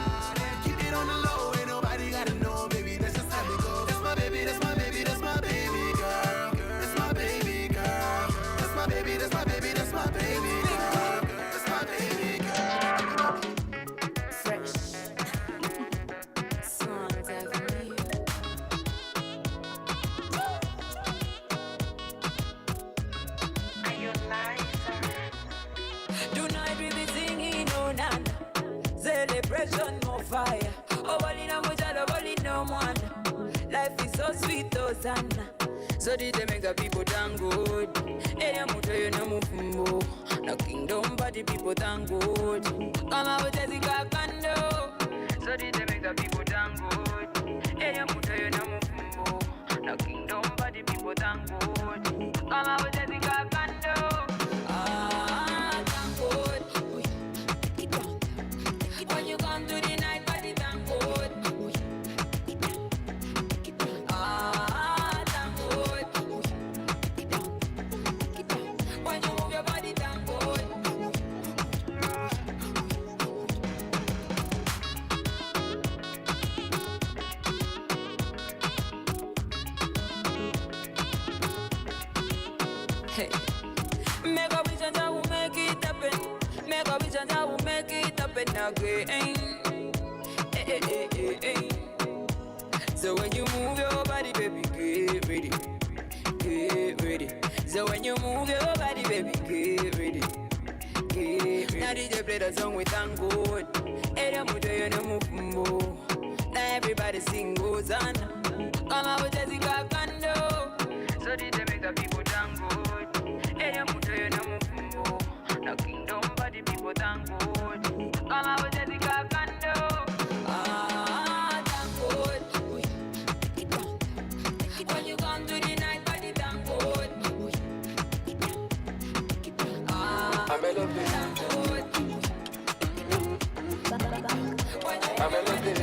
Keep it on the low, ain't nobody gotta know, baby. That's just how we go. That's my baby, that's my baby, that's my baby girl. That's my baby girl. That's my baby, that's my baby, that's my baby girl. That's my baby girl. Fresh. Songs every year. Tonight we be singing on and celebration more fire. Oh, bali na mojalo, bali no one. Life is so sweet, oh sana. So did they make the people thank good? Area muto you no mufumbo. No kingdom, but the people thank good. Come out with Mwesigwa kando. So did they make the people thank good? Area muto you no mufumbo. No kingdom, but the people thank good. Come out with Mwesigwa kando. Thank God. When you come to the night party, thank God. Thank God. When you move your body, thank God. Hey. Make a wish and I will make it happen. Make a wish and I will make it happen again. Hey, hey, hey, hey. So when you move your body, baby, get ready. Get ready. So when you move your body, baby, get ready. Get ready. Now DJ play the song with thank God. Area muto you no mufumbo. Now everybody sing goes on. Come out with Mwesigwa kando. So DJ make the people thank God. Area muto you no mufumbo. No kingdom, but the people thank God. Come out with Mwesigwa kando. Thank God. When you come to the night party, thank God. I'm a lovely. Thank God. I'm a lovely.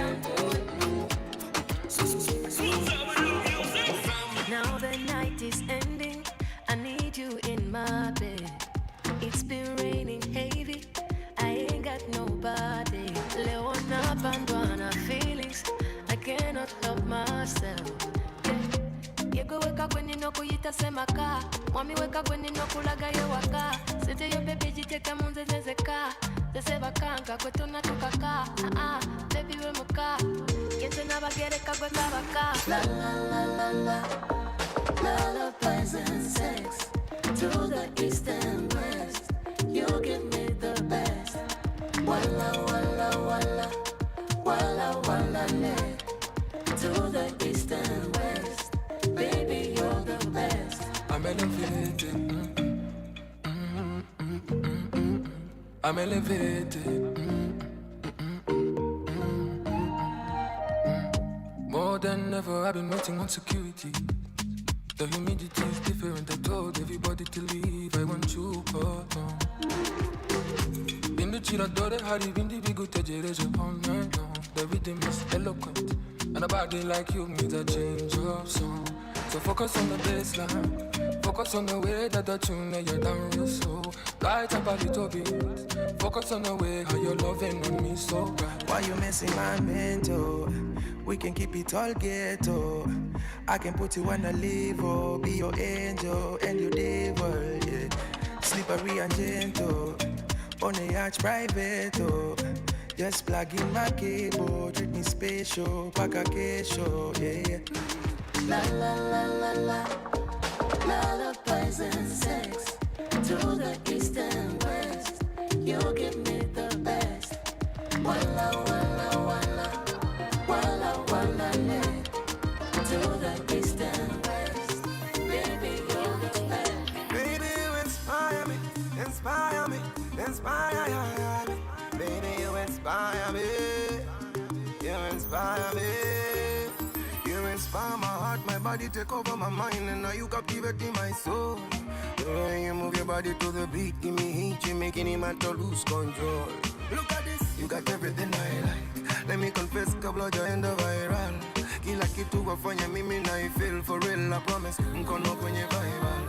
Now the night is ending. I need you in my bed. It's been raining heavy. I ain't got nobody. Leo napandwa feelings. I cannot help myself. Yego weka kwenye no kuyita semaka. Mwami weka kwenye no kulaga ye waka. Sente yo baby jiteka munze zezeka. Zese bakanga kwetu na tukaka. Baby we muka. Yente na bagere kagwe kabaka. La la la la la. Lullabies and sex. To the east and west. You give me the best. Walla walla walla. Walla walla le. To the east and west. Baby, you're the best. I'm elevated. I'm elevated. More than ever, I've been waiting on security. The humidity is different. I told everybody to leave. I want you part on. In the chill, I thought I had even the big good generation all night long. The rhythm is eloquent, and a body like you means a change of song. So focus on the baseline. Focus on the way that the tune that you're down real slow. Light up a little bit. Focus on the way how you're loving on me so right. Why you messing my mental? We can keep it all ghetto. I can put you on a level. Be your angel and your devil, yeah. Slippery and gentle. On a yacht private, oh. Just plug in my cable. Treat me special. Pack a kesho, yeah. La la la la la. Lullabies and sex. To the east and west. You give me the best. Walla walla walla. Walla walla le. my heart, my body take over my mind, and now you captivating my soul. The way you move your body to the beat, give me heat, you making him have to lose control. Look at this, you got everything I like. Let me confess, kabla jaenda viral. Kila kitu wafanya mimi na I feel for real, I promise. Mkono kwenye viral.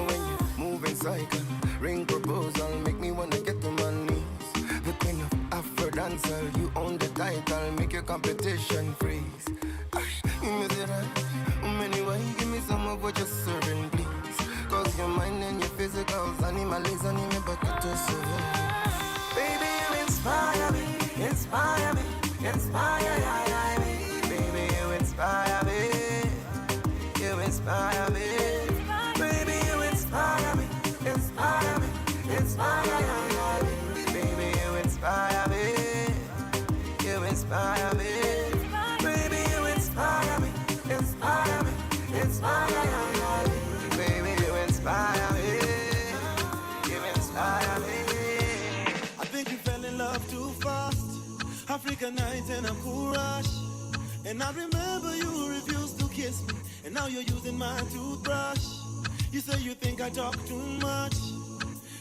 When you move in cycle, ring proposal, make me wanna get to my knees. The queen of Afro dancer, you own the title, make your competition freeze. You miss it right? Anyway, give me some of what you're serving, please. Cause your mind and your physicals, animalism, you but to survive. Baby, you inspire me, inspire me, inspire me. Baby, you inspire me, you inspire me. Baby, you inspire me, inspire me, inspire me. Baby, you inspire me, you inspire me. Baby, you inspire me, inspire me, inspire me. Baby, you inspire me, you inspire me. I think you fell in love too fast. African nights in a cool rush. And I remember you refused to kiss me, and now you're using my toothbrush. You say you think I talk too much,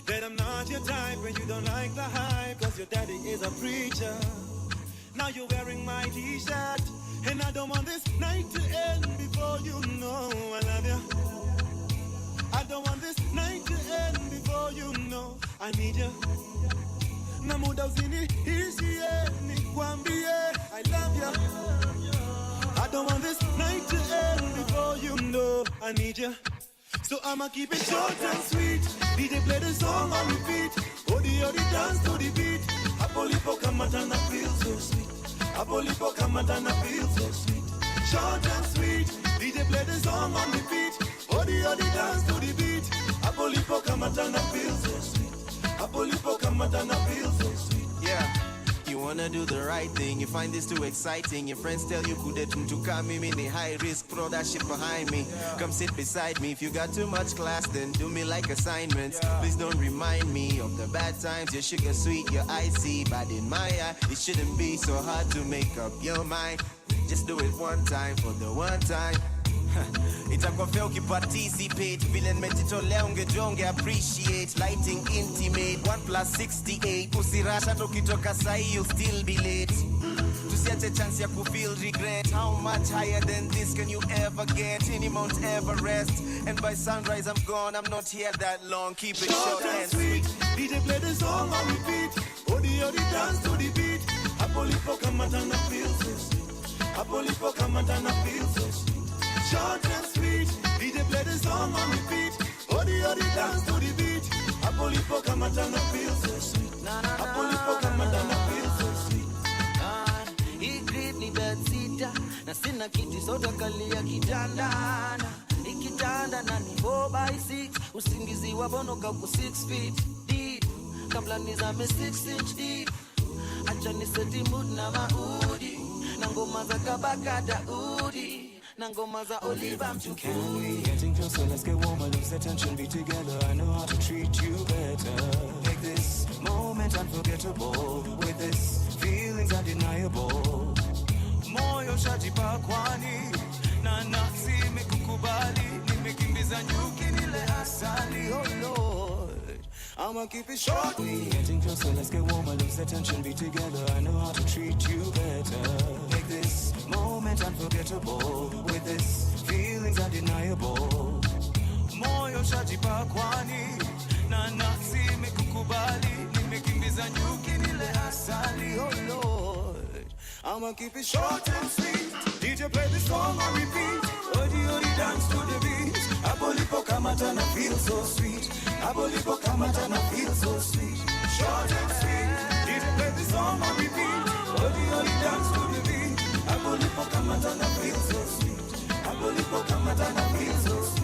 that I'm not your type when you don't like the hype, cause your daddy is a preacher. Now you're wearing my t-shirt, and I don't want this night to end before you know I love you. I don't want this night to end before you know I need you. Na muda usiniishie, nikwambie I love you. I don't want this night to end before you know I need you. So I'ma keep it short and sweet. DJ play the song on repeat. Odi dance to the beat. Apolipo kamatana feel so sweet. Apolipo kamatana feel so sweet. Short and sweet. DJ play the song on repeat. Odi dance to the beat. Apolipo kamatana feel so sweet. Apolipo kamatana feel so sweet. Yeah. You wanna do the right thing, you find this too exciting. Your friends tell you kudetum to come in the high risk, throw that shit behind me. Come sit beside me. If you got too much class, then do me like assignments. Please don't remind me of the bad times. Your sugar sweet, your icy, but in my eye, it shouldn't be so hard to make up your mind. Just do it one time for the one time. Itakuwa fair ukiparticipate, vile nimejitolea ungejua unge appreciate. Lighting intimate, 1+68. Usirasha tukitoka sahi, you'll still be late. Tusiache chance ya kufeel regret. How much higher than this can you ever get? Any Mount Everest, and by sunrise I'm gone. I'm not here that long, keep it short and sweet. DJ play the song on repeat. Odi dance to the beat. Apolipo kamatana feel so sweet. Apolipo kamatana feel so sweet. Short and sweet, DJ play the song on repeat. Odi dance to the beat. Apolipo kamatana feel so sweet. Apolipo kamatana feel so sweet. Hii grip ni bedsita, na sina kiti sote kalia kitandana. Ikitanda na ni 4x6, usingizi wabonoka ku 6 feet deep. Kabla nizame 6 inch deep, acha niseti mood na maudi. Na ngoma za kabaka udi. Can we getting closer, let's get warmer, lose the tension, be together. I know how to treat you better. Make this moment unforgettable. With this, feelings undeniable. Moyo shajipa kwani, na nafsi imekukubali. Nimekimbiza nyuki nile asali, oh Lord, I'ma keep it short. We getting closer, let's get warmer, lose the tension, be together. I know how to treat you better. Make this moment unforgettable. With this, feelings undeniable. Moyo shajipa kwani, na nafsi imekukubali. Nimekimbiza nyuki nile asali, oh Lord, I'ma keep it short and sweet. DJ play the song on repeat. Odi dance to the beat. Apolipo kamatana feel so sweet. Apolipo kamatana feel so sweet. Short and sweet. DJ play the song on repeat. Odi dance to the beat. Apolipo kamatana feel so sweet. Apolipo kamatana feel so sweet.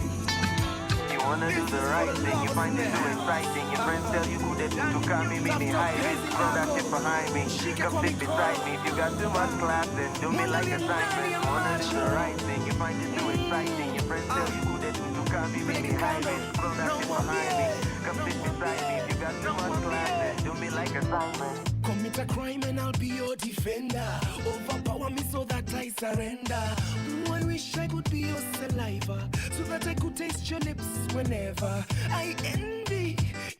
You wanna do the right thing, you find it too exciting. Your friends tell you kudetum to come in the high risk, throw that shit behind me. Come sit beside me. If you got too much class, then do me like assignment. You wanna do the right thing, you find it too exciting. Your friends tell you kudetum to come in the high risk, throw that shit behind me. Come sit beside me. If you got too much class, then do me like assignment. Commit a crime and I'll be your defender. Overpower me so that I surrender. I wish I whenever. I envy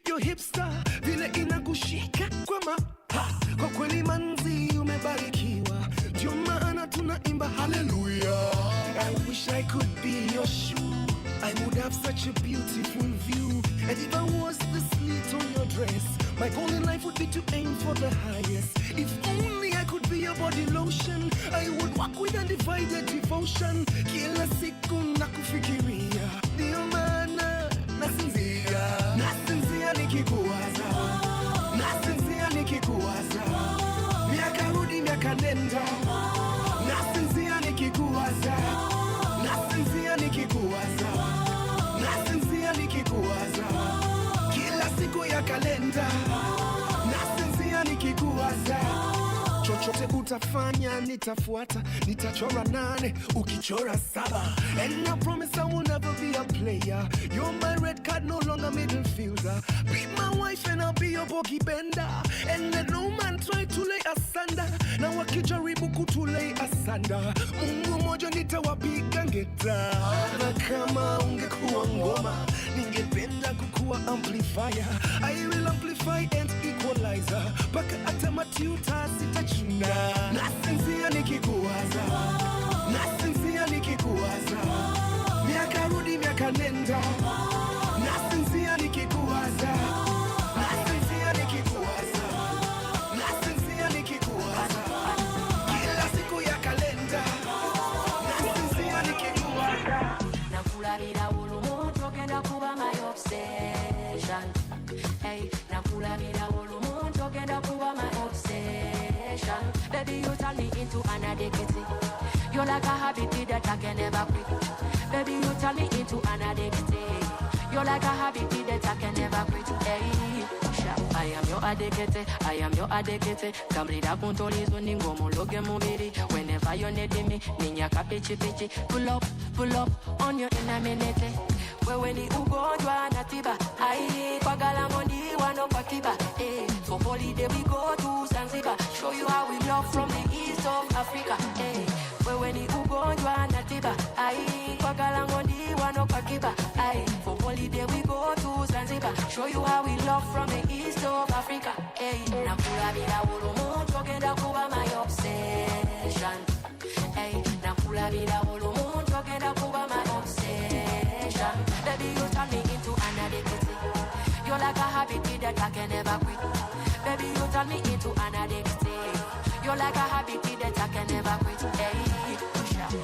your hipster, vile inakushika kwa maha. Kwa kweli manzi umebarikiwa, ndio maana tunaimba hallelujah. I wish I could be your shoe, I would have such a beautiful view. And if I was the slit on your dress, my goal in life would be to aim for the highest. If only I could be your body lotion, I would walk with undivided devotion. Kila siku nakufikiria, ndio maana nasinzia nikikuwaza, nasinzia nikikuwaza. Miaka rudi miaka nenda, nasinzia nikikuwaza, nasinzia nikikuwaza, nasinzia nikikuwaza. Kila siku ya kalenda, nasinzia nikikuwaza. Chochote utafanya nitafuata, nitachora 8 ukichora 7. And I promise I will never be a player. You're my red card, no longer middle fielder. Be my wife and I'll be your bogey bender. And let no man try to lay asunder. Na wakijaribu kutulay asanda, Mungu moja nitawapiga ngeta. Na kama ungekuwa ngoma, ningependa kukuwa amplifier. I will amplify and equalizer, paka hata matuta sitachuna. Nasinzia nikikuwaza, nasinzia nikikuwaza. Miaka rudi miaka nenda, nasinzia nikikuwaza, nasinzia nikikuwaza, nasinzia nikikuwaza. Kila siku ya kalenda, nasinzia nikikuwaza. Nakulabira ulumuntu ogenda kuba my obsession. Hey, nakulabira ulumuntu ogenda kuba my obsession. Baby, you turn me into an addict. You're like a habit that I can never quit. Baby, you turn me into an addict. You're like a habit that I can never quit. Hey, I am your addict. I am your addict. Kamrida kuntolizo ningo muloge mubiri. Whenever you need me, ninyaka pichi pichi. Pull up on your inner minute. Wewe ni ugonjwa na tiba. Ai, kwa galamondi wano kwa kiba. Eh, for holiday we go to Zanzibar. Show you how we love from the east of Africa. Eh, wewe ni ugonjwa na tiba. Ai, kwa galamondi wano kwa kiba. Ai, for holiday we go to Zanzibar. Show you how we love from the east of Africa. Eh, nakulabira ulumuntu ogenda kuba my obsession. Eh, nakulabira ulumuntu ogenda kuba my obsession. Baby, you turn me into an addict. You're like a habit that I can never quit. Baby, you turn me into an addict. You're like a habit that I can never quit. Hey,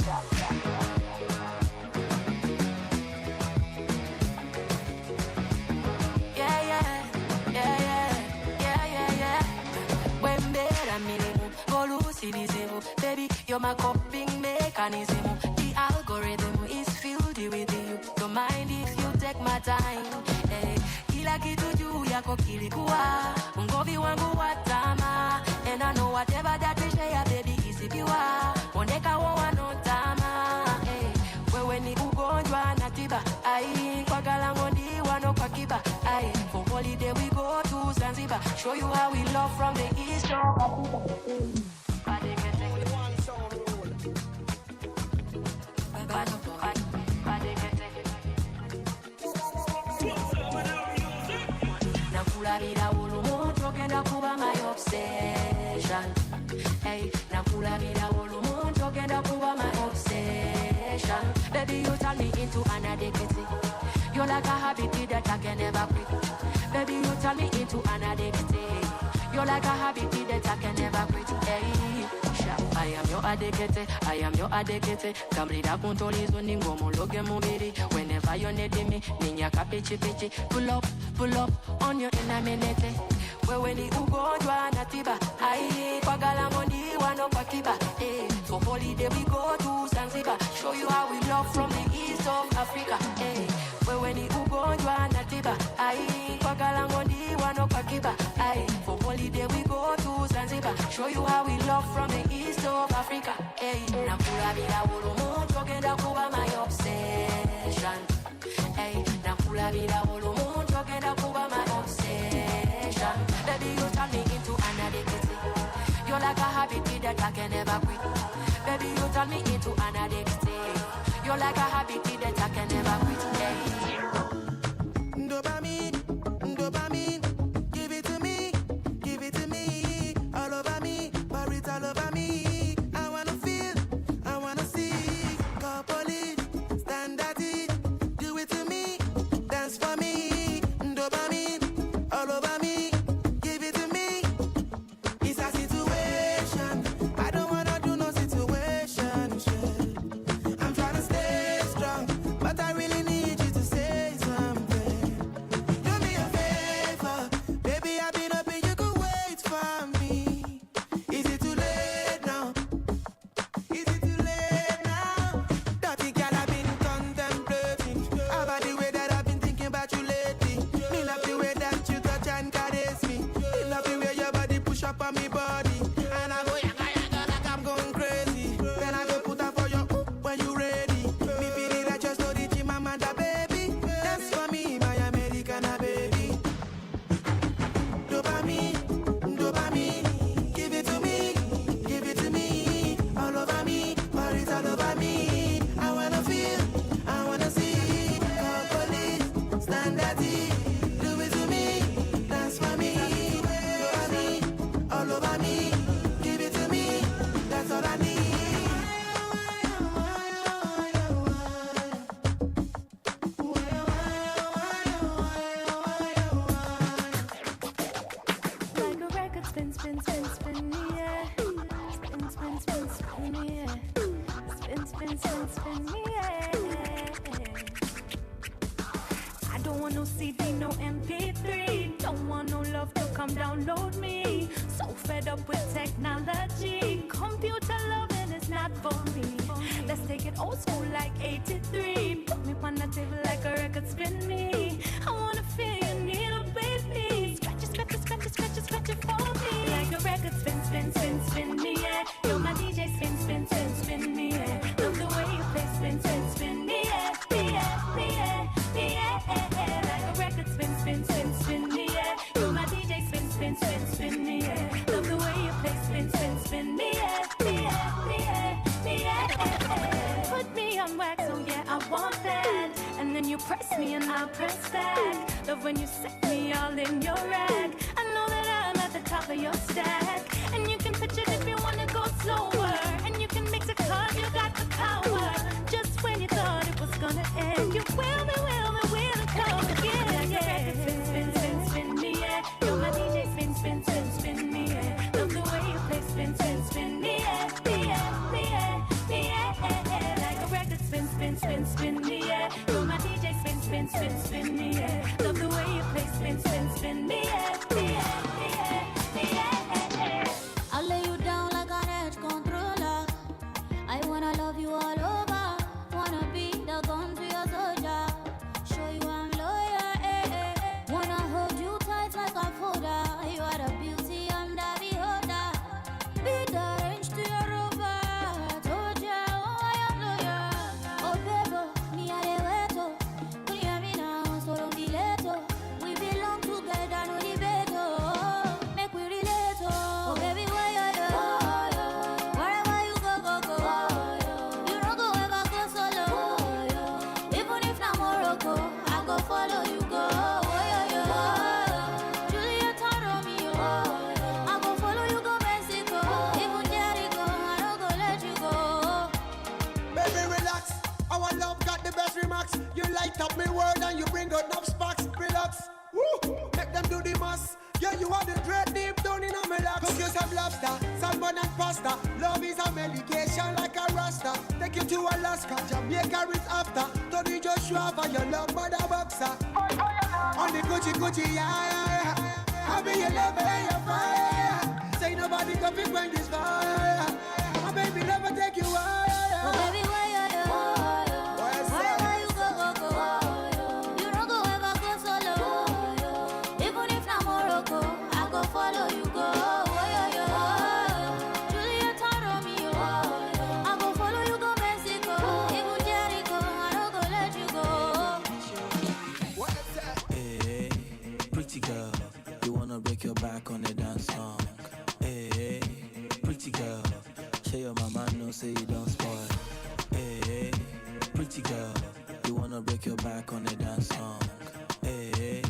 baby, you're my coping mechanism. The algorithm is filled with you. Don't mind if you take my time. Hey, kila kitu juu yako kilikuwa ungovi wangu wa tama. And I know whatever that we share, baby, is pure. Oneka wa no tama. Hey, wewe ni ugonjwa na tiba. Ai, kwa galangondi wano kwa kiba. Ai, for holiday we go to Zanzibar. Show you how we love from the east of Africa. Nakulabira ulumuntu ogenda kuba my obsession. Hey, nakulabira ulumuntu ogenda kuba my obsession. Baby, you turn me into an addict. You're like a habit that I can never quit. Baby, you turn me into an addict. You're like a habit that I can never quit. Hey, I am your addict. I am your addict. Kamrida kuntolizo ningo muloge mubiri. Whenever you need me, ninyaka pichi pichi. Pull up on your inner minute. Wewe ni ugonjwa na tiba. Ai, kwa galamondi wano kwa kiba. Eh, for holiday we go to Zanzibar. Show you how we love from the east of Africa. Eh, wewe ni ugonjwa na tiba. Ai, kwa galamondi wano kwa kiba. Ai, for holiday we go to Zanzibar. Show you how we love from the east of Africa. Eh, nakulabira ulumuntu ogenda kuba my obsession. Eh, nakulabira ulumuntu ogenda kuba my obsession. Baby, you turn me into an addict. You're like a habit that I can never quit. Baby, you turn me into an addict. You're like a habit that I can never quit. Hey. no CD, no MP3. Don't want no love to come download me. So fed up with technology. Computer loving is not for me. Let's take it old school like 83. Put me on the table like a record, spin me. I wanna feel you need a baby. Scratch it, scratch it, scratch it, scratch it, scratch it for me. Like a record, spin, spin, spin, spin me, yeah. You're my DJ, spin, spin, spin, spin me, yeah. Love the way you play, spin, spin, spin me, yeah. Like a record, spin, spin, spin, spin me, yeah. You're my DJ, spin, spin, spin, spin me, yeah. Love the way you play, spin, spin, spin me, yeah. Put me on wax, oh yeah, I want that. And then you press me and I'll press back. Love when you set me all in your rag. I know that I'm at the top of your stack. And you can pitch it if you wanna go slower. And you can mix it cause you got the power. Just when you thought it was gonna end, you will come again, yeah. Spin, spin, spin, spin me, yeah. You're my DJ, spin, spin, spin, spin me, yeah. Love the way you play, spin, spin, spin me, yeah. Like a record, spin, spin, spin, spin me, yeah. You're my DJ, spin, spin, spin, spin me, yeah. Love the way you play, spin, spin, spin me, yeah. I'll lay you down like an edge controller. I wanna love you all over. Wanna be the gun to your soldier. Show you I'm loyal, Wanna hold you tight like a folder. You are the beauty, I'm the beholder. Be the range to your rover. Told ya, oh, I am loyal. Oh, baby, me a de weto. Put your me now, so don't be late, We belong together, no debate, Make we relate, Oh, baby, where you go? Wherever you go, go, go. You don't go ever go solo. Even if not Morocco, I go follow you, go. Juliet and Romeo, I go follow you, go Mexico. Even Jericho, I don't go let you go. Baby, relax. Our love got the best remarks. You light up my world and you bring out enough sparks. Relax. Woo! Make them do the mass. Yeah, you are the dread deep down in my lap. Cook you some lobster, salmon and pasta. Love is a medication like a rasta. Take you to Alaska, Jamaica is after. Tony Joshua for your love mother boxer. On the Gucci, yeah. Happy you love me, you're fire. Say nobody can be when this fire. My baby never take you higher. Oh, baby, where you go? Wherever you go, go, go. You don't go ever go solo. Even if not Morocco, I go follow you, go. Juliet and Romeo, I go follow you, go Mexico. Even Jericho, I don't go let you go. Hey, pretty girl, you wanna break your back on the dance song. Hey, pretty girl, show your mama no say you don't spoil. Hey, pretty girl, you wanna break your back on the dance song. Hey,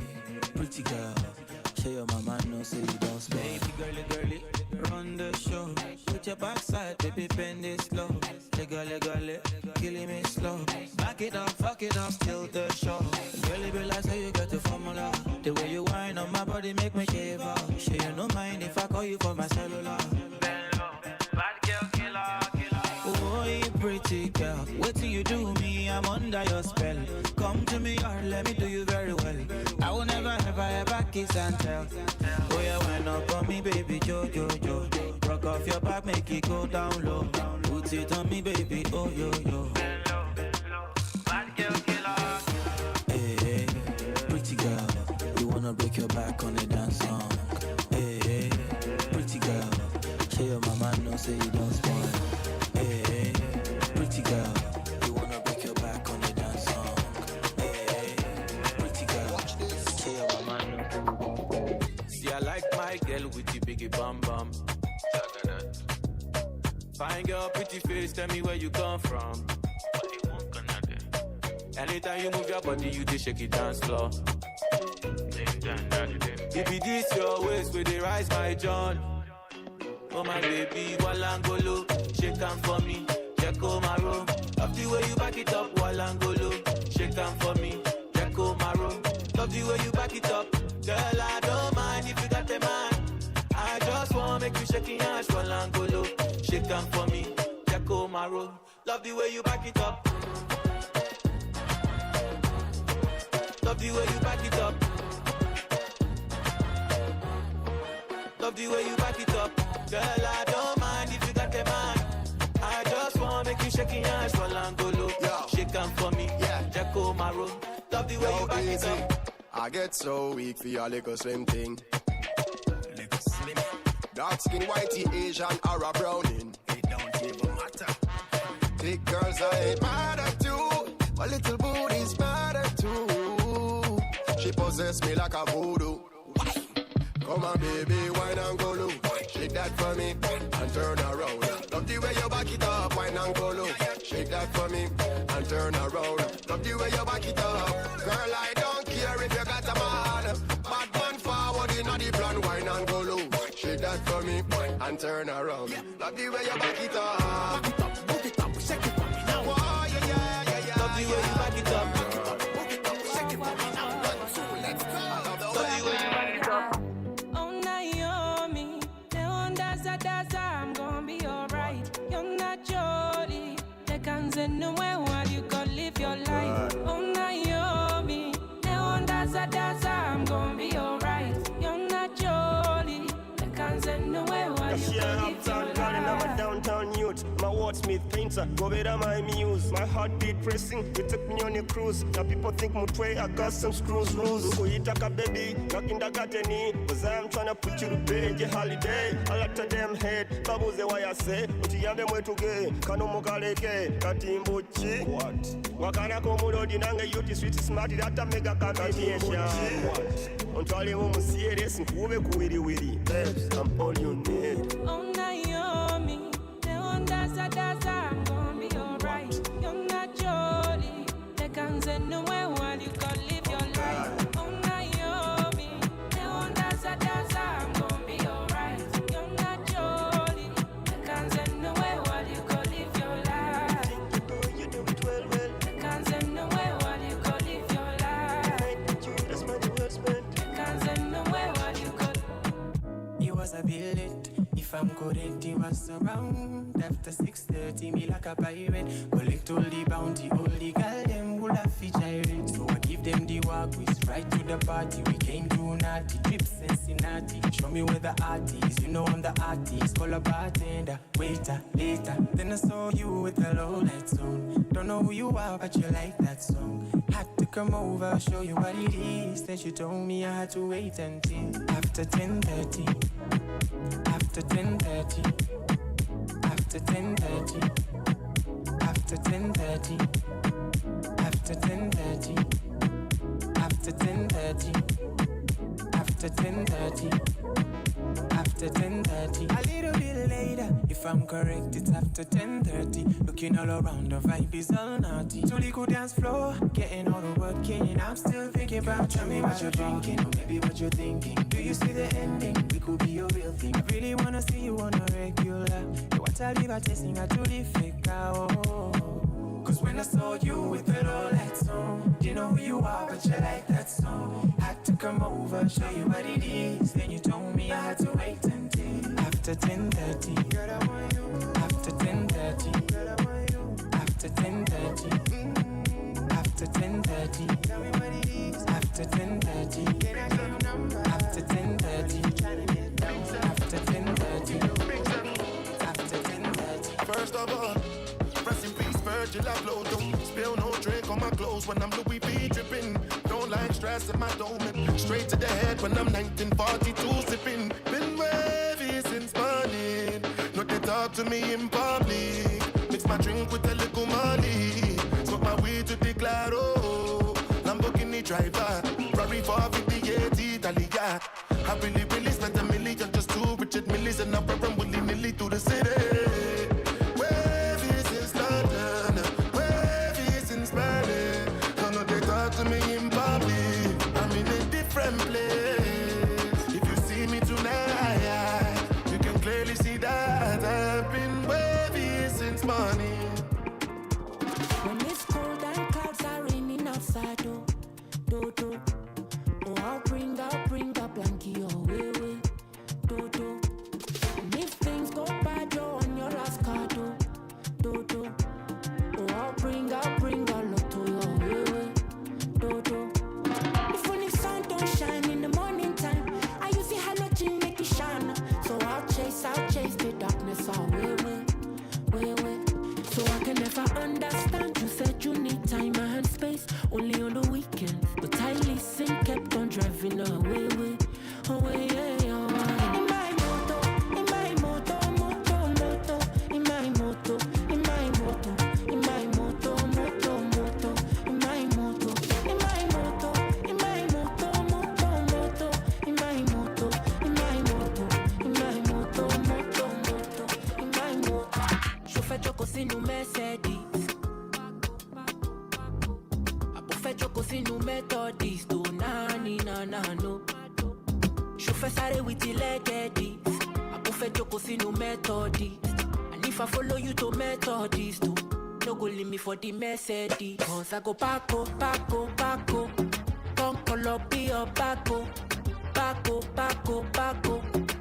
pretty girl, show your mama no say you don't spoil. Baby girly, girly, run the show. Put your backside, baby, bend it slow. Legally, killing me slow. Back it up, fuck it up, till the show. Girlie, be like, say you got the formula. The way you whine on my body make me shiver. Sure you no mind if I call you for my cellular. Bad girl, killer. Oh, you pretty girl, wait till you do me, I'm under your spell. Come to me, or let me do you very well. I will never, ever kiss and tell. Oh yeah, wind up on me, baby, jo. Rock off your back, make it go down low. Put it on me, baby, oh yo. Bad girl, killer. Hey, pretty girl, you wanna break your back on the dance song. Hey, pretty girl, show your mama no say you don't spoil. Hey, pretty girl, you wanna break your back on the dance song. Hey, pretty girl, show your mama no. See, I like my girl with the biggie bum bum. Fine girl, pretty face, tell me where you come from. Anytime you move your body, you just shake it dance floor. If it is your waist, where they rise my John. Oh my baby, Walangolo, shake on for me, Jacko Maro. Love the way you back it up, Walangolo, shake on for me, Jacko Maro. Love the way you back it up, girl, I don't mind if you got the man. I just wanna make you shake your hands, Walangolo, shake on for me, Jacko Maro. Love the way you back it up. Love the way you back it up. Love the way you back it up. Girl, I don't mind if you got the mind. I just wanna make you shaking your ass while I'm golo. Shake them for me, Jacko Maro. Love the way you back it up. I get so weak for your little slim thing. Dark skin, whitey, Asian, or a browning. It don't even matter. Big girls, I ain't mad at you. My little booty's mad at you. She possess me like a voodoo. Come on, baby, wine and go low. Shake that for me and turn around. Love the way you back it up, wine and go low. Shake that for me and turn around. Love the way you back it up. Girl, I don't care if you got a man. Bad man forward in the plan, wine and go low. Shake that for me and turn around. Love the way you back it up. Book it up, shake it for me now. Oh, yeah. Love the way you back it up. Book it up, shake it for me now. 1, 2, let's go. Love the way you back it up. Oh, Naomi, daza, I'm gonna be alright. You're not Jolly, they can't say no more while you go live your life. Oh, Naomi, daza, I'm gonna be alright. You're not Jolly, they can't say no more while you go live your life. I'm a downtown youth, my wordsmith painter, go better my muse. My heartbeat pressing, you took me on a cruise. Now people think Mutwe, I got some screws loose. Who you talk a baby, knocking the gatany. Cause I'm trying to put you to bed, your holiday. A lot of them head, babos the way I say. But you have them way to get, Kano Mokaleke, Katimbochi. What? Wakana Komodo, Dinanga, youth is sweet, smart, that mega combination. On Charlie, woman, serious, and Kube Kuwiri. Babes, I'm all you need. Oh, Naomi, daza, I'm gonna be alright. You're not Jolly, they can't say no more while you go live your life. Oh, Naomi, daza, I'm gonna be alright. You're not Jolly, they can't say no more while you go live your life. You do it well. They can't say no more while you go live your life. That's my word spent. They can't say no more while you go. He was a billet. If I'm correct, he was around after 6:30, me like a pirate. Collect all the bounty, all the girl them will have to gyrate. So I give them the walk, we right to the party. We came to naughty, trip Cincinnati. Show me where the art is, you know I'm the artist. Call a bartender, waiter, later. Then I saw you with the low lights on. Don't know who you are, but you like that song. Had to come over, show you what it is. Then she told me I had to wait until after 10:30. After 10:30, after 10:30, after 10:30, after 10:30, after 10:30, after 10:30, after 10:30. A little bit later, if I'm correct, it's after 10:30. Looking all around, the vibe is all naughty. To the good dance floor, getting all the work in. I'm still thinking about, tell me what you're drinking, or maybe what you're thinking. Do you see the ending? We could be a real thing. I really wanna see you on a regular. You want to leave a tasting, I do the fake out. Cause when I saw you with the low lights on, you know who you are, but you like that song. Had to come over, show you what it is. Then you told me I had to wait until after 10:30. After 10:30. After 10:30. After 10:30. After 10:30. After 10:30. After 10:30. After 10:30. First of all, rest in peace, Virgil Abloh. Don't spill no drink on my clothes when I'm Louis V dripping. Don't like stress in my dome. Straight to the head when I'm 1942 sipping. Been wavy since morning. No, they talk to me in public. Mix my drink with a little money. Smoke my weed to the claro. Lamborghini driver. Ferrari 458 Italia. I really spent $1 million just to Richard Millis and I'm run willy-nilly through the city. Wavy since London. Wavy since Berlin. None of they talk to me in public. I'm in a different place. If you see me tonight, you can clearly see that I've been wavy since morning. When it's cold and clouds are raining outside, oh, oh, I'll bring a blankie your way. only on the weekend. But I listen, kept on driving away, yeah, yeah. In my moto, in my moto, in my moto, in my moto, in my moto, in my moto, in my moto, in my moto, in my moto, in my moto, in my moto, in my moto. Chauffeur choco si nous Mercedes. Fait choco si nous Methodist. Oh nani no. Chauffeur sare with the legedis. I fait choco si nous Methodist. And if I follow you to Methodist, no go leave me for the Mercedes. Cause I go Paco. Come Colombia Paco.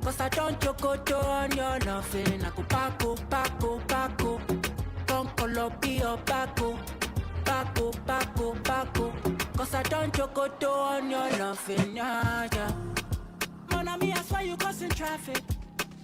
Cause I don't choco on your nothing. I go Paco. Come Colombia Paco. Cause I don't choco on your nothing. Yeah. Mon ami, I swear you causing traffic.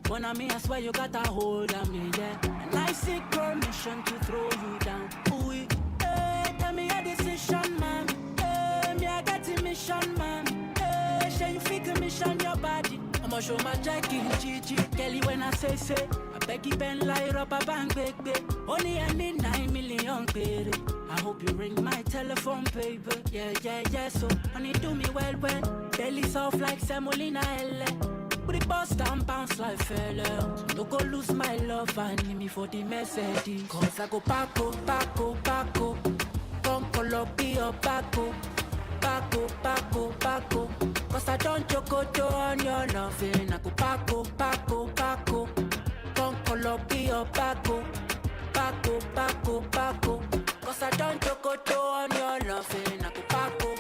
Mon ami, I swear you got a hold on me, yeah. And I seek permission to throw you down. Ooh, hey, tell me your decision, man. Hey, me I got a mission, man. Hey, shall you figure mission your body? I'ma show my Jackie, Gigi, Kelly when I say. I beg you bend like rubber band, baby. Only I need 9 million, baby. I hope you ring my telephone, baby. Yeah. So, honey, do me well. Belly soft like semolina, L. Put the bust and bounce like fella. So don't go lose my love and need me for the Mercedes. Cause I go Paco. Come Colombia Paco. Cause I don't choco on your nothing. I go Paco. Come Colombia Paco. Cause I don't choco on your nothing. I go Paco.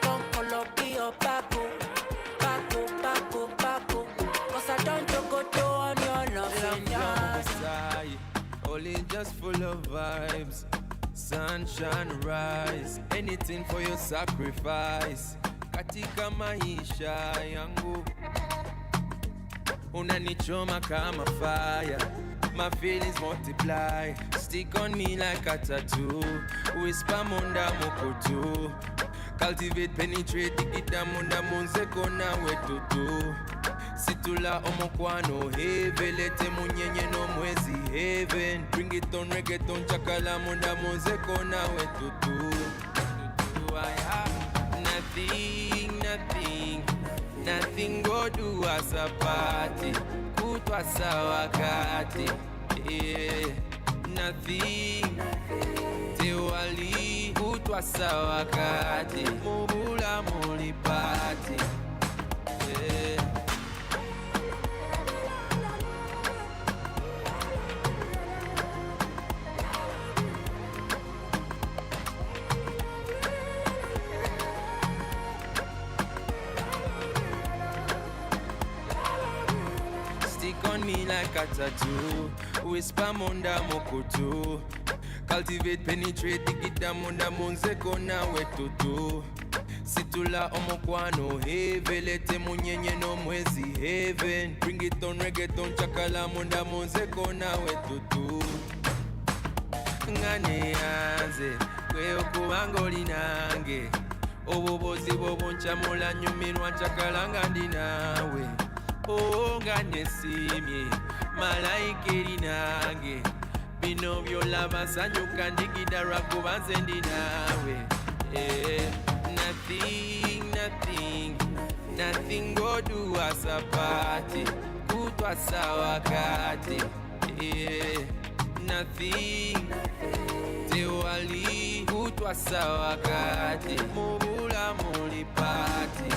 Come Colombia Paco. Cause I don't choco on your nothing. Only just full of vibes. Sunshine rise, anything for your sacrifice. Katika maisha yangu unanichoma kama fire. My feelings multiply, stick on me like a tattoo. Whisper munda mokotu, cultivate, penetrate, digita munda Mwesigwa na wetutu. Situla omokwano heaven, lete munyenye no mwezi heaven. Bring it on reggaeton, chakala munda Mwesigwa na wetutu. I have nothing go do as a party. Kutwa sawa kati, yeah. Nothing, tewali. Kutwa sawa kati, mubula muli party, yeah. On me like a tattoo. Whisper munda mokotu, cultivate, penetrate, digita munda Mwesigwa na wetutu. Situla omokwano heaven, lete munyenye no mwezi heaven. Bring it on reggaeton, chakala munda Mwesigwa na wetutu. Ngane yanze kwe okuwangoli nange obubozi bwobunchamula nyumirwa chakala ngandi nawe. Oh, ngane simye malaika eri nange bino byolaba sanyuka ndigidara kubanze ndi nawe. Nothing go do as a party. Kutwa sawa kati, nothing tewali. Kutwa sawa kati, mubula muli party.